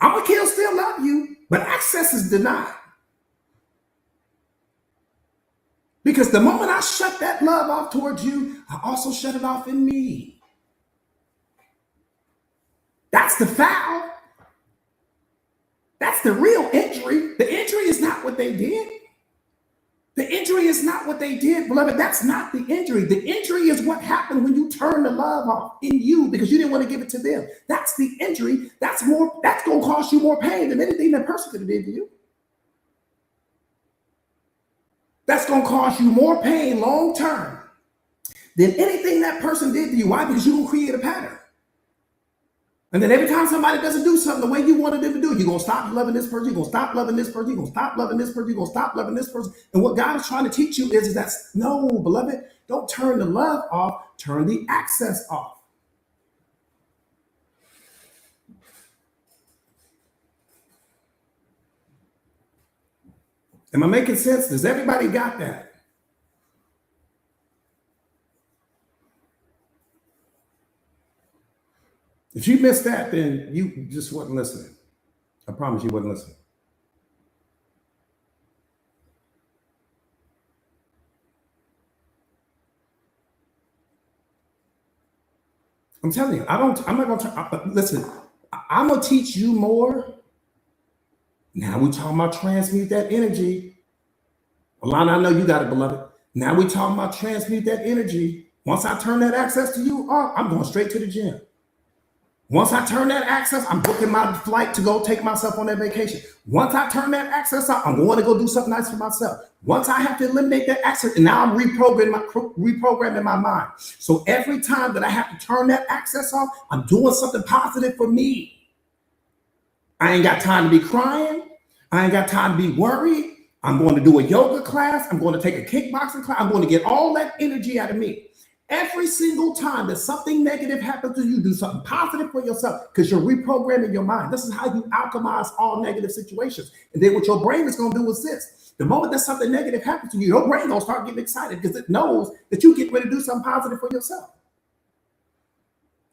I'm going to still love you, but access is denied. Because the moment I shut that love off towards you, I also shut it off in me. That's the foul. That's the real injury. The injury is not what they did. The injury is not what they did, beloved. That's not the injury. The injury is what happened when you turn the love off in you because you didn't want to give it to them. That's the injury. That's going to cost you more pain than anything that person could have did to you. That's going to cause you more pain long term than anything that person did to you. Why? Because you're going to create a pattern. And then every time somebody doesn't do something the way you wanted them to do, you're going to stop loving this person, you're going to stop loving this person, you're going to stop loving this person, you're going to stop loving this person. And what God is trying to teach you is that, no, beloved, don't turn the love off, turn the access off. Am I making sense? Does everybody got that? If you missed that, then you just wasn't listening. I promise you wasn't listening. I'm telling you, I'm not going to, listen, I'm going to teach you more. Now we're talking about transmute that energy. Alana, I know you got it, beloved. Now we're talking about transmute that energy. Once I turn that access to you off, I'm going straight to the gym. Once I turn that access, I'm booking my flight to go take myself on that vacation. Once I turn that access off, I'm going to go do something nice for myself. Once I have to eliminate that access, and now I'm reprogramming my mind. So every time that I have to turn that access off, I'm doing something positive for me. I ain't got time to be crying. I ain't got time to be worried. I'm going to do a yoga class. I'm going to take a kickboxing class. I'm going to get all that energy out of me. Every single time that something negative happens to you, do something positive for yourself because you're reprogramming your mind. This is how you alchemize all negative situations. And then what your brain is going to do is this. The moment that something negative happens to you, your brain going to start getting excited because it knows that you get ready to do something positive for yourself.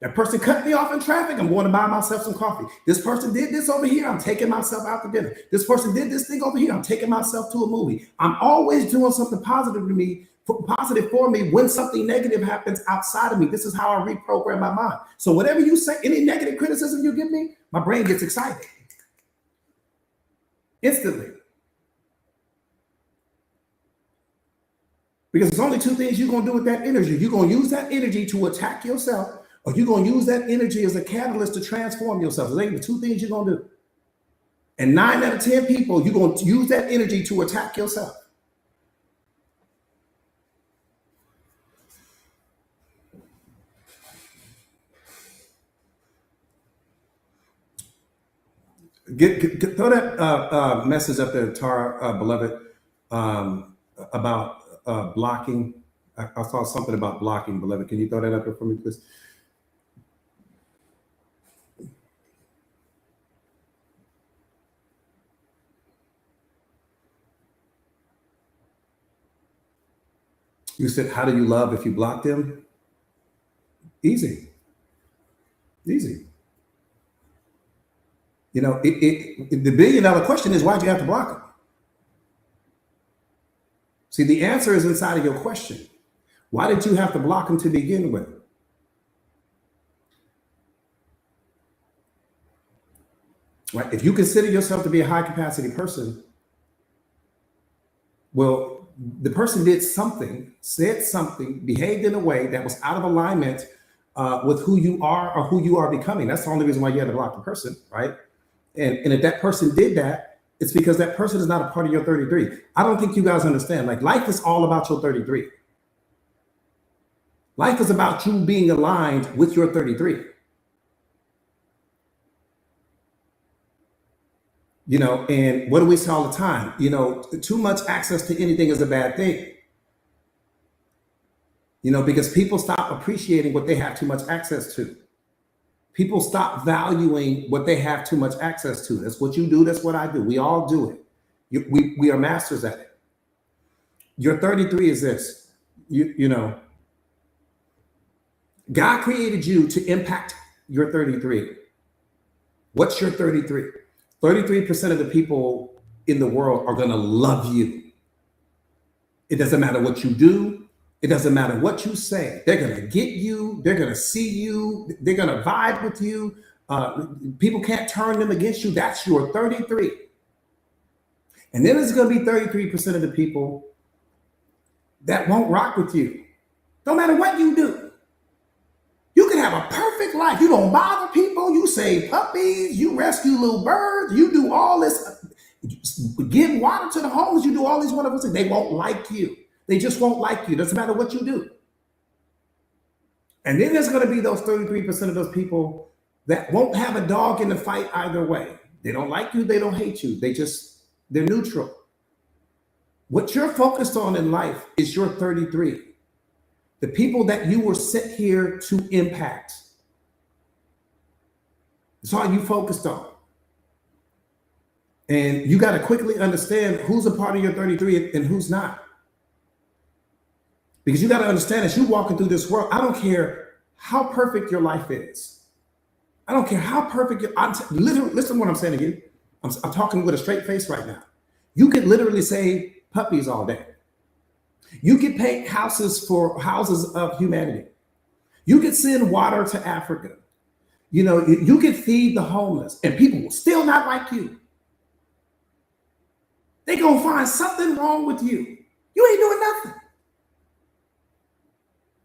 That person cut me off in traffic, I'm going to buy myself some coffee. This person did this over here, I'm taking myself out to dinner. This person did this thing over here, I'm taking myself to a movie. I'm always doing something positive for me when something negative happens outside of me. This is how I reprogram my mind. So whatever you say, any negative criticism you give me, my brain gets excited instantly. Because there's only two things you're going to do with that energy. You're going to use that energy to attack yourself, or you're going to use that energy as a catalyst to transform yourself. Those are the two things you're going to do. And 9 out of 10 people, you're going to use that energy to attack yourself. Throw that message up there, Tara, beloved, about blocking. I saw something about blocking, beloved. Can you throw that up there for me, please? You said, how do you love if you block them? Easy, easy. You know, the $1 billion question is, why'd you have to block them? See, the answer is inside of your question. Why did you have to block them to begin with? Right? If you consider yourself to be a high capacity person, well, the person did something, said something, behaved in a way that was out of alignment with who you are or who you are becoming. That's the only reason why you had to block the person, right? And if that person did that, it's because that person is not a part of your 33. I don't think you guys understand. Like, life is all about your 33. Life is about you being aligned with your 33. You know, and what do we say all the time? You know, too much access to anything is a bad thing. You know, because people stop appreciating what they have too much access to. People stop valuing what they have too much access to. That's what you do. That's what I do. We all do it. We are masters at it. Your 33 is this. You know, God created you to impact your 33. What's your 33? 33% of the people in the world are going to love you. It doesn't matter what you do. It doesn't matter what you say. They're going to get you. They're going to see you. They're going to vibe with you. People can't turn them against you. That's your 33. And then there's going to be 33% of the people that won't rock with you. No matter what you do. You can have a perfect life. You don't bother people. You save puppies. You rescue little birds. You do all this. Give water to the homeless. You do all these wonderful things. They won't like you. They just won't like you. Doesn't matter what you do. And then there's going to be those 33% of those people that won't have a dog in the fight either way. They don't like you. They don't hate you. They're neutral. What you're focused on in life is your 33. The people that you were sent here to impact. That's all you focused on. And you got to quickly understand who's a part of your 33 and who's not. Because you got to understand, as you're walking through this world, I don't care how perfect your life is. I don't care how perfect literally, listen to what I'm saying to you. I'm talking with a straight face right now. You could literally save puppies all day. You could paint houses for houses of humanity. You could send water to Africa. You know, you could feed the homeless and people will still not like you. They're going to find something wrong with you. You ain't doing nothing.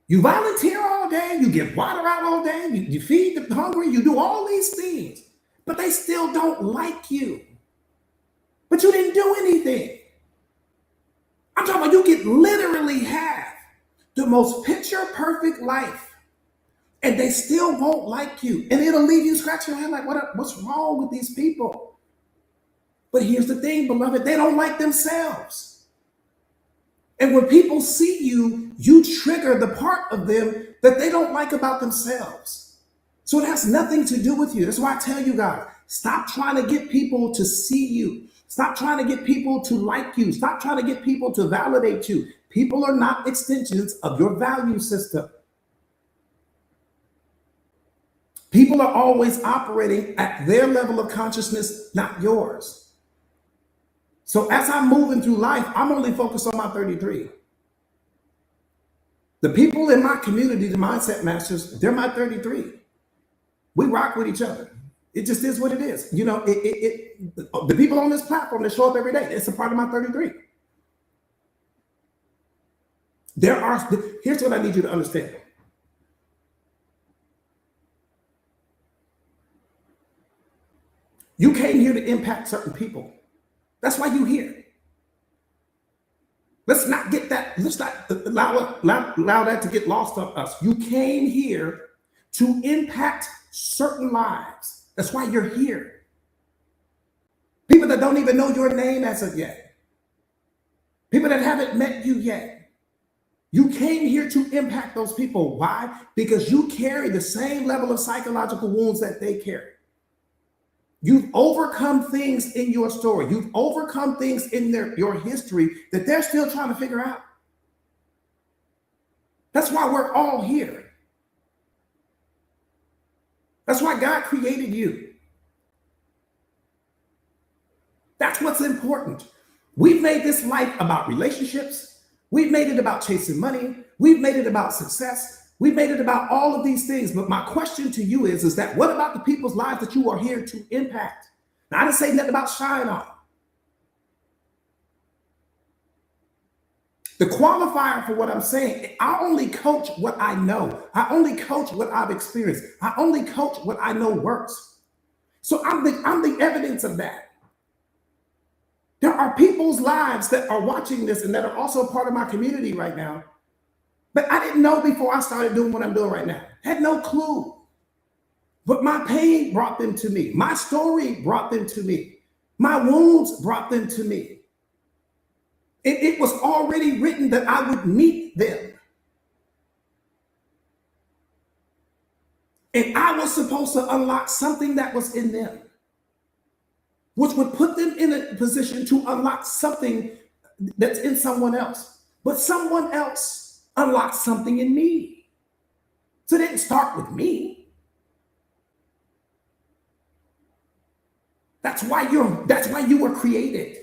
You volunteer all day. You give water out all day. You feed the hungry. You do all these things, but they still don't like you. But you didn't do anything. I'm talking about you could literally have the most picture perfect life and they still won't like you. And it'll leave you scratching your head like, what's wrong with these people? But here's the thing, beloved, they don't like themselves. And when people see you, you trigger the part of them that they don't like about themselves. So it has nothing to do with you. That's why I tell you guys, stop trying to get people to see you. Stop trying to get people to like you. Stop trying to get people to validate you. People are not extensions of your value system. People are always operating at their level of consciousness, not yours. So as I'm moving through life, I'm only focused on my 33. The people in my community, the Mindset Masters, they're my 33. We rock with each other. It just is what it is. You know, the people on this platform that show up every day, it's a part of my 33. Here's what I need you to understand. You came here to impact certain people. That's why you're here. Let's not get that, let's not allow that to get lost on us. You came here to impact certain lives. That's why you're here. People that don't even know your name as of yet. People that haven't met you yet. You came here to impact those people. Why? Because you carry the same level of psychological wounds that they carry. You've overcome things in your story. You've overcome things in your history that they're still trying to figure out. That's why we're all here. That's why God created you. That's what's important. We've made this life about relationships. We've made it about chasing money. We've made it about success. We've made it about all of these things. But my question to you is that what about the people's lives that you are here to impact? Now, I didn't say nothing about shine on. The qualifier for what I'm saying, I only coach what I know. I only coach what I've experienced. I only coach what I know works. So I'm the evidence of that. There are people's lives that are watching this and that are also part of my community right now. But I didn't know before I started doing what I'm doing right now. Had no clue. But my pain brought them to me. My story brought them to me. My wounds brought them to me. It was already written that I would meet them. And I was supposed to unlock something that was in them, which would put them in a position to unlock something that's in someone else. But someone else unlocked something in me. So it didn't start with me. That's why you were created.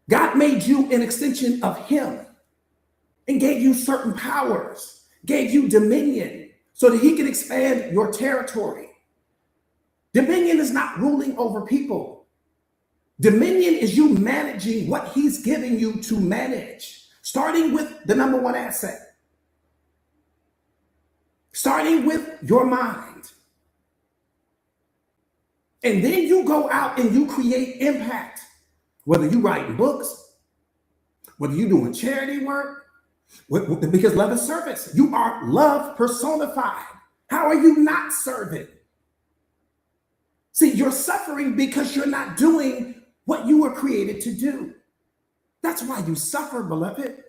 God made you an extension of him and gave you certain powers, gave you dominion so that he could expand your territory. Dominion is not ruling over people. Dominion is you managing what he's giving you to manage, starting with the number one asset, starting with your mind. And then you go out and you create impact, whether you're writing books, whether you're doing charity work, because love is service. You are love personified. How are you not serving? See, you're suffering because you're not doing what you were created to do. That's why you suffer, beloved.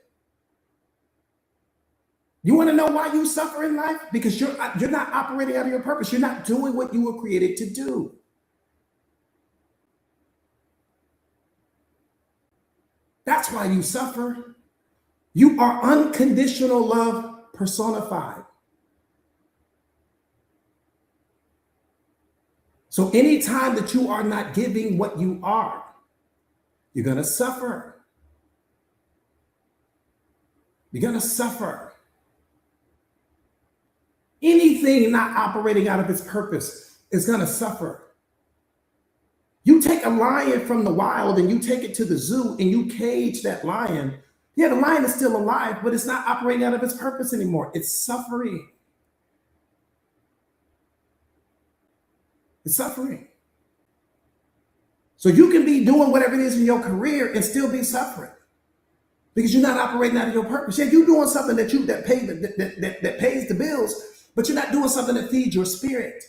You want to know why you suffer in life? Because you're not operating out of your purpose. You're not doing what you were created to do. That's why you suffer. You are unconditional love personified. So anytime that you are not giving what you are, you're going to suffer. You're going to suffer. Anything not operating out of its purpose is going to suffer. You take a lion from the wild and you take it to the zoo and you cage that lion. Yeah, the lion is still alive, but it's not operating out of its purpose anymore. It's suffering. It's suffering. So you can be doing whatever it is in your career and still be suffering because you're not operating out of your purpose. Yeah, you're doing something that pays the bills, but you're not doing something that feeds your spirit.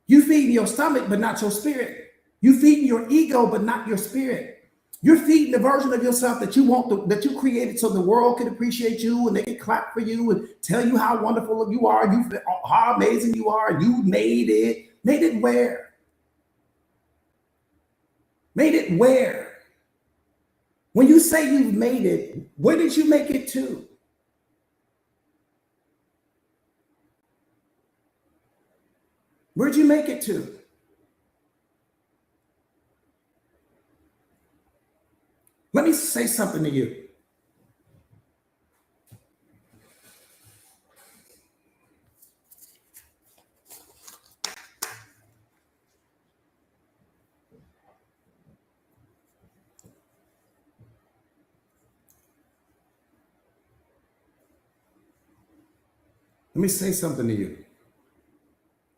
You feed your stomach, but not your spirit. You feed your ego, but not your spirit. You're feeding the version of yourself that that you created so the world can appreciate you and they can clap for you and tell you how wonderful you are, how amazing you are, and you made it. Made it where? Made it where? When you say you've made it, where did you make it to? Where'd you make it to? Let me say something to you. Let me say something to you.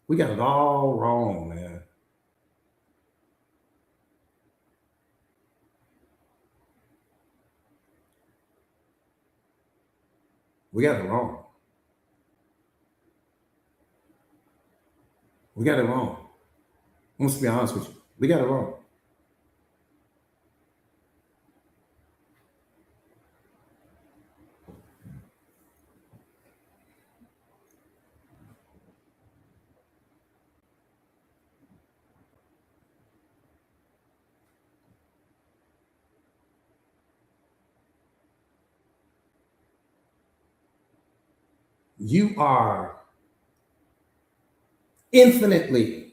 We got it all wrong, man. We got it wrong. We got it wrong. I'm going to be honest with you. We got it wrong. You are infinitely,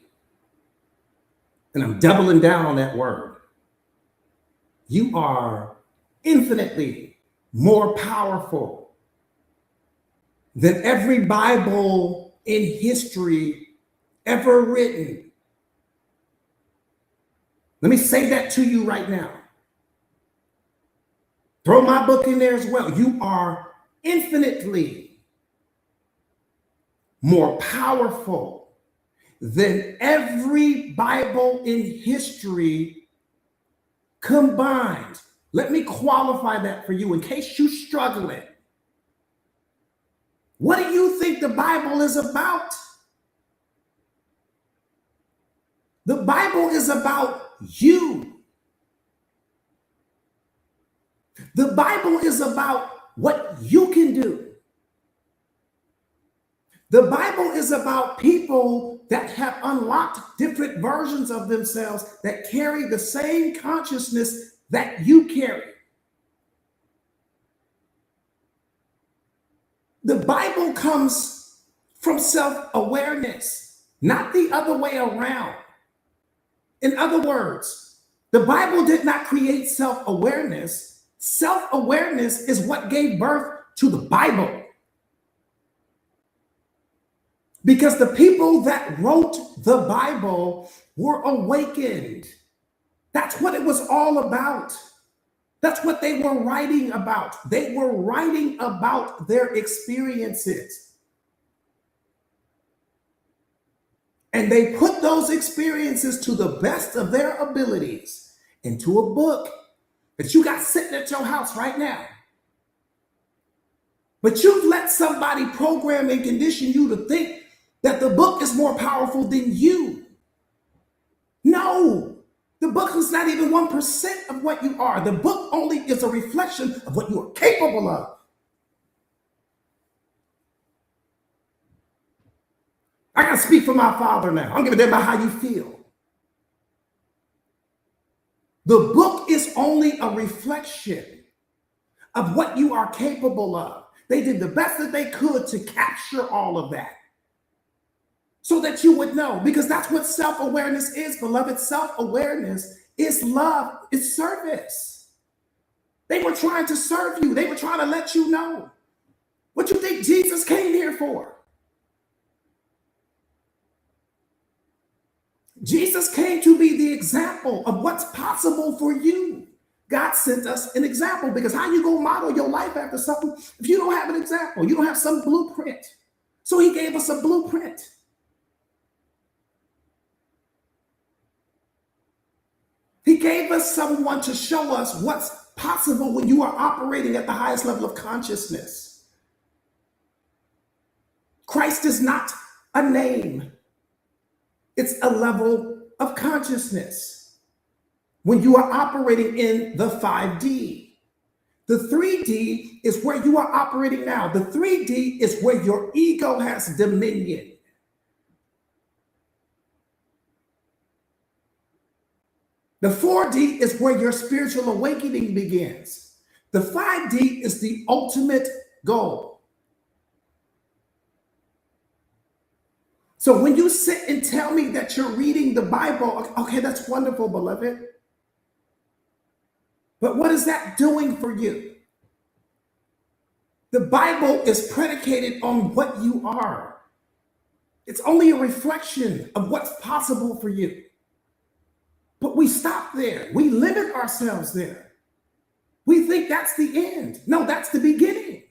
and I'm doubling down on that word, you are infinitely more powerful than every Bible in history ever written. Let me say that to you right now. Throw my book in there as well. You are infinitely more powerful than every Bible in history combined. Let me qualify that for you in case you're struggling. What do you think the Bible is about? The Bible is about you. The Bible is about what you can do. The Bible is about people that have unlocked different versions of themselves that carry the same consciousness that you carry. The Bible comes from self-awareness, not the other way around. In other words, the Bible did not create self-awareness. Self-awareness is what gave birth to the Bible. Because the people that wrote the Bible were awakened. That's what it was all about. That's what they were writing about. They were writing about their experiences. And they put those experiences to the best of their abilities into a book that you got sitting at your house right now. But you've let somebody program and condition you to think that the book is more powerful than you. No, the book is not even 1% of what you are. The book only is a reflection of what you are capable of. I got to speak for my father now. I'm giving them about how you feel. The book is only a reflection of what you are capable of. They did the best that they could to capture all of that so that you would know, because that's what self-awareness is, beloved. Self-awareness is love, it's service. They were trying to serve you. They were trying to let you know what you think Jesus came here for. Jesus came to be the example of what's possible for you. God sent us an example, because how you gonna model your life after something if you don't have an example? You don't have some blueprint. So he gave us a blueprint. He gave us someone to show us what's possible when you are operating at the highest level of consciousness. Christ is not a name. It's a level of consciousness. When you are operating in the 5D, the 3D is where you are operating now. The 3D is where your ego has dominion. The 4D is where your spiritual awakening begins. The 5D is the ultimate goal. So when you sit and tell me that you're reading the Bible, okay, that's wonderful, beloved. But what is that doing for you? The Bible is predicated on what you are. It's only a reflection of what's possible for you. But we stop there. We limit ourselves there. We think that's the end. No, that's the beginning.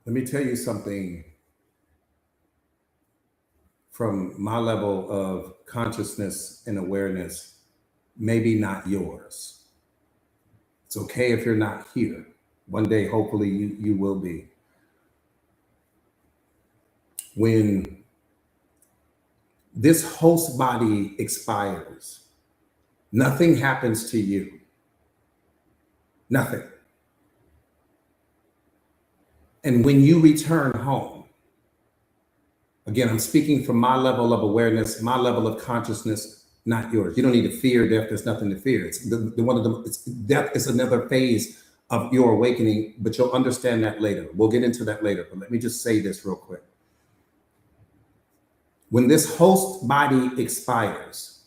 Let me tell you something from my level of consciousness and awareness, maybe not yours. It's okay if you're not here. One day, hopefully, you will be. When this host body expires, nothing happens to you. Nothing. And when you return home, again, I'm speaking from my level of awareness, my level of consciousness, not yours. You don't need to fear death. There's nothing to fear. It's death is another phase of your awakening, but you'll understand that later. We'll get into that later. But let me just say this real quick. When this host body expires,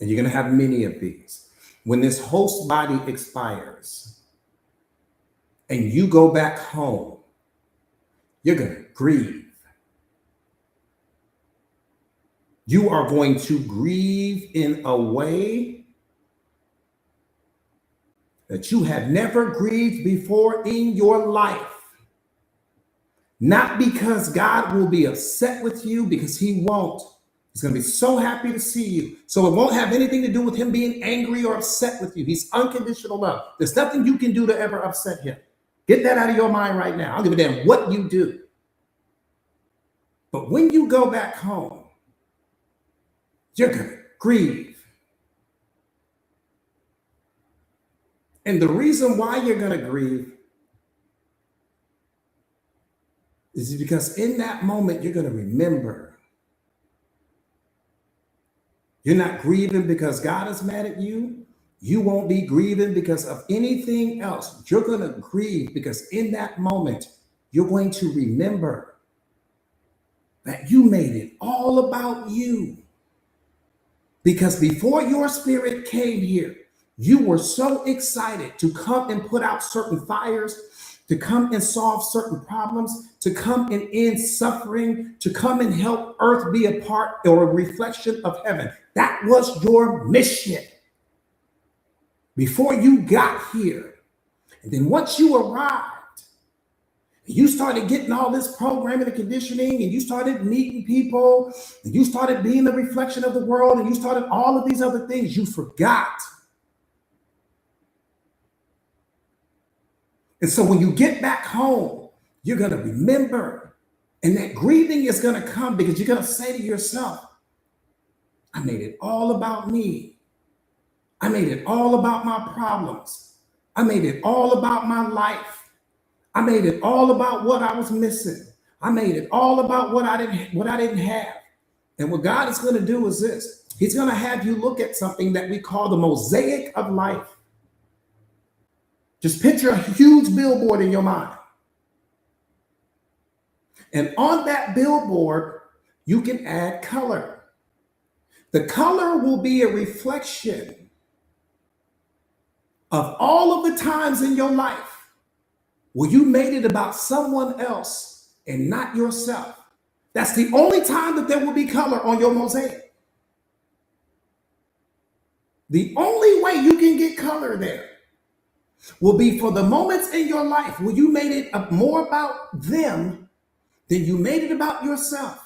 and you're going to have many of these, when this host body expires and you go back home, you're going to grieve. You are going to grieve in a way that you have never grieved before in your life. Not because God will be upset with you, because he won't. He's going to be so happy to see you. So it won't have anything to do with him being angry or upset with you. He's unconditional love. There's nothing you can do to ever upset him. Get that out of your mind right now. I'll give a damn what you do. But when you go back home, you're going to grieve. And the reason why you're going to grieve is because in that moment, you're going to remember. You're not grieving because God is mad at you. You won't be grieving because of anything else. You're going to grieve because in that moment, you're going to remember that you made it all about you. Because before your spirit came here, you were so excited to come and put out certain fires, to come and solve certain problems, to come and end suffering, to come and help earth be a part or a reflection of heaven. That was your mission before you got here. And then once you arrived, you started getting all this programming and conditioning, and you started meeting people, and you started being the reflection of the world, and you started all of these other things, you forgot. And so when you get back home, you're going to remember, and that grieving is going to come because you're going to say to yourself, I made it all about me. I made it all about my problems. I made it all about my life. I made it all about what I was missing. I made it all about what I didn't have. And what God is going to do is this. He's going to have you look at something that we call the mosaic of life. Just picture a huge billboard in your mind. And on that billboard, you can add color. The color will be a reflection of all of the times in your life where you made it about someone else and not yourself. That's the only time that there will be color on your mosaic. The only way you can get color there will be for the moments in your life where you made it more about them than you made it about yourself.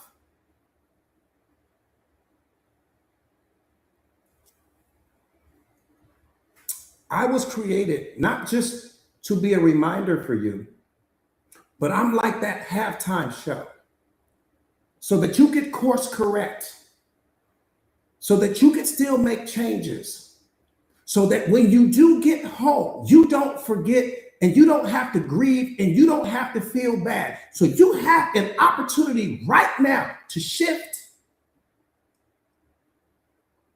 I was created not just to be a reminder for you, but I'm like that halftime show so that you could course correct, so that you could still make changes, so that when you do get home, you don't forget and you don't have to grieve and you don't have to feel bad. So you have an opportunity right now to shift.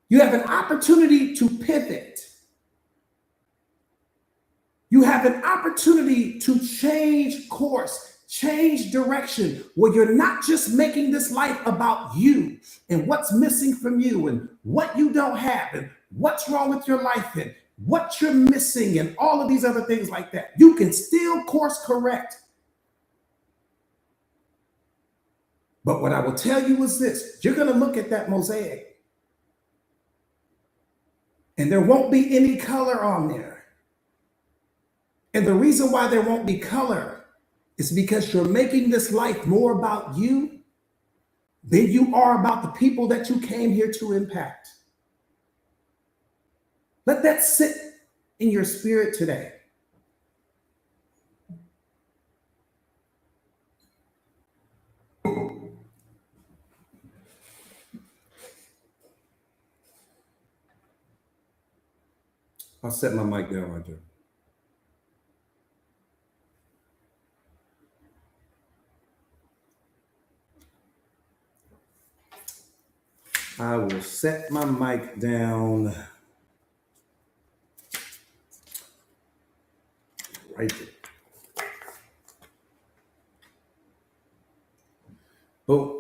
You have an opportunity to pivot. You have an opportunity to change course, change direction, where you're not just making this life about you and what's missing from you and what you don't have and what's wrong with your life and what you're missing and all of these other things like that. You can still course correct. But what I will tell you is this: you're going to look at that mosaic and there won't be any color on there. And the reason why there won't be color is because you're making this life more about you than you are about the people that you came here to impact. Let that sit in your spirit today. I'll set my mic down right there. I will set my mic down right there. Boom.